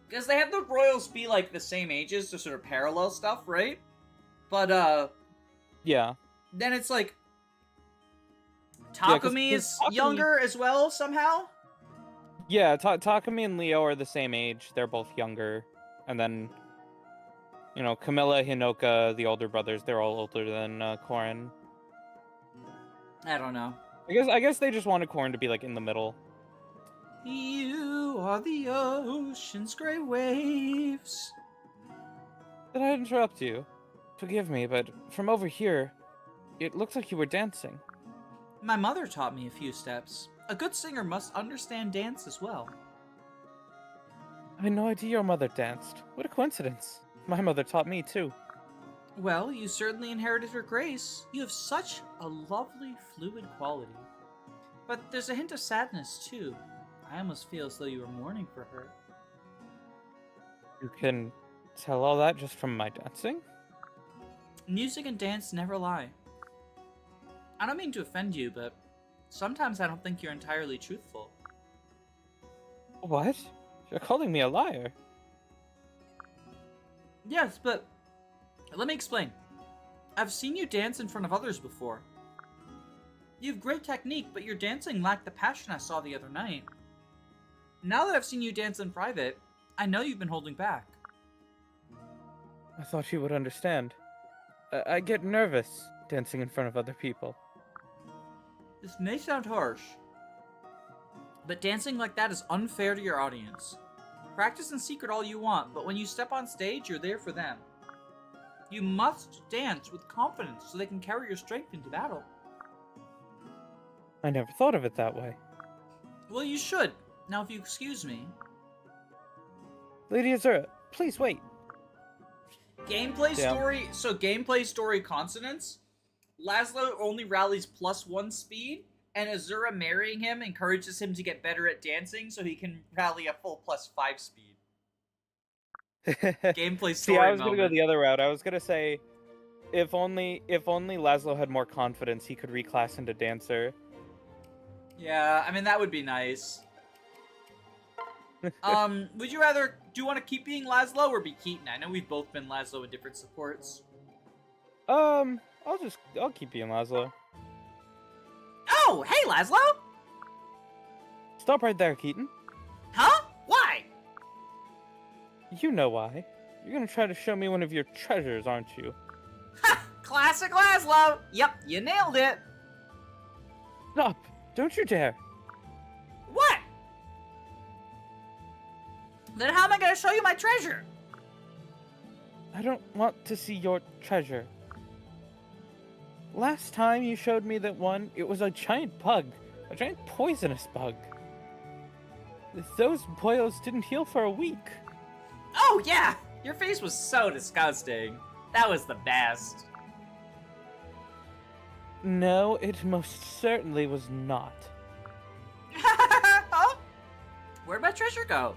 Because they have the royals be like the same ages to sort of parallel stuff, right? But Yeah. then it's like Yeah, 'cause Takumi is Takumi- younger as well somehow. Yeah, Takumi and Leo are the same age. They're both younger. And then, you know, Camila, Hinoka, the older brothers, they're all older than Corin. I don't know. I guess they just wanted Corin to be like in the middle. You are the ocean's gray waves. Did I interrupt you? Forgive me, but from over here, it looks like you were dancing. My mother taught me a few steps. A good singer must understand dance as well. I had no idea your mother danced. What a coincidence. My mother taught me too. Well, you certainly inherited her grace. You have such a lovely, fluid quality. But there's a hint of sadness, too. I almost feel as though you were mourning for her. You can tell all that just from my dancing? Music and dance never lie. I don't mean to offend you, but sometimes I don't think you're entirely truthful. What? You're calling me a liar. Yes, but let me explain. I've seen you dance in front of others before. You have great technique, but your dancing lacked the passion I saw the other night. Now that I've seen you dance in private, I know you've been holding back. I thought you would understand. I get nervous dancing in front of other people. This may sound harsh, but dancing like that is unfair to your audience. Practice in secret all you want, but when you step on stage, you're there for them. You must dance with confidence so they can carry your strength into battle. I never thought of it that way. Well, you should. Now, if you excuse me, Lady Azura, please wait. gameplay Yeah. story. So gameplay story consonants. Laszlo only rallies +1 speed, and Azura marrying him encourages him to get better at dancing, so he can rally a full +5 speed. Gameplay story. See, I was gonna go moment. the other route. I was gonna say, if only Laszlo had more confidence, he could reclass into dancer. Yeah, I mean that would be nice. Would you rather? Do you want to keep being Laszlo or be Keaton? I know we've both been Laszlo in different supports. I'll keep being Laszlo. Oh, hey Laszlo! Stop right there, Keaton. Huh? Why? You know why. You're gonna try to show me one of your treasures, aren't you? Ha! Classic Laszlo! Yep, you nailed it! Stop! Don't you dare! What? Then how am I gonna show you my treasure? I don't want to see your treasure. Last time you showed me that one, it was a giant bug. A giant poisonous bug. Those boils didn't heal for a week. Oh yeah! Your face was so disgusting. That was the best. No, it most certainly was not. Oh? Where'd my treasure go?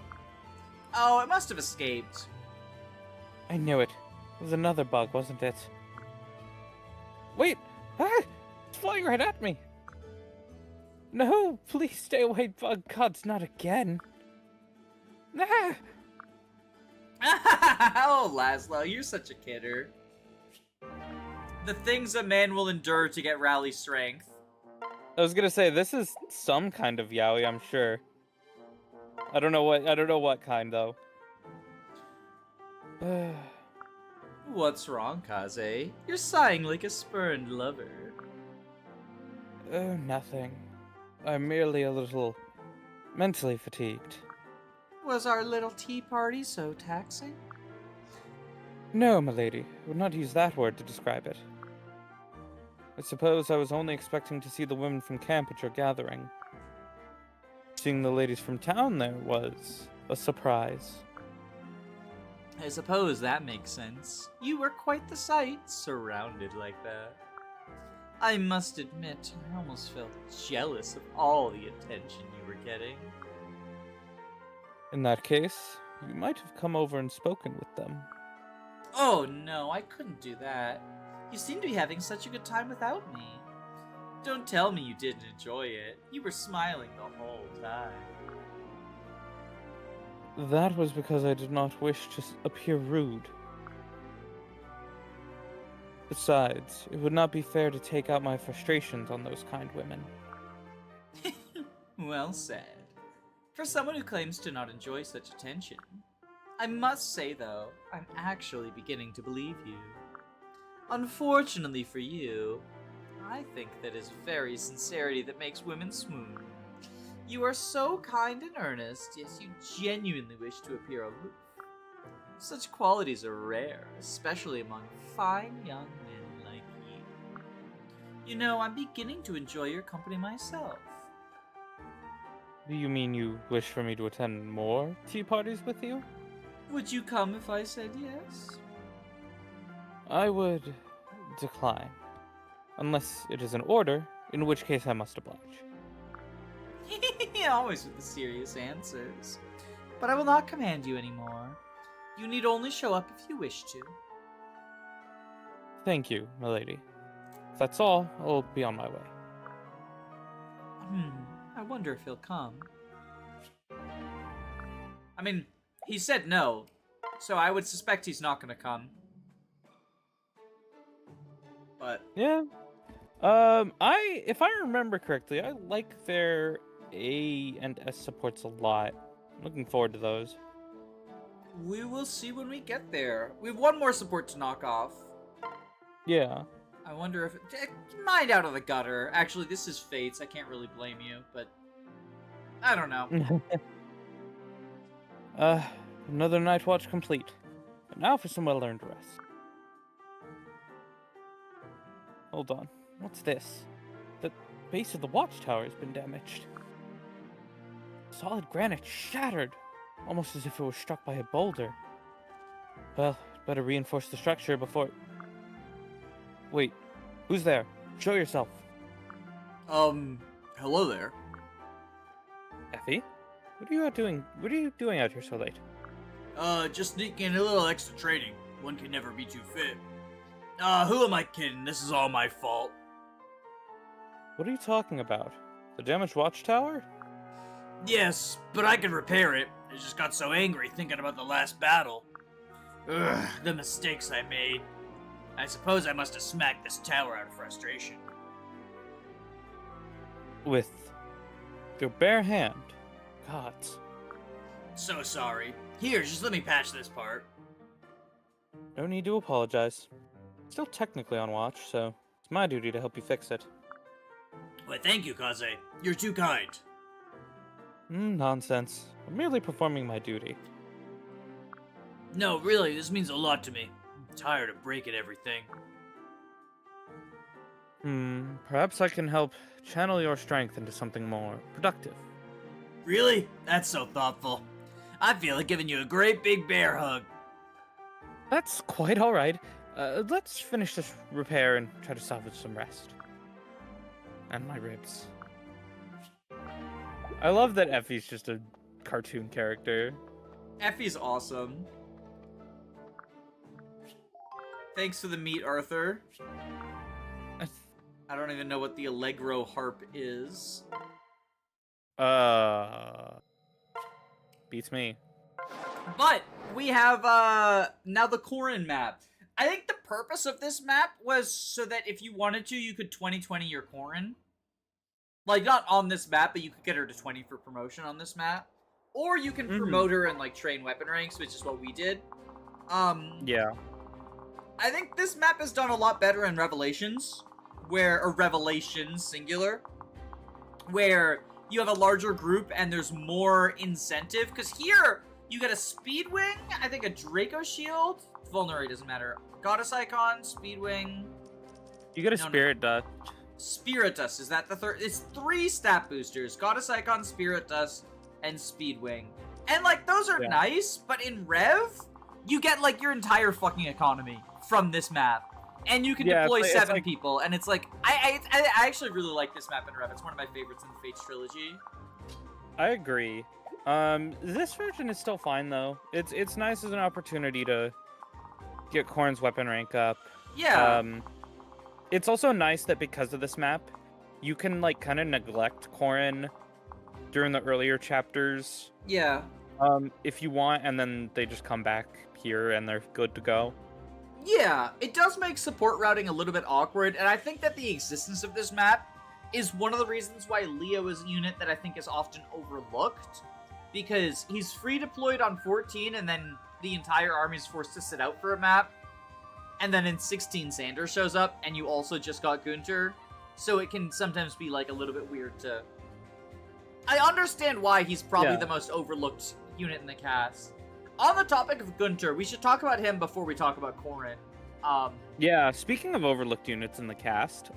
Oh, it must have escaped. I knew it. It was another bug, wasn't it? Wait! Ah! It's flying right at me! No! Please stay away, bug gods, not again! Ah! Oh, Laszlo, you're such a kidder. The things a man will endure to get rally strength. I was gonna say, this is some kind of yaoi, I'm sure. I don't know what kind, though. What's wrong, Kaze? You're sighing like a spurned lover. Oh, nothing. I'm merely a little mentally fatigued. Was our little tea party so taxing? No, milady, I would not use that word to describe it. I suppose I was only expecting to see the women from camp at your gathering. Seeing the ladies from town there was a surprise. I suppose that makes sense. You were quite the sight, surrounded like that. I must admit, I almost felt jealous of all the attention you were getting. In that case, you might have come over and spoken with them. Oh no, I couldn't do that. You seem to be having such a good time without me. Don't tell me you didn't enjoy it. You were smiling the whole time. That was because I did not wish to appear rude. Besides, it would not be fair to take out my frustrations on those kind women. Well said. For someone who claims to not enjoy such attention. I must say, though, I'm actually beginning to believe you. Unfortunately for you, I think that is very sincerity that makes women swoon. You are so kind and earnest, yes, you genuinely wish to appear aloof. Such qualities are rare, especially among fine young men like you. You know, I'm beginning to enjoy your company myself. Do you mean you wish for me to attend more tea parties with you? Would you come if I said yes? I would decline. Unless it is an order, in which case I must oblige. Always with the serious answers. But I will not command you anymore. You need only show up if you wish to. Thank you, milady. If that's all, I'll be on my way. I wonder if he'll come. I mean, he said no, so I would suspect he's not gonna come. But Yeah. If I remember correctly, I like their A and S supports a lot. I'm looking forward to those. we will see when we get there. We have one more support to knock off. Yeah. I wonder if... Mind out of the gutter. Actually, this is Fates. I can't really blame you, but... I don't know. Another night watch complete. But now for some well-earned rest. Hold on. What's this? The base of the watchtower has been damaged. Solid granite shattered, almost as if it was struck by a boulder. Well, better reinforce the structure before... Wait, who's there? Show yourself. Hello there. Effie? What are you doing out here so late? Just sneaking in a little extra training. One can never be too fit. Who am I kidding? This is all my fault. What are you talking about? The damaged watchtower? Yes, but I can repair it. I just got so angry thinking about the last battle. Ugh, the mistakes I made. I suppose I must have smacked this tower out of frustration. With your bare hand? Gods. So sorry. Here, just let me patch this part. No need to apologize. Still technically on watch, so it's my duty to help you fix it. Why, thank you, Kaze. You're too kind. Nonsense. I'm merely performing my duty. No, really, this means a lot to me. I'm tired of breaking everything. Perhaps I can help channel your strength into something more productive. Really? That's so thoughtful. I feel like giving you a great big bear hug. That's quite alright. Let's finish this repair and try to salvage some rest. And my ribs. I love that Effie's just a cartoon character. Effie's awesome. Thanks for the meat, Arthur. I don't even know what the Allegro harp is. Beats me. But we have now the Corin map. I think the purpose of this map was so that if you wanted to, you could 2020 your Corin. Like, not on this map, but you could get her to 20 for promotion on this map. Or you can promote her and, like, train weapon ranks, which is what we did. Yeah. I think this map is done a lot better in Revelations, or Revelations, singular, where you have a larger group and there's more incentive, because here, you get a Speedwing, I think a Draco Shield, Vulnerate doesn't matter, Goddess Icon, Speedwing... You get a Spirit Dust. Spirit Dust, is that the third? It's 3 stat boosters, Goddess Icon, Spirit Dust, and Speedwing. And, like, those are nice, but in Rev, you get, like, your entire fucking economy from this map. And you can deploy 7 people, and it's like, I actually really like this map in Rev. It's one of my favorites in the Fates trilogy. I agree. This version is still fine, though. It's nice as an opportunity to get Corin's weapon rank up. Yeah. It's also nice that because of this map, you can, like, kind of neglect Corin during the earlier chapters. Yeah. If you want, and then they just come back here and they're good to go. Yeah, it does make support routing a little bit awkward, and I think that the existence of this map is one of the reasons why Leo is a unit that I think is often overlooked, because he's free deployed on 14, and then the entire army is forced to sit out for a map, and then in 16 Xander shows up, and you also just got Gunter, so it can sometimes be, like, a little bit weird to... I understand why he's probably the most overlooked unit in the cast. On the topic of Gunter, we should talk about him before we talk about Corin. Yeah, speaking of overlooked units in the cast,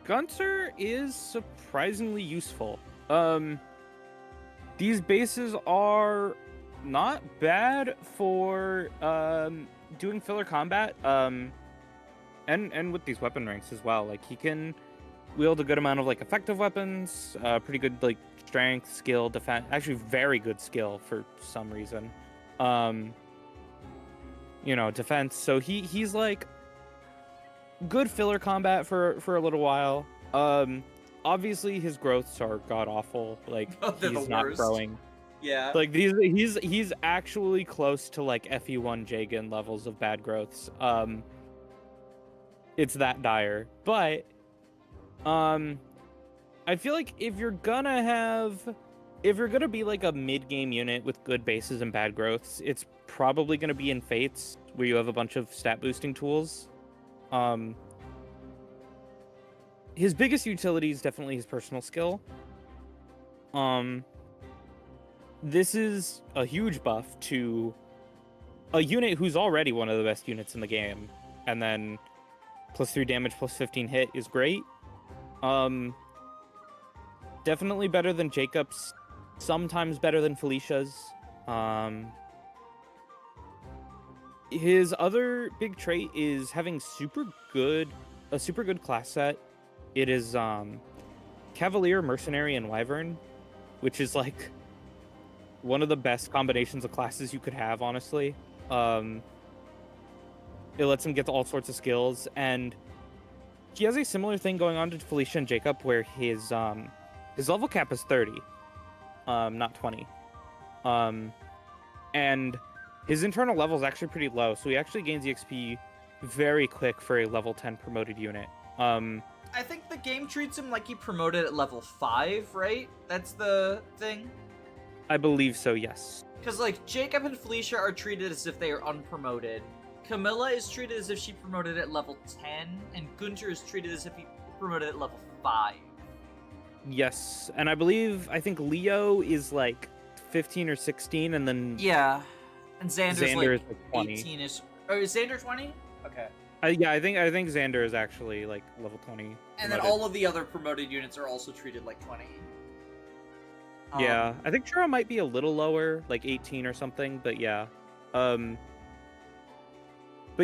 Gunter is surprisingly useful. These bases are not bad for doing filler combat, and with these weapon ranks as well. Like, he can wield a good amount of, like, effective weapons, pretty good, like, strength, skill, defense, actually very good skill for some reason. You know, defense. So he's like good filler combat for a little while. Obviously his growths are god awful. Like, he's not growing. Yeah. Like, he's actually close to, like, FE1 Jagan levels of bad growths. It's that dire. But I feel like if you're gonna be like a mid-game unit with good bases and bad growths, it's probably gonna be in Fates, where you have a bunch of stat boosting tools. His biggest utility is definitely his personal skill. This is a huge buff to a unit who's already one of the best units in the game, and then +3 damage, +15 hit is great. Definitely better than Jacob's. Sometimes better than Felicia's. His other big trait is having a super good class set. It is Cavalier, Mercenary, and Wyvern, which is like one of the best combinations of classes you could have, honestly. It lets him get all sorts of skills, and he has a similar thing going on to Felicia and Jacob, where his level cap is 30, not 20. And his internal level is actually pretty low, so he actually gains EXP very quick for a level 10 promoted unit. I think the game treats him like he promoted at level 5, right? That's the thing? I believe so, yes. Because, like, Jacob and Felicia are treated as if they are unpromoted. Camila is treated as if she promoted at level 10, and Gunter is treated as if he promoted at level 5. Yes, and I think Leo is like 15 or 16, and then... Yeah, and Xander's like is like 20. 18-ish. Oh, is Xander 20? Okay. Yeah, I think Xander is actually like level 20. And then all of the other promoted units are also treated like 20. Yeah, I think Chura might be a little lower, like 18 or something, but yeah. But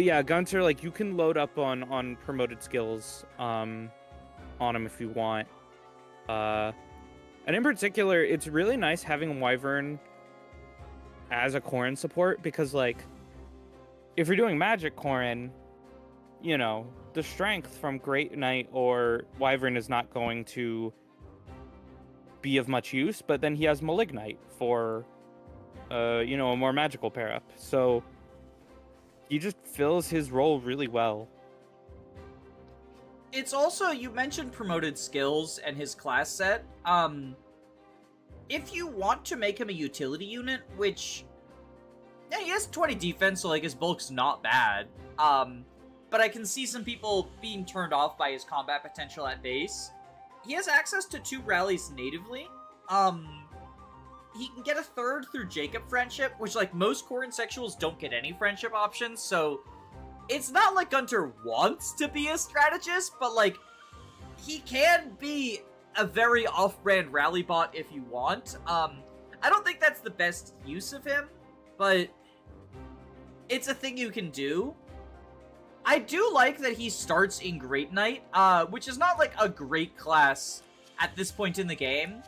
yeah, Gunter, like, you can load up on promoted skills on him if you want. And in particular, it's really nice having Wyvern as a Corin support, because, like, if you're doing Magic Corin, you know, the strength from Great Knight or Wyvern is not going to be of much use, but then he has Malignite for, you know, a more magical pair-up. So he just fills his role really well. It's also, you mentioned promoted skills and his class set. If you want to make him a utility unit, which, yeah, he has 20 defense, so like his bulk's not bad. But I can see some people being turned off by his combat potential at base. He has access to 2 rallies natively. He can get a 3rd through Jacob friendship, which, like, most Corin sexuals don't get any friendship options, so it's not like Gunter wants to be a strategist, but, like, he can be a very off-brand rally bot if you want. I don't think that's the best use of him, but it's a thing you can do. I do like that he starts in Great Knight, which is not, like, a great class at this point in the game,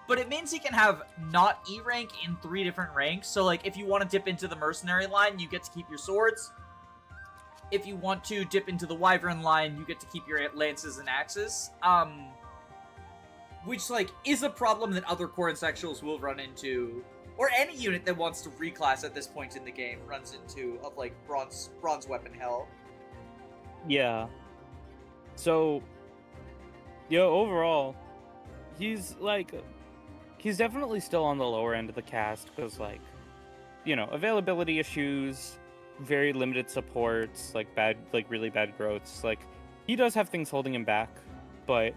but it means he can have not E rank in 3 different ranks. So, like, if you want to dip into the mercenary line, you get to keep your swords. If you want to dip into the wyvern line, you get to keep your lances and axes. Which, like, is a problem that other Corin sexuals will run into, or any unit that wants to reclass at this point in the game runs into, of, like, bronze weapon hell. Yeah. So, yeah, overall, he's definitely still on the lower end of the cast, because, like, you know, availability issues, very limited supports, like really bad growths. Like, he does have things holding him back, but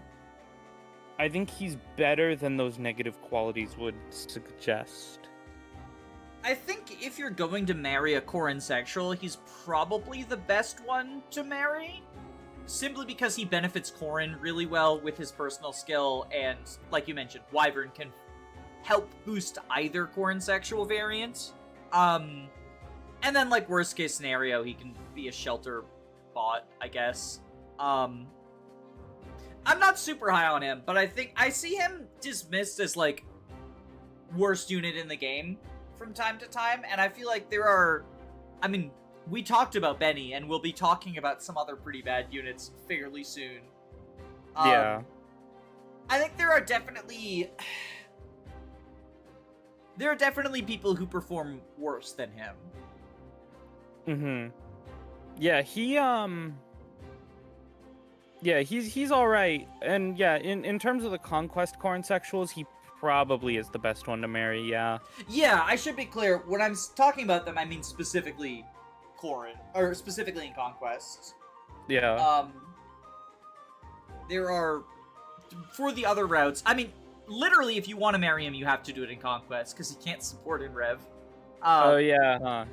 I think he's better than those negative qualities would suggest. I think if you're going to marry a Corin sexual, he's probably the best one to marry. Simply because he benefits Corin really well with his personal skill, and, like you mentioned, Wyvern can help boost either Corin sexual variant. And then, like, worst case scenario, he can be a shelter bot, I guess. I'm not super high on him, but I see him dismissed as, like, worst unit in the game from time to time, and I feel like there are, I mean, we talked about Benny, and we'll be talking about some other pretty bad units fairly soon. Yeah. I think there are definitely people who perform worse than him. Mm-hmm. Yeah, he's alright. And yeah, in terms of the Conquest Corin sexuals, he probably is the best one to marry, yeah. Yeah, I should be clear. When I'm talking about them, I mean specifically Corin, or specifically in Conquest. Yeah. There are, for the other routes, I mean, literally, if you want to marry him, you have to do it in Conquest, because he can't support in Rev. Oh, yeah.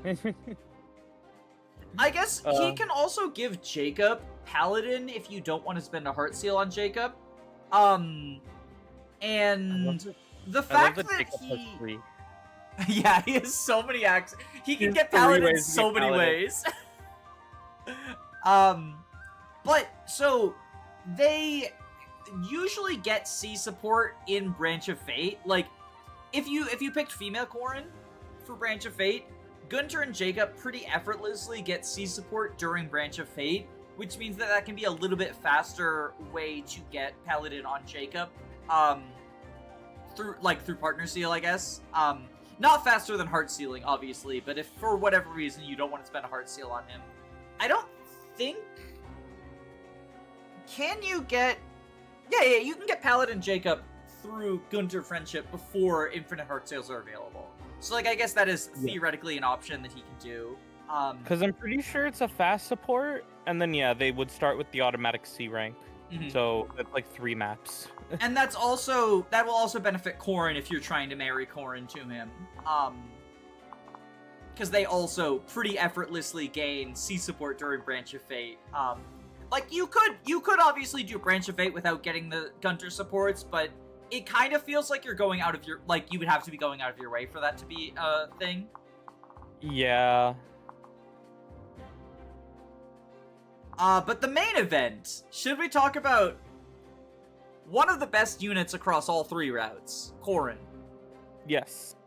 I guess he can also give Jacob Paladin if you don't want to spend a Heart Seal on Jacob. And the I love fact that that Jacob has he... 3. Yeah, he has so many acts. He can has get 3 paladin ways to so get many paladin. ways. But so they usually get C support in Branch of Fate. Like, if you picked female Corin for Branch of Fate, Gunter and Jacob pretty effortlessly get C support during Branch of Fate, which means that can be a little bit faster way to get paladin on Jacob. Through partner seal, I guess. Not faster than heart sealing, obviously, but if for whatever reason you don't want to spend a heart seal on him, I don't think... Can you get... Yeah, you can get paladin Jacob through Gunter friendship before infinite heart seals are available. So, like, I guess that is theoretically an option that he can do. Because I'm pretty sure it's a fast support, and then yeah, they would start with the automatic C rank. Mhm. So that's like 3 maps. And that will also benefit Corin if you're trying to marry Corin to him. Because they also pretty effortlessly gain C support during Branch of Fate. Like, you could obviously do Branch of Fate without getting the Gunter supports, but it kind of feels like you're going out of your... Like, you would have to be going out of your way for that to be a thing. Yeah. But the main event, should we talk about one of the best units across all 3 routes, Corin? Yes.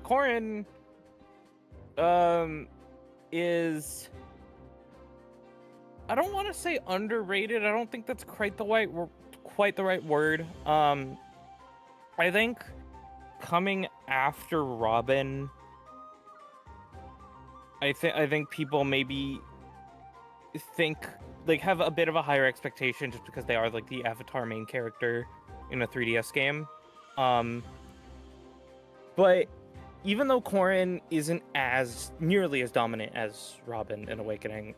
Corin is... I don't want to say underrated. I don't think that's quite the right word. I think coming after Robin, I think people maybe have a bit of a higher expectation just because they are like the Avatar main character in a 3DS game. But even though Corin isn't nearly as dominant as Robin in Awakening,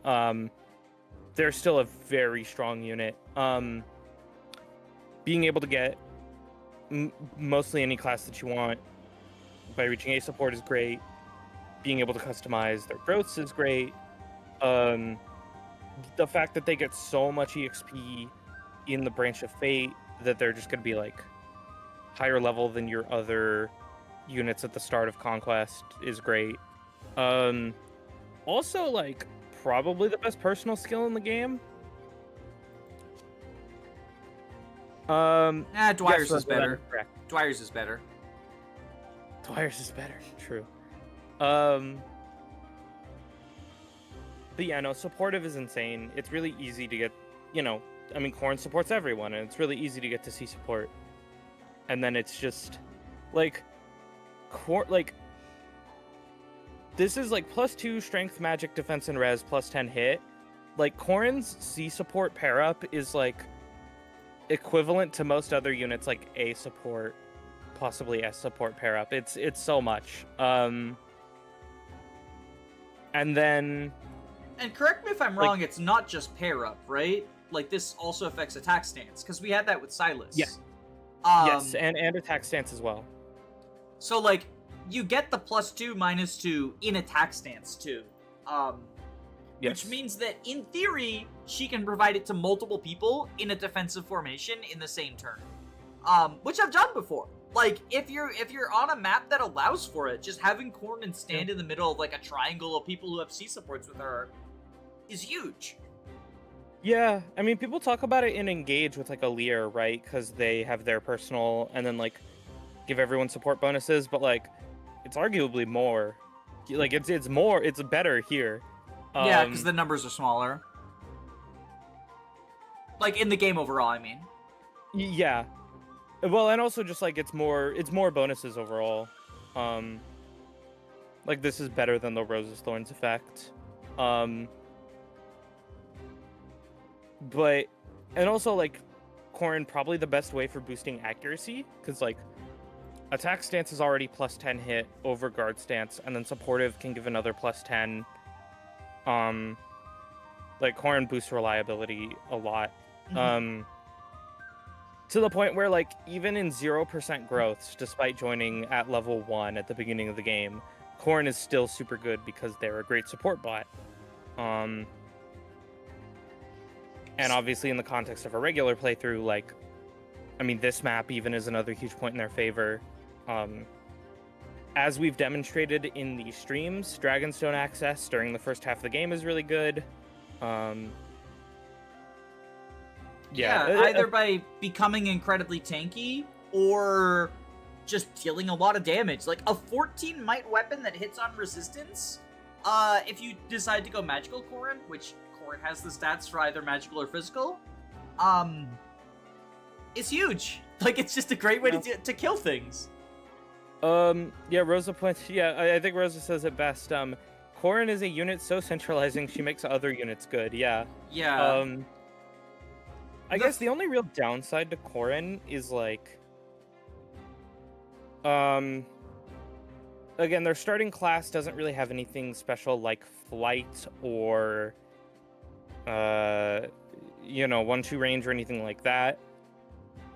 they're still a very strong unit. Being able to get mostly any class that you want by reaching A support is great. Being able to customize their growths is great. The fact that they get so much EXP in the Branch of Fate that they're just going to be like higher level than your other units at the start of Conquest is great. Also, like, probably the best personal skill in the game. Dwyer's yes, is better. that's correct. Dwyer's is better. Dwyer's is better. True. But yeah, no, supportive is insane. It's really easy to get, Corin supports everyone, and it's really easy to get to see support. And then it's just, this is like +2 strength, magic, defense, and res, +10 hit. Like, Corin's C support pair-up is, like, equivalent to most other units, like A support, possibly S support pair-up. It's so much. And then... And correct me if I'm wrong, it's not just pair-up, right? Like, this also affects attack stance, because we had that with Silas. Yeah. Yes, and attack stance as well. So, like, you get the +2, -2 in attack stance, too. Yes. Which means that, in theory, she can provide it to multiple people in a defensive formation in the same turn. Which I've done before. Like, if you're on a map that allows for it, just having Corin stand in the middle of, like, a triangle of people who have C supports with her is huge. Yeah, I mean, people talk about it in Engage with, like, a Lear, right? Because they have their personal, and then, like, give everyone support bonuses, but, like, it's arguably more. Like, it's better here. Yeah, because the numbers are smaller. Like, in the game overall, I mean. Yeah. Well, and also just, like, it's more bonuses overall. Like, this is better than the Roses Thorns effect. But, and also, like, Corin probably the best way for boosting accuracy, because, like, attack stance is already +10 hit over guard stance, and then supportive can give another +10. Like, Corin boosts reliability a lot. To the point where, like, even in 0% growths, despite joining at level 1 at the beginning of the game, Corin is still super good because they're a great support bot. And obviously in the context of a regular playthrough, like, I mean, this map even is another huge point in their favor. As we've demonstrated in the streams, Dragonstone access during the first half of the game is really good. Either by becoming incredibly tanky or just dealing a lot of damage. Like a 14 might weapon that hits on resistance, if you decide to go magical Corin, which Corin has the stats for either magical or physical, it's huge. Like, it's just a great way to kill things. Rosa points. I think Rosa says it best. Corin is a unit so centralizing she makes other units good. Yeah. I guess the only real downside to Corin is like, again, their starting class doesn't really have anything special like flight or, 1-2 range or anything like that.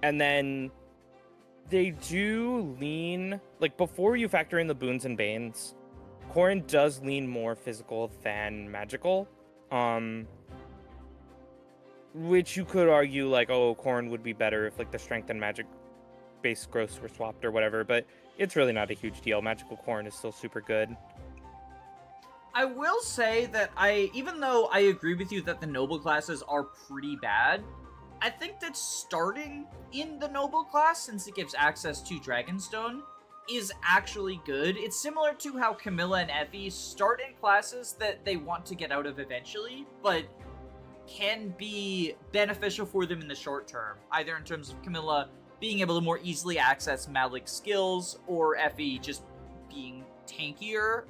And then they do lean, like, before you factor in the boons and banes, Corin does lean more physical than magical. Which you could argue, like, oh, Corin would be better if, like, the strength and magic base growths were swapped or whatever, but it's really not a huge deal. Magical Corin is still super good. I will say that even though I agree with you that the noble classes are pretty bad, I think that starting in the noble class, since it gives access to Dragonstone, is actually good. It's similar to how Camila and Effie start in classes that they want to get out of eventually, but can be beneficial for them in the short term, either in terms of Camila being able to more easily access Malik skills, or Effie just being tankier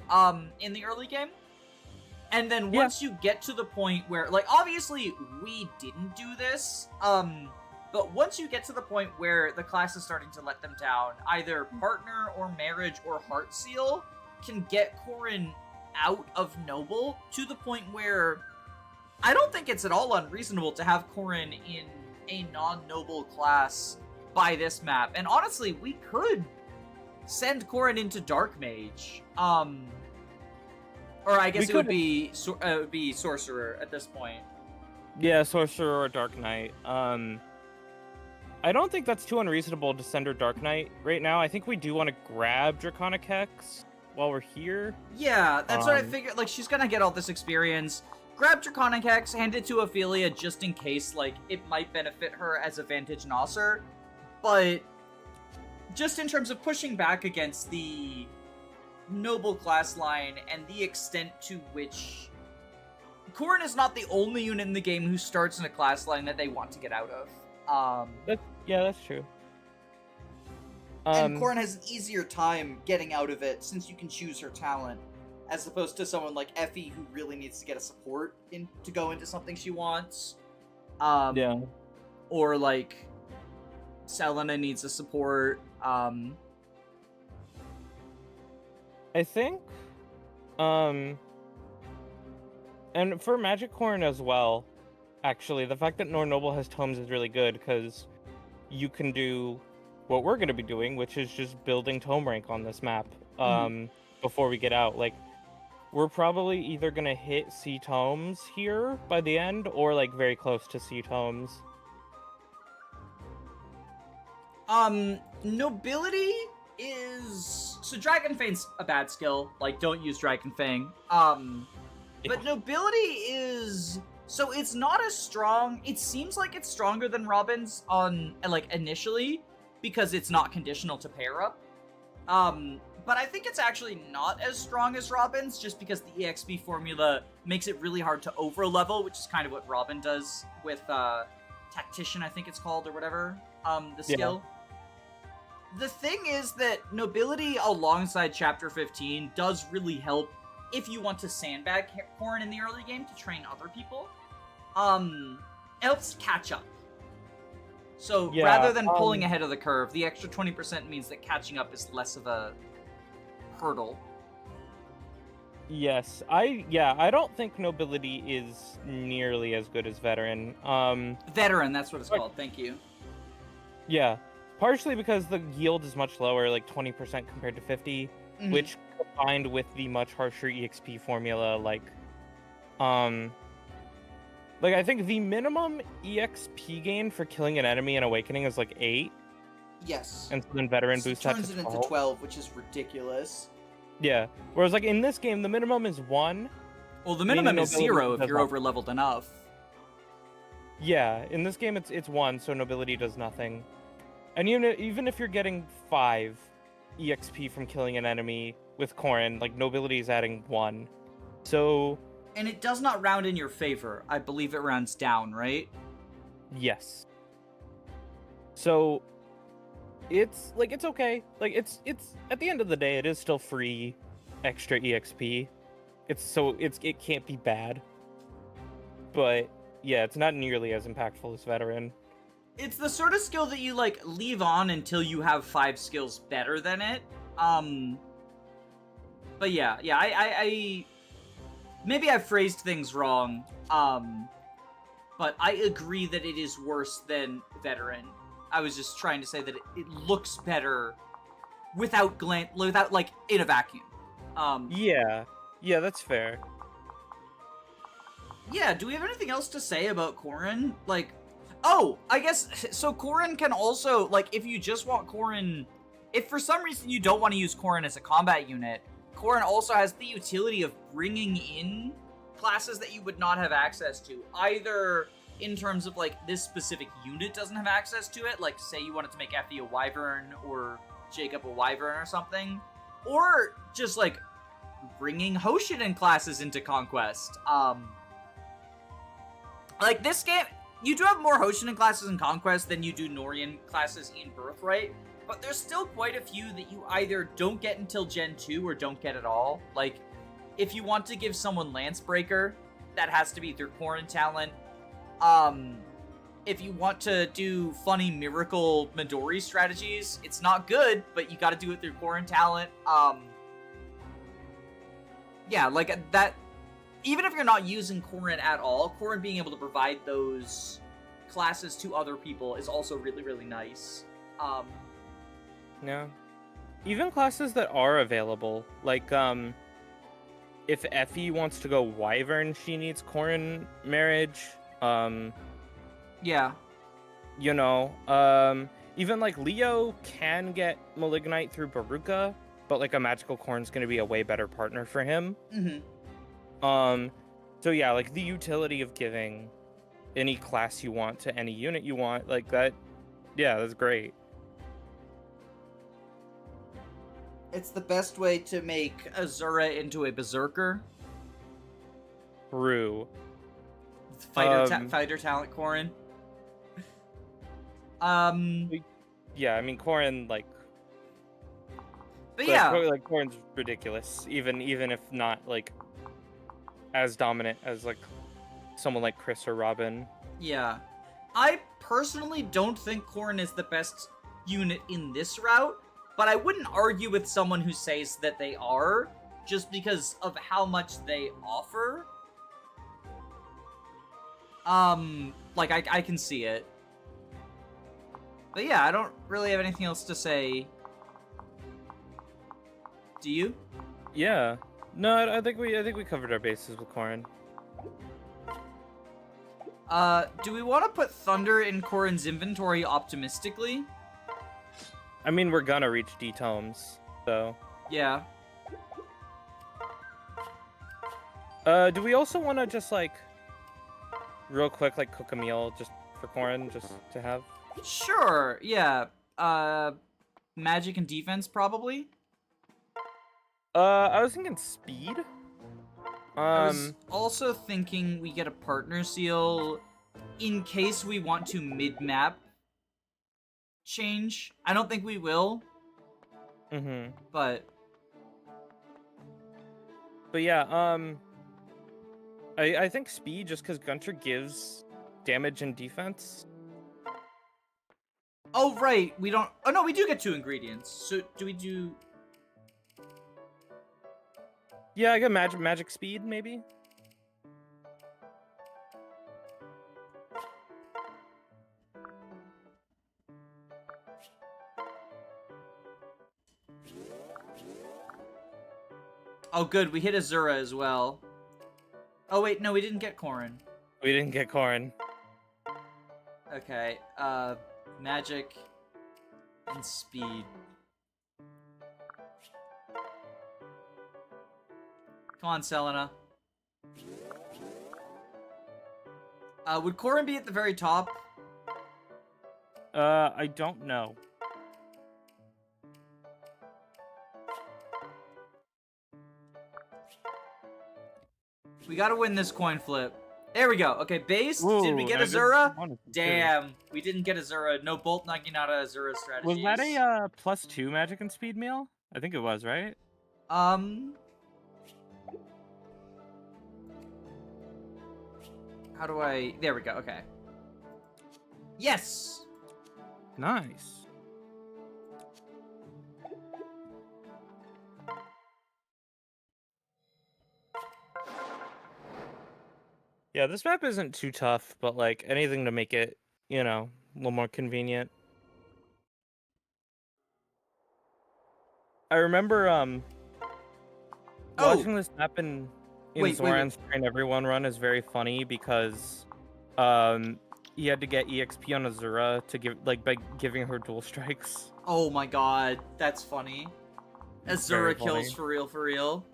in the early game. And then once you get to the point where, like, obviously we didn't do this, but once you get to the point where the class is starting to let them down, either partner or marriage or heart seal can get Corin out of noble to the point where I don't think it's at all unreasonable to have Corin in a non-noble class by this map. And honestly, we could send Corin into Dark Mage. Or I guess it would be Sorcerer at this point. Yeah, Sorcerer or Dark Knight. I don't think that's too unreasonable to send her Dark Knight right now. I think we do want to grab Draconic Hex while we're here. Yeah, that's what I figured. Like, she's gonna get all this experience. Grab Draconic Hex, hand it to Ophelia just in case, like, it might benefit her as a Vantage Nosser. But just in terms of pushing back against the noble class line and the extent to which Corin is not the only unit in the game who starts in a class line that they want to get out of. That's true. And Corin has an easier time getting out of it since you can choose her talent, as opposed to someone like Effie who really needs to get a support to go into something she wants. Or like Selena needs a support. I think, and for Magic Corin as well, actually, the fact that Nor Noble has tomes is really good, because you can do what we're going to be doing, which is just building tome rank on this map before we get out. Like, we're probably either going to hit C tomes here by the end, or, like, very close to C tomes. Nobility is... So Dragon Fang's a bad skill. Like, don't use Dragon Fang. But Nobility is... So it's not as strong. It seems like it's stronger than Robin's on, like, initially, because it's not conditional to pair up. But I think it's actually not as strong as Robin's, just because the EXP formula makes it really hard to over-level, which is kind of what Robin does with, Tactician, I think it's called, or whatever, the skill. The thing is that Nobility alongside Chapter 15 does really help if you want to sandbag Corin in the early game to train other people. It helps catch up. So rather than pulling ahead of the curve, the extra 20% means that catching up is less of a hurdle. Yes, I don't think Nobility is nearly as good as Veteran. Veteran, that's what it's called, thank you. Yeah, partially because the yield is much lower, like 20% compared to 50, which combined with the much harsher EXP formula, like Like, I think the minimum EXP gain for killing an enemy in Awakening is like 8, Yes. and then Veteran So it boosts that turns to it into 12. 12, which is ridiculous. Yeah. Whereas, like, in this game, the minimum is 1. Well, the minimum is nobility 0 if does you're not- over leveled enough. Yeah, in this game, it's 1, so nobility does nothing. And even if you're getting 5 EXP from killing an enemy with Corin, like, nobility is adding 1. So... And it does not round in your favor. I believe it rounds down, right? Yes. So it's like it's okay. Like it's at the end of the day it is still free extra EXP. It can't be bad. But yeah, it's not nearly as impactful as Veteran. It's the sort of skill that you, like, leave on until you have 5 skills better than it. But yeah, I maybe I phrased things wrong, but I agree that it is worse than Veteran. I was just trying to say that it looks better without like, in a vacuum. Yeah, that's fair. Yeah, do we have anything else to say about Corin? Like, oh, I guess, so Corin can also, like, if you just want Corin, if for some reason you don't want to use Corin as a combat unit, Corin also has the utility of bringing in classes that you would not have access to, either in terms of, like, this specific unit doesn't have access to it, like, say you wanted to make Effie a Wyvern, or Jacob a Wyvern or something, or just, like, bringing Hoshidan classes into Conquest. Like, this game, you do have more Hoshidan classes in Conquest than you do Norian classes in Birthright, but there's still quite a few that you either don't get until Gen 2 or don't get at all. Like, if you want to give someone Lancebreaker, that has to be through Corin talent. If you want to do funny Miracle Midori strategies, it's not good, but you gotta do it through Corin talent. Yeah, like, that, even if you're not using Corin at all, Corin being able to provide those classes to other people is also really, really nice. Yeah. Even classes that are available, like, if Effie wants to go Wyvern, she needs Corin marriage. Yeah. You know, even, like, Leo can get Malignite through Beruka, but, like, a magical Corin's gonna be a way better partner for him. Mm-hmm. So yeah, like, the utility of giving any class you want to any unit you want, like, that, yeah, that's great. It's the best way to make Azura into a berserker. True. Fighter talent Corin. Yeah, I mean, Corin, like... But yeah. Like, Corin's ridiculous, even if not, like, as dominant as, like, someone like Chris or Robin. Yeah. I personally don't think Corin is the best unit in this route, but I wouldn't argue with someone who says that they are, just because of how much they offer. Like, I can see it. But yeah, I don't really have anything else to say. Do you? Yeah. No, I think we covered our bases with Corin. Do we want to put Thunder in Corin's inventory optimistically? I mean, we're gonna reach D-tomes, so... Yeah. Do we also want to just, like, real quick, like, cook a meal just for Corin, just to have? Sure, yeah. Magic and defense, probably? I was thinking speed. I was also thinking we get a partner seal in case we want to mid-map change. I don't think we will. Mm-hmm. But yeah, I think speed just because Gunter gives damage and defense. oh right, we don't. Oh no, we do get 2 ingredients. So do we do? Yeah, I got magic speed maybe. Oh good, we hit Azura as well. Oh wait, no, we didn't get Corin. We didn't get Corin. Okay, magic and speed. Come on, Selena. Would Corin be at the very top? I don't know. We gotta win this coin flip. There we go. Okay, base. Ooh, Did we get I just Azura? wanted to too. Damn, we didn't get Azura. No Bolt Naginata Azura strategies. Was that a +2 magic and speed meal? I think it was, right? How do I... There we go, okay. Yes! Nice. Yeah, this map isn't too tough, but like anything to make it, you know, a little more convenient. I remember watching this map in Zoran's Train Everyone run is very funny because he had to get EXP on Azura to give by giving her dual strikes. Oh my god, that's funny. Azura kills for real.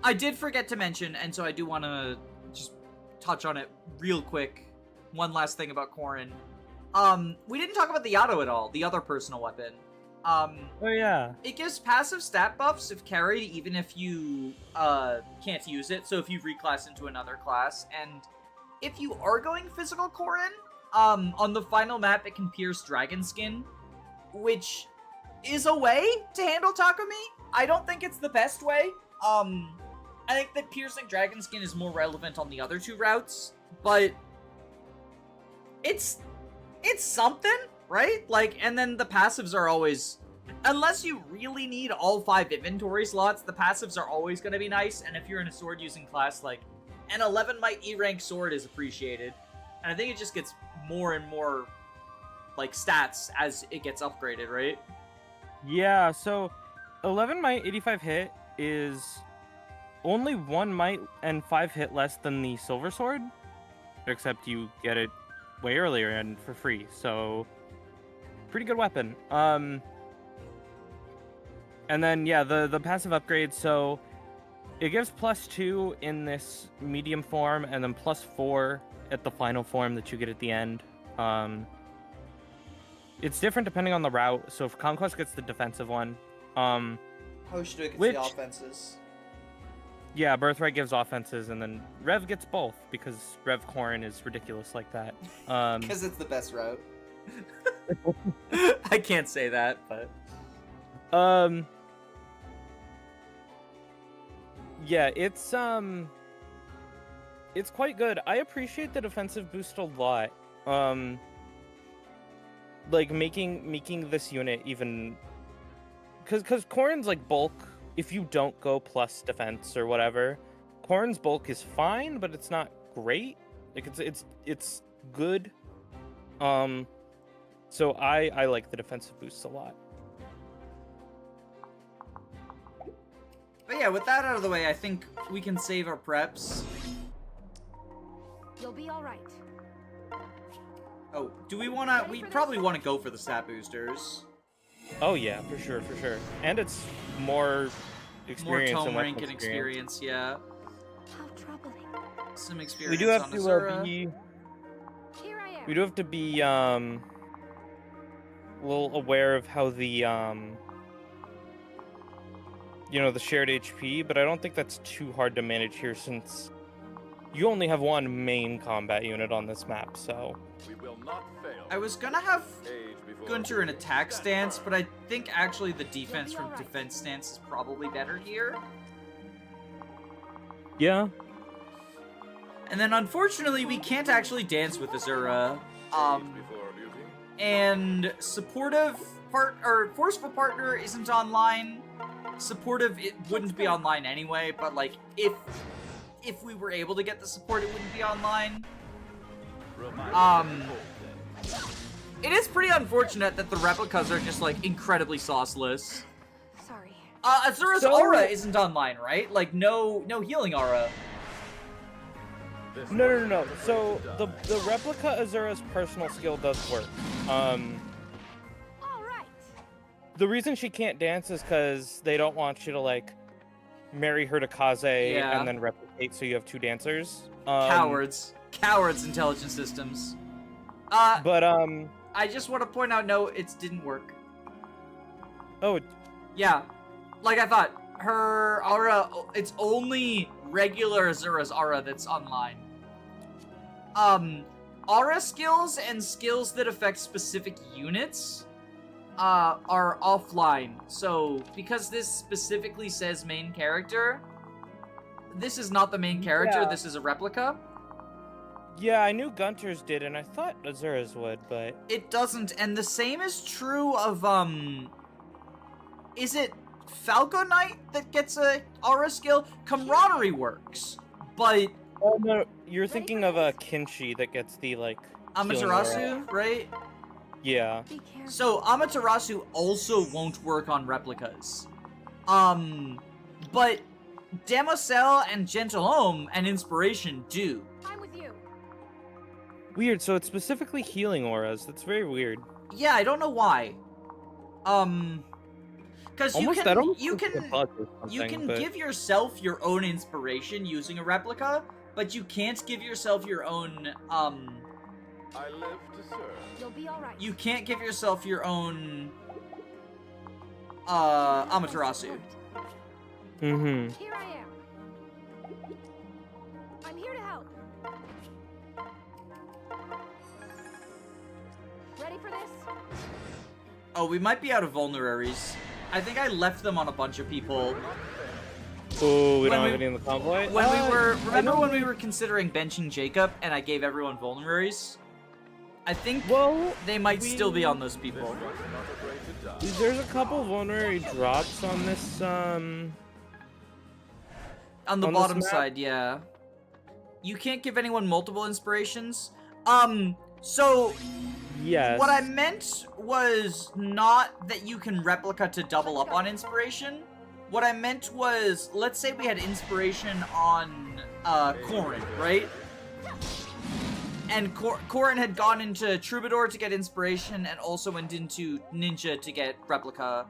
I did forget to mention, and so I do want to just touch on it real quick. One last thing about Corin. We didn't talk about the Yato at all, the other personal weapon. Oh yeah. It gives passive stat buffs if carried, even if you can't use it. So if you reclass into another class, and if you are going physical Corin, on the final map it can pierce dragon skin, which is a way to handle Takumi. I don't think it's the best way. I think that piercing dragon skin is more relevant on the other two routes, but it's something, right? Like, and then the passives are always, unless you really need all 5 inventory slots, the passives are always going to be nice. And if you're in a sword using class, like an 11 might E rank sword is appreciated, and I think it just gets more and more like stats as it gets upgraded, right? Yeah, so 11 might 85 hit is only 1 might and 5 hit less than the silver sword, except you get it way earlier and for free, so pretty good weapon. And then yeah, the passive upgrade, so it gives +2 in this medium form and then +4 at the final form that you get at the end. It's different depending on the route, so if Conquest gets the defensive one, How should it get the offenses? Yeah, Birthright gives offenses, and then Rev gets both, because Rev Corin is ridiculous like that. Because it's the best route. I can't say that, but... Yeah, it's quite good. I appreciate the defensive boost a lot. Like, making this unit even... Because Corin's, like, bulk... If you don't go plus defense or whatever, Corin's bulk is fine, but it's not great. Like it's good. So I like the defensive boosts a lot. But yeah, with that out of the way, I think we can save our preps. You'll be all right. Oh, do we wanna? We probably want to go for the stat boosters. Oh yeah, for sure. And it's more experience. More tome tome rank and experience, yeah. How troubling. Some experience. We do have on to Azura. Here I am. we do have to be a little aware of how the you know, the shared HP, but I don't think that's too hard to manage here since you only have one main combat unit on this map, so We will not fail. I was gonna have Age before Gunter in attack Stand stance, guard. but I think actually the defense from alright. defense stance is probably better here. yeah. And then unfortunately we can't actually dance with Azura. Age before beauty. And supportive forceful partner isn't online. Supportive, it wouldn't be online anyway, but like if we were able to get the support, it wouldn't be online. It is pretty unfortunate that the replicas are just like incredibly sauceless. Sorry. Azura's So- aura isn't online, right? Like no healing aura. No. So the replica Azura's personal skill does work. All right. The reason she can't dance is because they don't want you to like marry her to Kaze Yeah. and then replicate, so you have two dancers. Cowards, intelligence systems. But I just want to point out, no, it didn't work. oh, Yeah, like I thought, her aura, it's only regular Azura's aura that's online. Aura skills and skills that affect specific units are offline. So, because this specifically says main character, this is not the main character, Yeah. this is a replica. yeah, I knew Gunter's did, and I thought Azura's would, but It doesn't, and the same is true of, is it Falco Knight that gets a aura skill? Camaraderie works, but oh no, you're thinking of a Kinshi that gets the like healing aura. Amaterasu, right? Yeah. Be careful. So Amaterasu also won't work on replicas. But Damosel and Gentilhomme and Inspiration do. I'm with you. Weird. So it's specifically healing auras. That's very weird. Yeah, I don't know why. Because you Almost, I can don't you think it's a can bug or you something, can but- give yourself your own inspiration using a replica, but you can't give yourself your own I live to serve. You'll be all right. you can't give yourself your own Amaterasu. Mm-hmm. Here I am. I'm here to help. Ready for this? Oh, we might be out of vulneraries. I think I left them on a bunch of people. Oh, we When don't have we- any in the convoy? When we were, I remember know when we were considering benching Jacob and I gave everyone vulneraries? I think Well, they might still be on those people. there's a couple vulnerary drops on this, On the on this bottom map? side, yeah. You can't give anyone multiple inspirations. So yes. what I meant was not that you can replica to double up on inspiration. What I meant was, let's say we had inspiration on Corin, right? And Corin had gone into Troubadour to get inspiration and also went into Ninja to get replica.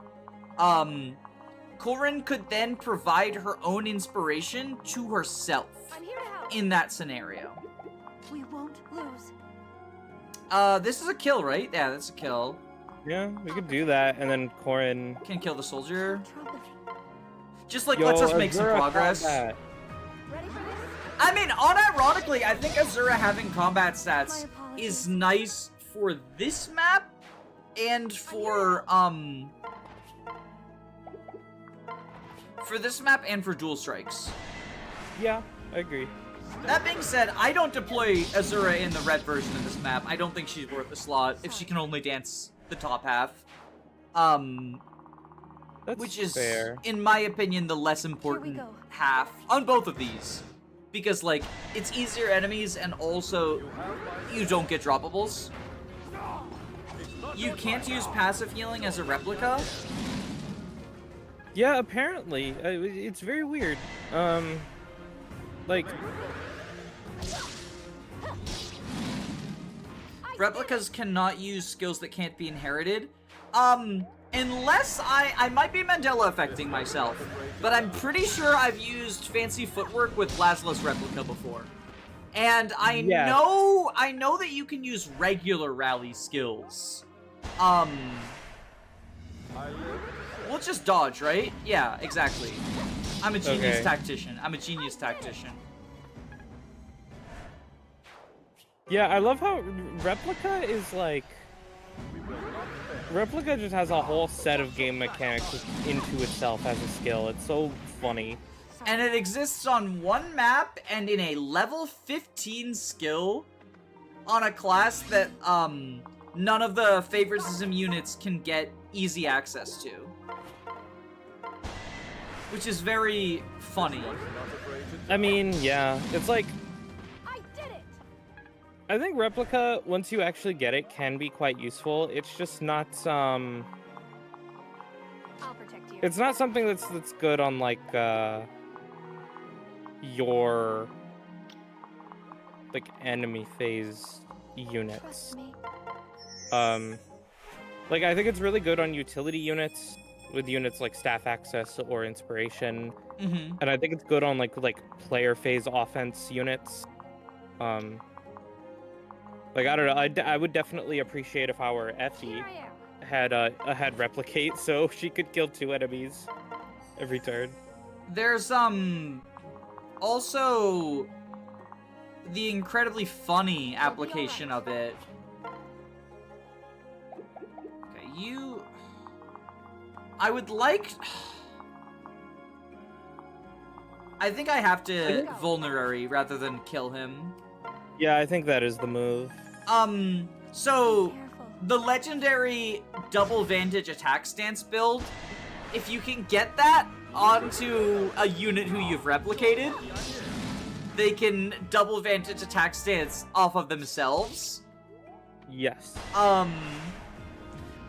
Corin could then provide her own inspiration to herself I'm here to help. in that scenario. We won't lose. This is a kill, right? Yeah, that's a kill. Yeah, we could do that, and then Corin... Can kill the soldier. Trouble. Just like, Yo, lets us make some Azura progress. combat. Ready for this? I mean, unironically, I think Azura having combat My stats apologies. is nice for this map and for this map and for dual strikes. Yeah, I agree. That being said, I don't deploy Azura in the red version of this map. I don't think she's worth the slot if she can only dance the top half. That's Which is, fair. in my opinion, the less important go. half on both of these. Because, like, it's easier enemies and also you don't get droppables. You can't use passive healing as a replica. Yeah, apparently. It's very weird. Like... Replicas cannot use skills that can't be inherited. Unless I might be Mandela affecting myself, but I'm pretty sure I've used fancy footwork with Laszlo's replica before. And I Yes. know that you can use regular rally skills. We'll just dodge, right? Yeah, exactly. I'm a genius Okay. tactician. I'm a genius tactician. Yeah, I love how Replica is like... Replica just has a whole set of game mechanics into itself as a skill. It's so funny. And it exists on one map and in a level 15 skill on a class that none of the favoritism units can get easy access to. Which is very funny. I mean, yeah, it's like... I did it. I think Replica, once you actually get it, can be quite useful. It's just not, I'll protect you. It's not something that's good on, like, your... specific enemy phase units. Trust me. Like I think it's really good on utility units with units like staff access or inspiration, and I think it's good on like player phase offense units. Like I don't know, I would definitely appreciate if our Effie Here I am. had replicate so she could kill 2 enemies every turn. There's also the incredibly funny application of it. Okay, I would like... I think I have to vulnerary rather than kill him. Yeah, I think that is the move. So Careful. the legendary double vantage attack stance build, if you can get that onto a unit who you've replicated, they can double vantage attack stance off of themselves. Yes.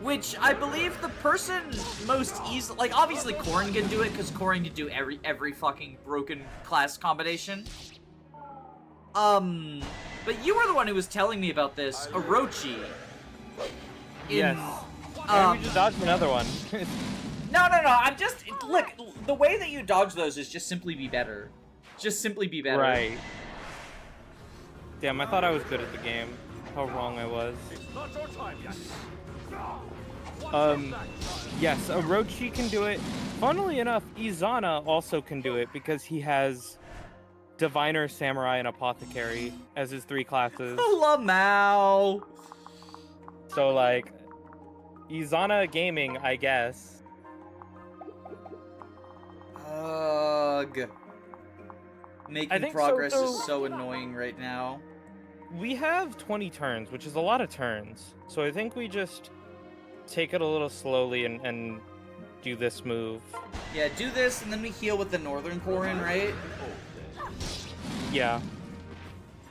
Which I believe the person most easily, like obviously Corin can do it because Corin can do every fucking broken class combination. But you were the one who was telling me about this, Orochi. Yes. And we just dodged another one. No, I'm just, look, the way that you dodge those is just simply be better. Just simply be better. Right. Damn, I thought I was good at the game. How wrong I was. Yes, Orochi can do it. Funnily enough, Izana also can do it because he has Diviner, Samurai, and Apothecary as his 3 classes. Lamau. So, like, Izana gaming, I guess. Ugh. Making progress so. is so annoying right now. We have 20 turns, which is a lot of turns. So I think we just take it a little slowly and do this move. Yeah, do this, and then we heal with the Northern Corin, right? Yeah.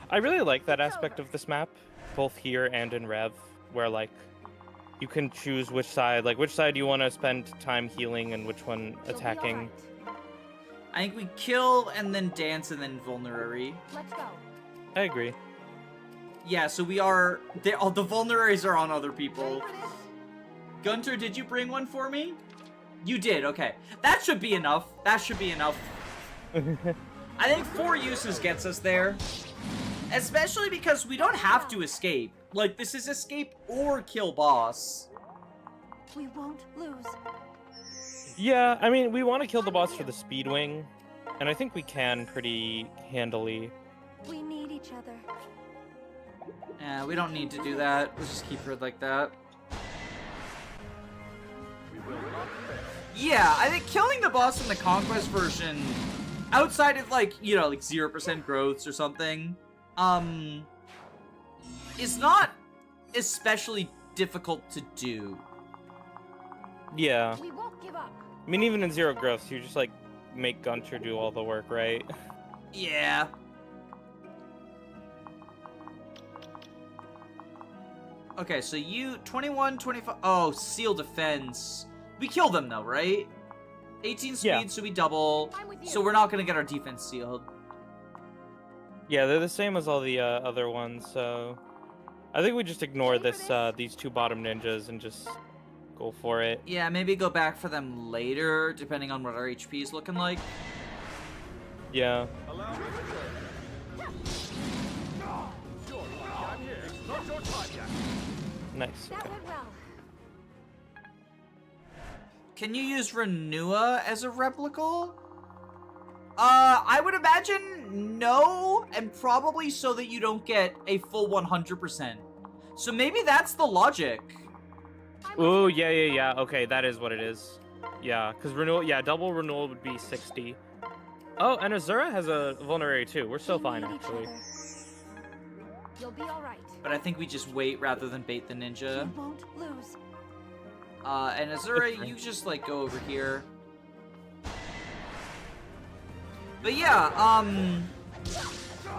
I really like that aspect of this map, both here and in Rev, where, like, you can choose which side you want to spend time healing and which one attacking. I think we kill, and then dance, and then vulnerary. Let's go. I agree. Yeah, so we are... all the vulneraries are on other people. Gunter, did you bring one for me? You did, okay. That should be enough. That should be enough. I think 4 uses gets us there. Especially because we don't have to escape. Like, this is escape or kill boss. We won't lose. Yeah, I mean, we want to kill the boss for the speed wing, and I think we can pretty handily. We need each other. Yeah, we don't need to do that. We'll just keep her like that. Yeah, I think killing the boss in the Conquest version, outside of, like, you know, like 0% growths or something, is not especially difficult to do. Yeah. We won't give up. I mean, even in 0 growths, you just, like, make Gunter do all the work, right? Yeah. Okay, so you, 21, 25, oh, seal defense. We kill them though, right? 18 speed, Yeah. so we double. I'm with you. So we're not gonna get our defense sealed. Yeah, they're the same as all the other ones, so... I think we just ignore this, these 2 bottom ninjas and just go for it. Yeah, maybe go back for them later, depending on what our HP is looking like. Yeah. Nice. That Okay. went well. Can you use Renua as a replica? I would imagine no, and probably so that you don't get a full 100%. So maybe that's the logic. Ooh, yeah. Okay, that is what it is. Yeah, because renewal, double renewal would be 60. Oh, and Azura has a vulnerary too. We're still We fine, need each actually. other. You'll be all right. But I think we just wait rather than bait the ninja. We won't lose. And Azura, Okay. you just, like, go over here. But yeah,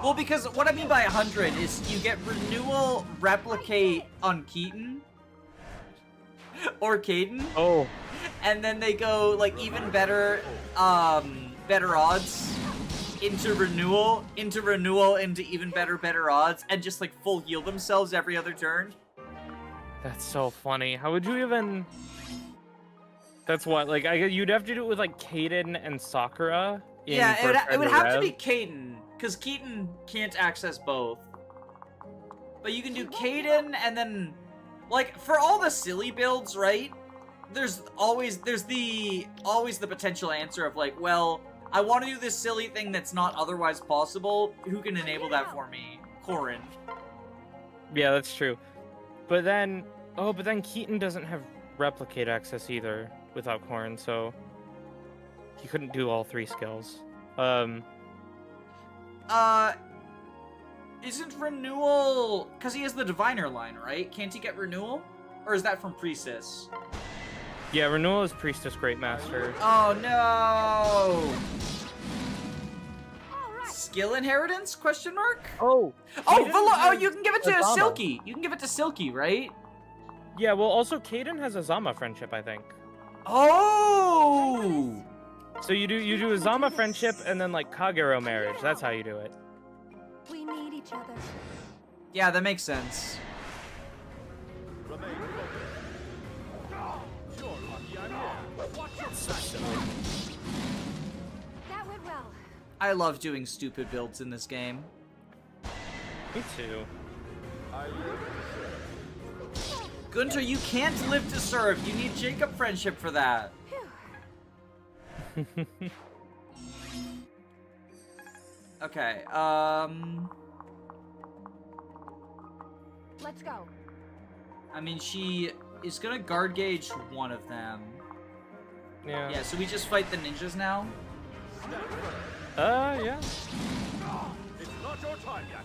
well, because what I mean by 100 is you get renewal replicate on Keaton. Or Caden. Oh, And then they go, like, even better, better odds. into renewal, into even better odds, and just like full heal themselves every other turn. That's so funny. How would you even? That's what, like, you'd have to do it with like Keaton and Sakura. Yeah, it would have to be Rev. Keaton, because Keaton can't access both. But you can do Keaton, and then, like, for all the silly builds, right? There's always the potential answer of like, well, I want to do this silly thing that's not otherwise possible. Who can enable that for me? Corin. Yeah, that's true. But then, Keaton doesn't have replicate access either without Corin, so he couldn't do all 3 skills. Isn't renewal because he has the diviner line, right? Can't he get renewal, or is that from Priestess? Yeah, renewal is Priestess Great Master. Oh no! Skill inheritance? Question mark? Oh, You can give it to Azama. Silky. You can give it to Silky, right? yeah. Well, also Keaton has Azama friendship, I think. Oh! So you do Azama friendship and then like Kagero marriage. That's how you do it. We need each other. Yeah, that makes sense. That went well. I love doing stupid builds in this game. Me too. Gunter, you can't live to serve. You need Jacob friendship for that. Okay, Let's go. I mean, she is gonna guard gauge one of them. Yeah. Yeah, so we just fight the ninjas now? Yeah. It's not your time yet.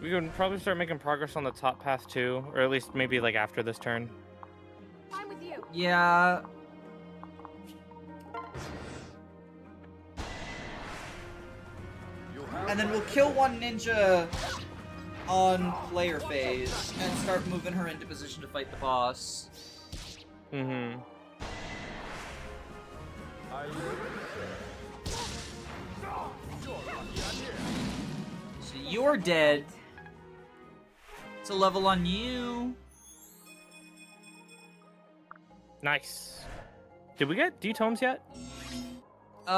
We can probably start making progress on the top path too, or at least maybe like after this turn. I'm with you. Yeah. And then we'll kill one ninja on player phase and start moving her into position to fight the boss. Mm-hmm. So you're dead. It's a level on you. Nice. Did we get D-tomes yet? I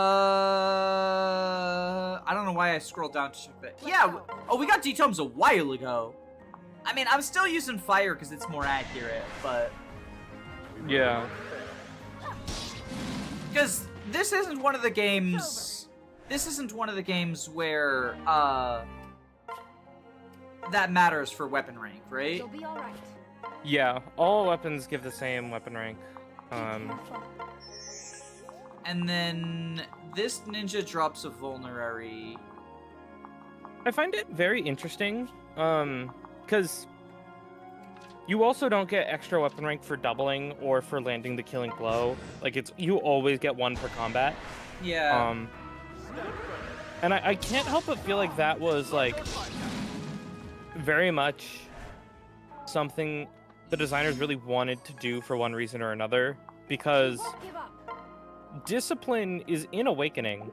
don't know why I scrolled down to check that. Yeah, oh, we got D-tomes a while ago. I mean, I'm still using fire because it's more accurate, but... Yeah. Because this isn't one of the games... This isn't one of the games where, that matters for weapon rank, right? You'll be all right. Yeah, all weapons give the same weapon rank. Careful. And then this ninja drops a vulnerary. I find it very interesting, because you also don't get extra weapon rank for doubling or for landing the killing blow. Like, you always get 1 per combat. Yeah. And I can't help but feel like that was, like, very much something the designers really wanted to do for one reason or another, because Won't give up. discipline is in Awakening,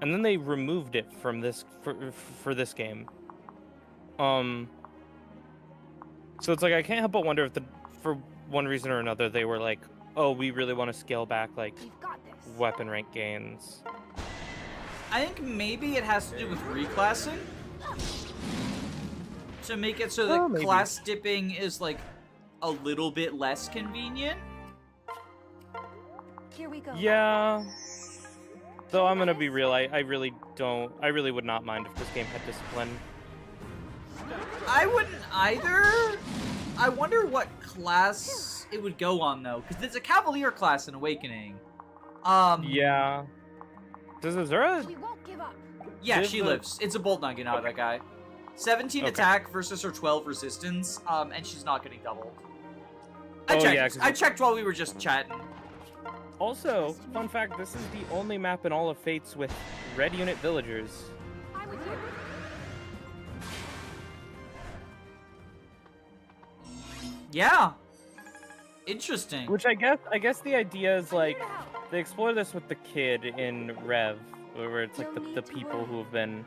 and then they removed it from this for this game. So it's like I can't help but wonder if for one reason or another they were like, oh, we really want to scale back like We've got this. weapon rank gains. I think maybe it has to do with reclassing. To make it so that Oh, maybe. class dipping is like a little bit less convenient. Here we go. Yeah. Though I'm gonna be real, I really would not mind if this game had discipline. I wouldn't either. I wonder what class it would go on though, because it's a Cavalier class in Awakening. Yeah. Does Azura? We won't give up. Yeah, Did she the- lives. It's a bolt nugget out of that guy. 17 Okay. attack versus her 12 resistance, and she's not getting doubled. I Oh, checked. yeah, 'cause I checked while we were just chatting. Also, fun fact: this is the only map in all of Fates with red unit villagers. I'm with you. Yeah. Interesting. Which I guess the idea is like they explore this with the kid in Rev, where it's like No the need to people worry. who have been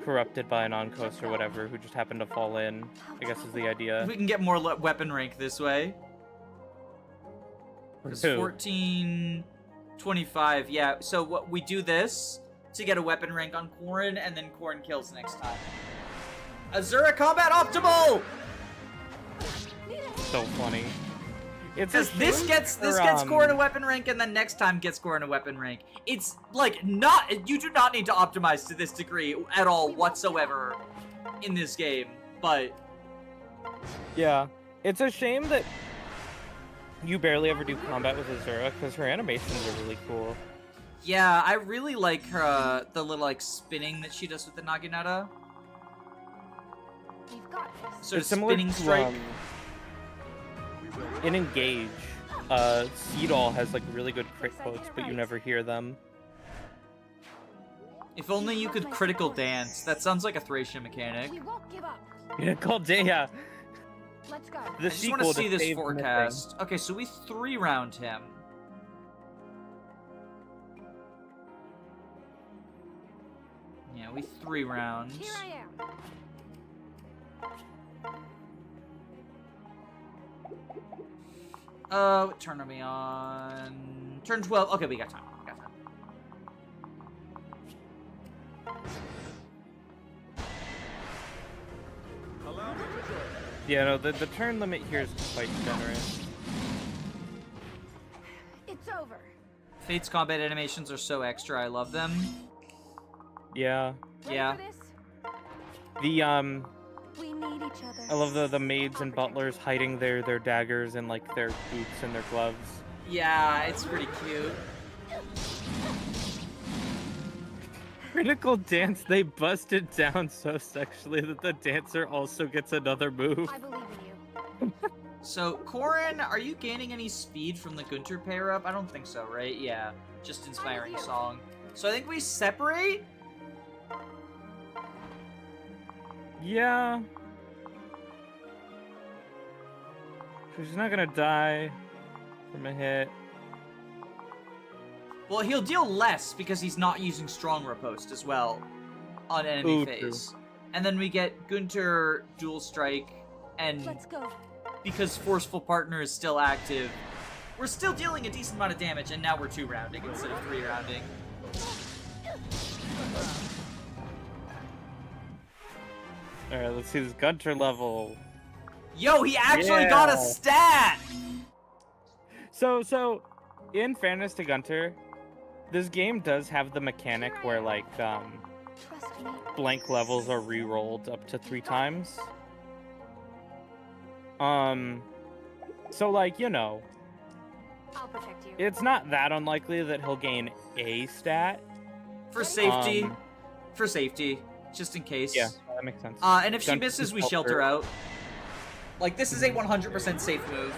corrupted by an on-coast or whatever who just happen to fall in, I guess is the idea. We can get more weapon rank this way. It's Who? 14, 25. Yeah. So what we do this to get a weapon rank on Corin, and then Corin kills next time. Azura combat optimal. So funny. It's Because this gets Corin a weapon rank, and then next time gets Corin a weapon rank. It's like you do not need to optimize to this degree at all whatsoever in this game. But Yeah, it's a shame that you barely ever do combat with Azura because her animations are really cool. yeah, I really like her the little like spinning that she does with the Naginata. We've got this. Sort of It's similar spinning to, strike. In Engage, Seedall has like really good crit quotes, but you never hear them. If only you could critical dance. That sounds like a Thracia mechanic. We won't give up. Yeah, called yeah. Let's go. The I just want to see this forecast. Okay, so we 3-round him. Yeah, we 3 rounds. Here I am. What turn are we on? Turn 12. Okay, we got time. We got time. Yeah, no, the turn limit here is quite generous. It's over. Fate's combat animations are so extra. I love them. Yeah. Ready Yeah. for this? The We need each other. I love the maids and butlers hiding their daggers and like their boots and their gloves. Yeah, it's pretty cute. Critical dance, they bust it down so sexually that the dancer also gets another move. I believe in you. So, Corin, are you gaining any speed from the Gunter pair up? I don't think so, right? Yeah, just inspiring here. song. So I think we separate. Yeah. She's not gonna die from a hit. Well, he'll deal less because he's not using strong riposte as well on enemy Ooh, phase. And then we get Gunter dual strike, and Let's go. because forceful partner is still active, we're still dealing a decent amount of damage, and now we're 2-rounding instead of 3-rounding. Alright, let's see this Gunter level. Yo, he actually got a Yeah. stat! So, in fairness to Gunter, this game does have the mechanic where, like, Trust me. blank levels are re-rolled up to 3 times. So, like, you know, I'll protect you. it's not that unlikely that he'll gain a stat. For safety. Um, For safety. Just in case. Yeah, that makes sense. And if she Gunter misses, we shelter. shelter out. Like, this is a 100% safe move.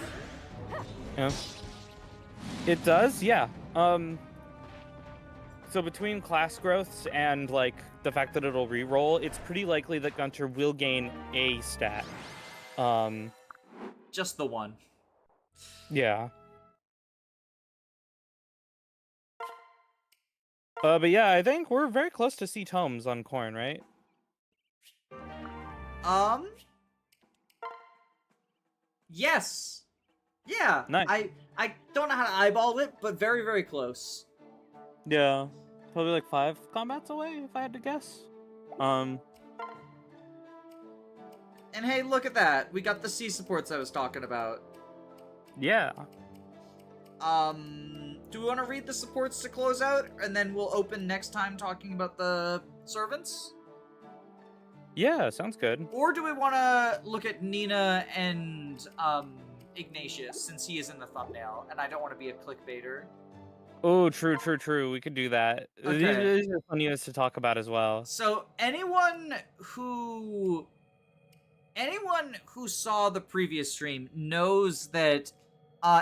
Yeah. It does, yeah. So between class growths and, like, the fact that it'll re-roll, it's pretty likely that Gunter will gain a stat. Just the one. Yeah. But yeah, I think we're very close to see tomes on Corin, right? Yes. Yeah. Nice. I don't know how to eyeball it, but very, very close. Yeah. Probably like 5 combats away, if I had to guess. And hey, look at that. We got the C supports I was talking about. Yeah. Do we want to read the supports to close out, and then we'll open next time talking about the servants? Yeah, sounds good. Or do we want to look at Nina and Ignatius, since he is in the thumbnail, and I don't want to be a clickbaiter? Oh, true. We could do that. Okay. These are fun units to talk about as well. So anyone who saw the previous stream knows that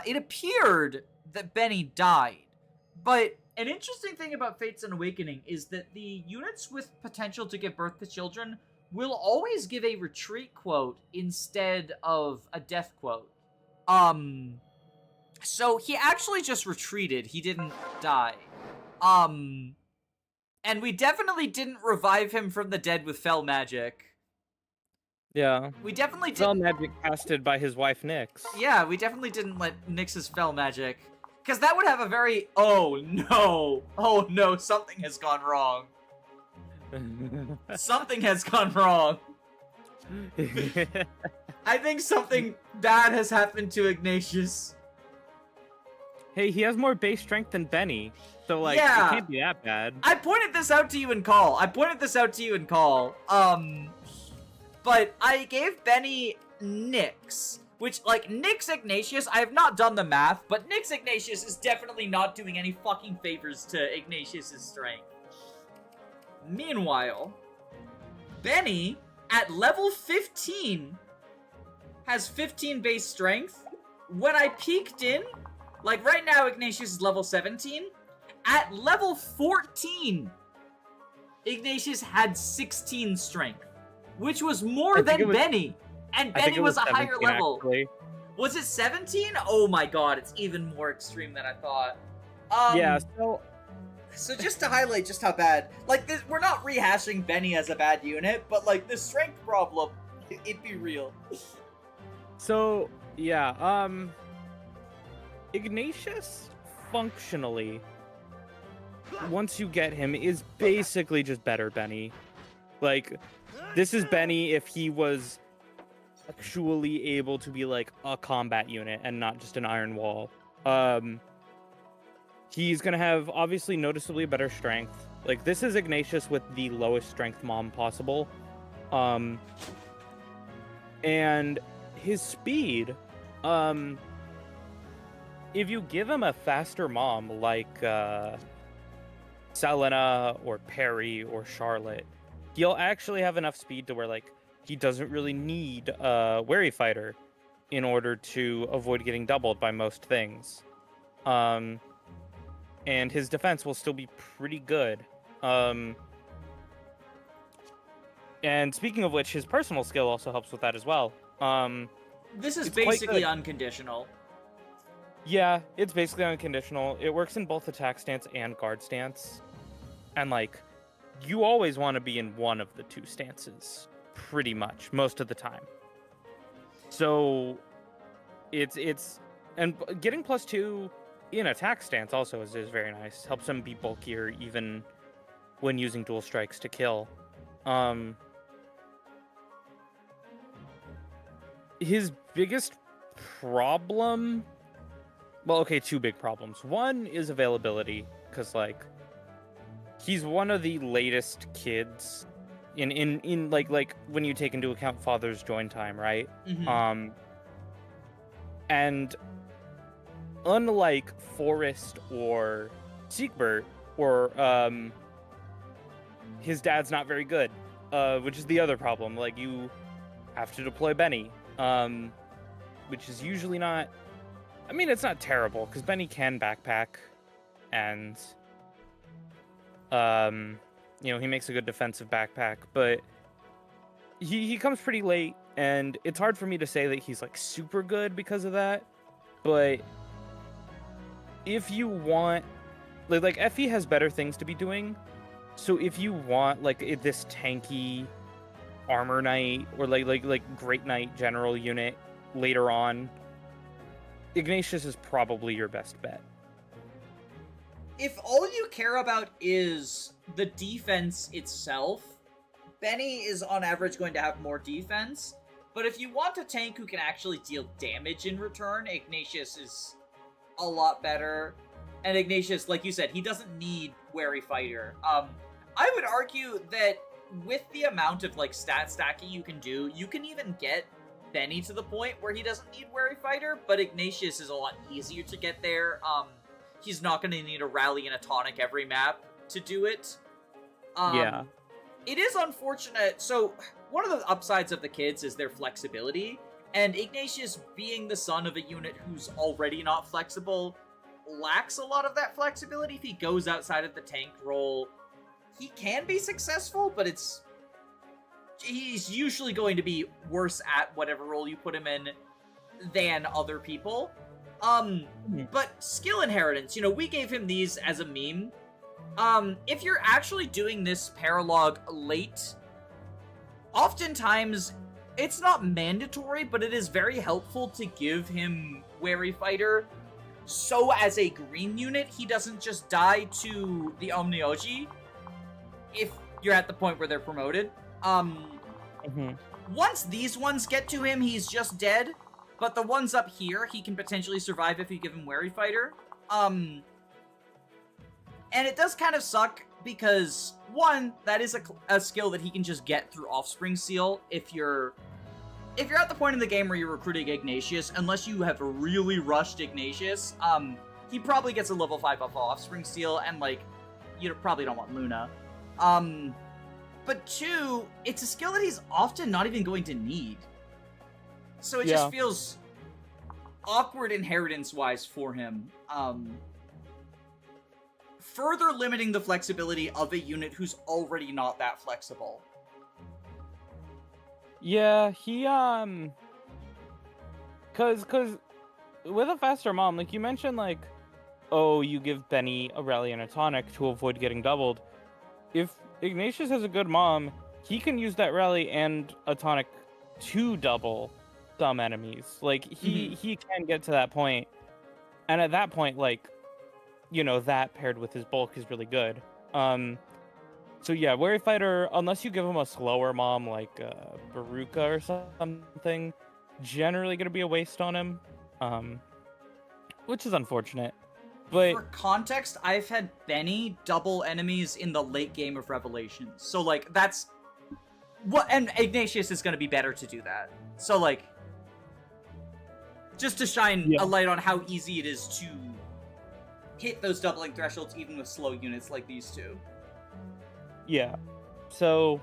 it appeared that Benny died. But an interesting thing about Fates and Awakening is that the units with potential to give birth to children will always give a retreat quote instead of a death quote. So he actually just retreated. He didn't die. And we definitely didn't revive him from the dead with fell magic. Yeah. We definitely Spell didn't. magic casted by his wife Nyx. Yeah, we definitely didn't let Nyx's fell magic. Because that would have a very, oh no, something has gone wrong. Something has gone wrong. I think something bad has happened to Ignatius. Hey, he has more base strength than Benny, so like Yeah. it can't be that bad. I pointed this out to you in call. But I gave Benny Nyx, which, like, Nyx Ignatius, I have not done the math, but Nyx Ignatius is definitely not doing any fucking favors to Ignatius's strength. Meanwhile, Benny, at level 15, has 15 base strength. When I peeked in, like, right now Ignatius is level 17. At level 14, Ignatius had 16 strength, which was more than Benny. And Benny was a higher level. Actually. Was it 17? Oh my god, it's even more extreme than I thought. Yeah, So just to highlight just how bad, like, this, we're not rehashing Benny as a bad unit, but, like, the strength problem, it'd be real. So, yeah, Ignatius, functionally, once you get him, is basically just better Benny. Like, this is Benny if he was actually able to be, like, a combat unit and not just an iron wall. He's gonna have, obviously, noticeably better strength. Like, this is Ignatius with the lowest strength mom possible. And his speed, if you give him a faster mom like Selena or Perry or Charlotte, he'll actually have enough speed to where, like, he doesn't really need a wary fighter in order to avoid getting doubled by most things. And his defense will still be pretty good. And speaking of which, his personal skill also helps with that as well. This is It's quite basically good. unconditional. Yeah, it's basically unconditional. It works in both attack stance and guard stance. And, like, you always want to be in one of the two stances, pretty much, most of the time. So, and getting +2 in attack stance also is very nice. Helps him be bulkier even when using dual strikes to kill. His biggest problem... Well, okay, two big problems. One is availability, because, like, he's one of the latest kids in like when you take into account father's join time, right? Mm-hmm. And unlike Forrest or Siegbert, or his dad's not very good, which is the other problem. Like, you have to deploy Benny, which is usually not... I mean, it's not terrible, because Benny can backpack, and, you know, he makes a good defensive backpack, but he comes pretty late, and it's hard for me to say that he's, like, super good because of that, but if you want... Like Effie has better things to be doing, so if you want, like, this tanky armor knight, or, like Great Knight general unit later on, Ignatius is probably your best bet. If all you care about is the defense itself, Benny is on average going to have more defense. But if you want a tank who can actually deal damage in return, Ignatius is a lot better. And Ignatius, like you said, he doesn't need wary fighter. I would argue that with the amount of, like, stat stacking you can do, you can even get Benny to the point where he doesn't need wary fighter, but Ignatius is a lot easier to get there. He's not going to need a rally and a tonic every map to do it. Yeah. It is unfortunate. So one of the upsides of the kids is their flexibility, and Ignatius, being the son of a unit who's already not flexible, lacks a lot of that flexibility. If he goes outside of the tank role, he can be successful, but he's usually going to be worse at whatever role you put him in than other people. But skill inheritance, you know, we gave him these as a meme. If you're actually doing this paralog late, oftentimes it's not mandatory, but it is very helpful to give him Wary Fighter, so as a green unit, he doesn't just die to the Omnioji if you're at the point where they're promoted. Once these ones get to him, he's just dead, but the ones up here, he can potentially survive if you give him Wary Fighter. And it does kind of suck because, one, that is a skill that he can just get through Offspring Seal if you're at the point in the game where you're recruiting Ignatius, unless you have really rushed Ignatius, he probably gets a level 5 off Offspring Seal, and, like, you probably don't want Luna. But two, it's a skill that he's often not even going to need. So it just feels awkward inheritance-wise for him. Further limiting the flexibility of a unit who's already not that flexible. Yeah, he, cause with a faster mom, like you mentioned, like, oh, you give Benny a rally and a tonic to avoid getting doubled. If Ignatius has a good mom, he can use that rally and a tonic to double some enemies. Like, he can get to that point. And at that point, like, you know, that paired with his bulk is really good. So yeah, Wary Fighter, unless you give him a slower mom like Beruka or something, generally going to be a waste on him, which is unfortunate. But for context, I've had Benny double enemies in the late game of Revelations. So, like, that's... and Ignatius is going to be better to do that. So, like, just to shine a light on how easy it is to hit those doubling thresholds even with slow units like these two. Yeah, so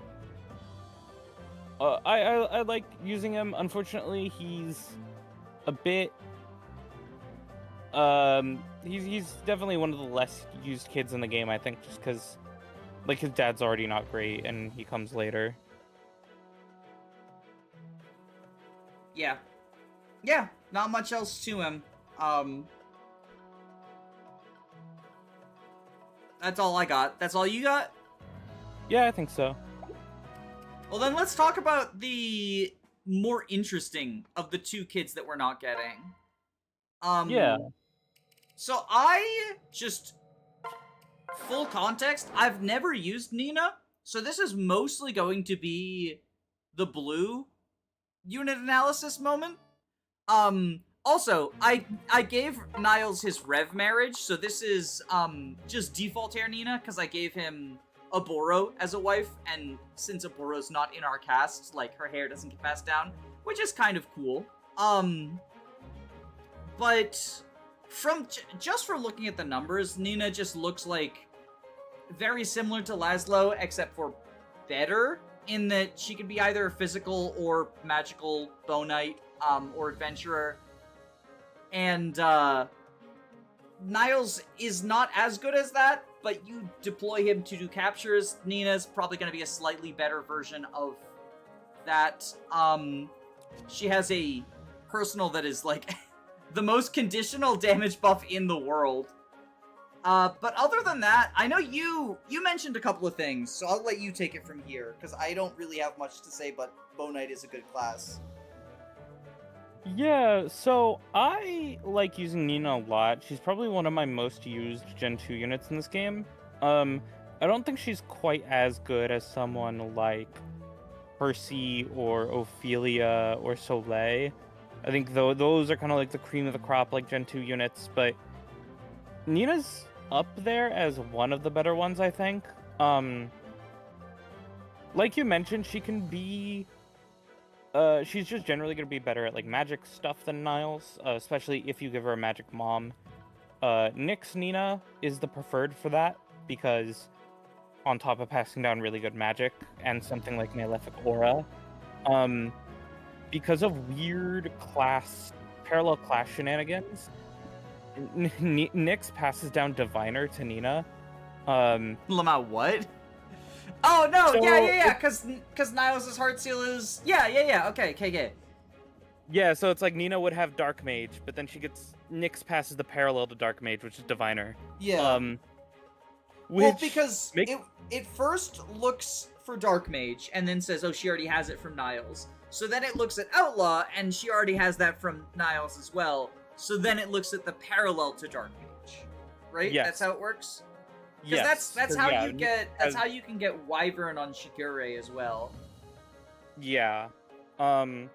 I like using him. Unfortunately, he's a bit he's definitely one of the less used kids in the game, I think, just because, like, his dad's already not great and he comes later. Yeah, not much else to him. That's all I got. That's all you got? Yeah, I think so. Well, then let's talk about the more interesting of the two kids that we're not getting. Yeah. So I just... full context, I've never used Nina, so this is mostly going to be the blue unit analysis moment. Also, I gave Niles his Rev marriage, so this is, just default hair Nina, because I gave him Aboro as a wife, and since Aboro's not in our cast, like, her hair doesn't get passed down, which is kind of cool. But from just for looking at the numbers, Nina just looks like very similar to Laszlo, except for better, in that she could be either physical or magical bow knight, or adventurer. And, Niles is not as good as that, but you deploy him to do captures. Nina's probably going to be a slightly better version of that. She has a personal that is, like, the most conditional damage buff in the world. But other than that, I know you mentioned a couple of things, so I'll let you take it from here, because I don't really have much to say, but Bow Knight is a good class. Yeah, so I like using Nina a lot. She's probably one of my most used Gen 2 units in this game. I don't think she's quite as good as someone like Percy or Ophelia or Soleil. I think those are kind of like the cream of the crop, like Gen 2 units, but Nina's up there as one of the better ones, I think. Like you mentioned, she can be... she's just generally going to be better at, like, magic stuff than Niles, especially if you give her a magic mom. Nyx Nina is the preferred for that, because on top of passing down really good magic and something like Malefic Aura, because of weird parallel class shenanigans, Nyx passes down Diviner to Nina. Lama, what? Oh, no, So yeah, because Niles' Heart Seal is... Yeah, okay. Yeah, so it's like Nina would have Dark Mage, but then Nyx passes the parallel to Dark Mage, which is Diviner. Yeah. Well, because make- it first looks for Dark Mage, and then says, oh, she already has it from Niles. So then it looks at Outlaw, and she already has that from Niles as well. So then it looks at the parallel to Dark Mage. Right? Yes. That's how it works? Yes. Because that's 'cause, how yeah, you get as- how you can get Wyvern on Shigure as well. Yeah. Through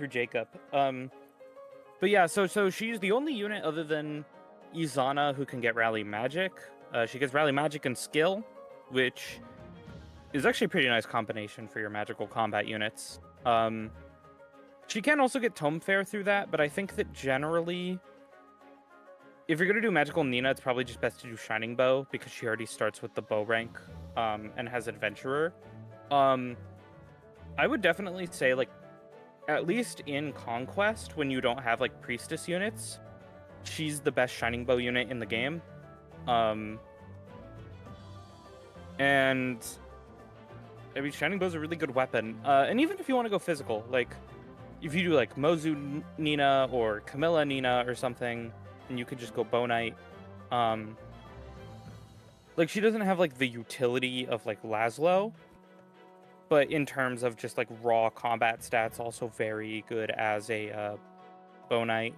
Jacob. But yeah, so she's the only unit other than Izana who can get Rally Magic. She gets Rally Magic and Skill, which is actually a pretty nice combination for your magical combat units. She can also get Tome Fair through that, but I think that generally, if you're going to do Magical Nina, it's probably just best to do Shining Bow, because she already starts with the bow rank, and has Adventurer. I would definitely say, like, at least in Conquest, when you don't have, like, Priestess units, she's the best Shining Bow unit in the game. And I mean, Shining Bow's a really good weapon. And even if you want to go physical, like, if you do, like, Mozu Nina or Camila Nina or something, and you could just go Bow Knight, like, she doesn't have, like, the utility of, like, Laszlo, but in terms of just, like, raw combat stats, also very good as a Bow Knight.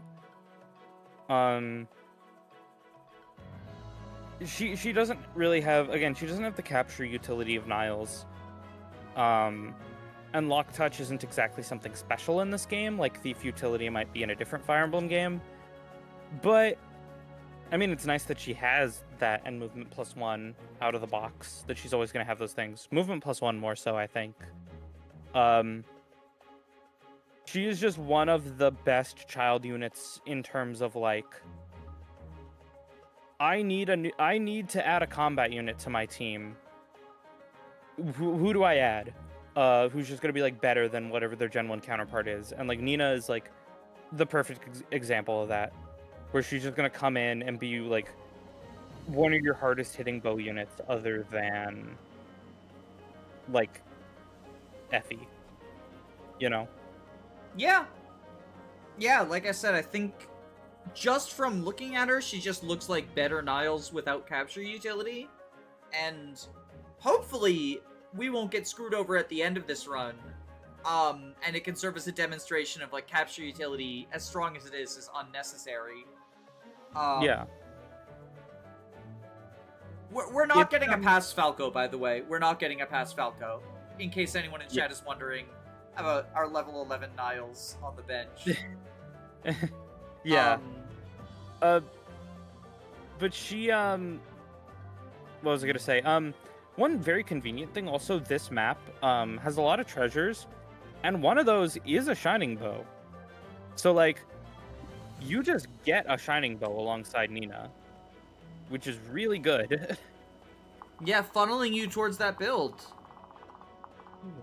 She doesn't really have, again, she doesn't have the capture utility of Niles. And Lock Touch isn't exactly something special in this game, like Thief utility might be in a different Fire Emblem game. But, I mean, it's nice that she has that and Movement +1 out of the box, that she's always going to have those things. Movement +1 more so, I think. She is just one of the best child units in terms of, like, I need to add a combat unit to my team. Who do I add? Who's just gonna be, like, better than whatever their Gen 1 counterpart is. And, like, Nina is, like, the perfect example of that, where she's just gonna come in and be, like, one of your hardest hitting bow units other than, like, Effie, you know? Yeah. Yeah, like I said, I think just from looking at her, she just looks like better Niles without capture utility. And hopefully we won't get screwed over at the end of this run. And it can serve as a demonstration of, like, capture utility, as strong as it is unnecessary. Yeah. We're not getting a pass Falco, by the way. We're not getting a pass Falco. In case anyone in chat is wondering about our level 11 Niles on the bench. Yeah. But she, what was I gonna say? One very convenient thing, also, this map, has a lot of treasures, and one of those is a Shining Bow. So, like, you just get a Shining Bow alongside Nina, which is really good. Yeah, funneling you towards that build.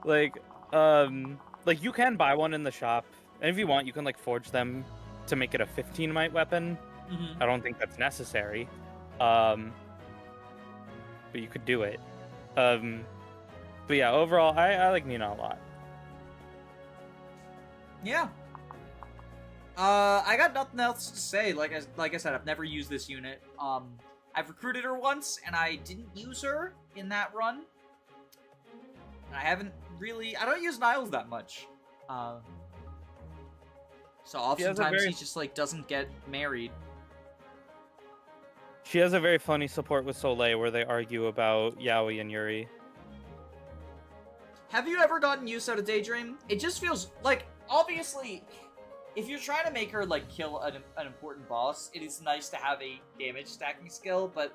Like, you can buy one in the shop, and if you want, you can, like, forge them to make it a 15 might weapon. Mm-hmm. I don't think that's necessary. But you could do it. But yeah, overall, I like Nina a lot. Yeah. I got nothing else to say. Like I said, I've never used this unit. I've recruited her once, and I didn't use her in that run. And I don't use Niles that much. So oftentimes he just, like, doesn't get married. She has a very funny support with Soleil where they argue about Yaoi and Yuri. Have you ever gotten use out of Daydream? It just feels like, obviously, if you're trying to make her, like, kill an important boss, it is nice to have a damage stacking skill, but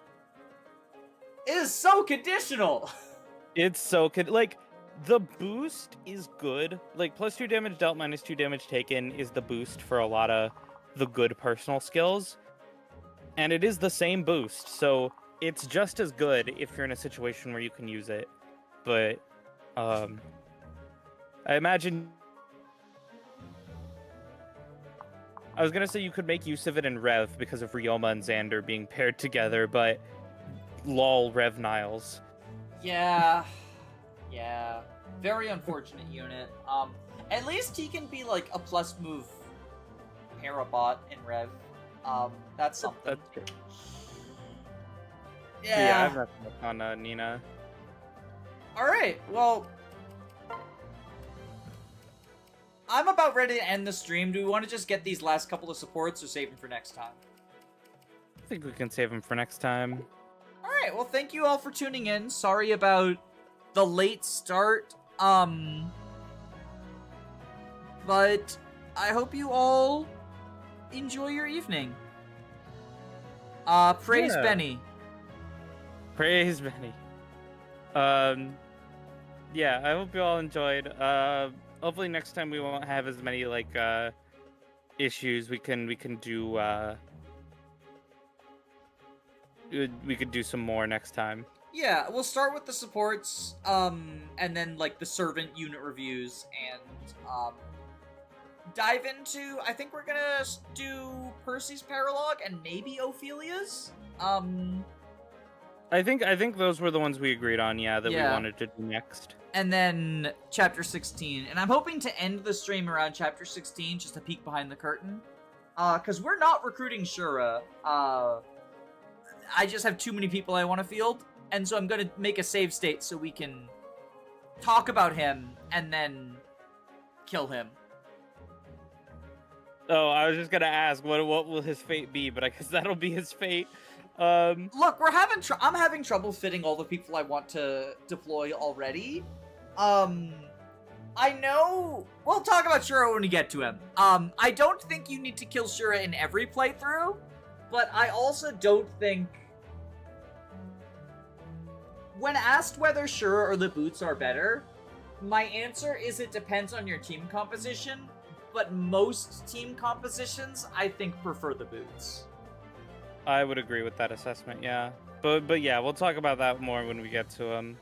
it is so conditional. It's so like, the boost is good. Like, +2 damage dealt, -2 damage taken is the boost for a lot of the good personal skills. And it is the same boost, so it's just as good if you're in a situation where you can use it. But, I imagine... I was gonna say you could make use of it in Rev because of Ryoma and Xander being paired together, but... lol, Rev Niles. Yeah. Yeah. Very unfortunate unit. At least he can be, like, a plus move Parabot in Rev. That's something. That's true. Yeah, I've nothing much on Nina. All right. Well, I'm about ready to end the stream. Do we want to just get these last couple of supports or save them for next time? I think we can save him for next time. All right. Well, thank you all for tuning in. Sorry about the late start. But I hope you all enjoy your evening. Praise Benny. Praise Benny. Yeah, I hope you all enjoyed. Hopefully next time we won't have as many like issues. We can do we could do some more next time. Yeah, we'll start with the supports, and then like the servant unit reviews, and dive into. I think we're gonna do Percy's paralogue and maybe Ophelia's. I think those were the ones we agreed on. Yeah, that we wanted to do next. And then chapter 16, and I'm hoping to end the stream around chapter 16, just a peek behind the curtain, because we're not recruiting Shura. I just have too many people I want to field, and so I'm gonna make a save state so we can talk about him and then kill him. Oh, I was just gonna ask what will his fate be, but I guess that'll be his fate. Look, I'm having trouble fitting all the people I want to deploy already. I know we'll talk about Shura when we get to him. I don't think you need to kill Shura in every playthrough, but I also don't think, when asked whether Shura or the boots are better, my answer is it depends on your team composition, but most team compositions, I think, prefer the boots. I would agree with that assessment, yeah. But yeah, we'll talk about that more when we get to him.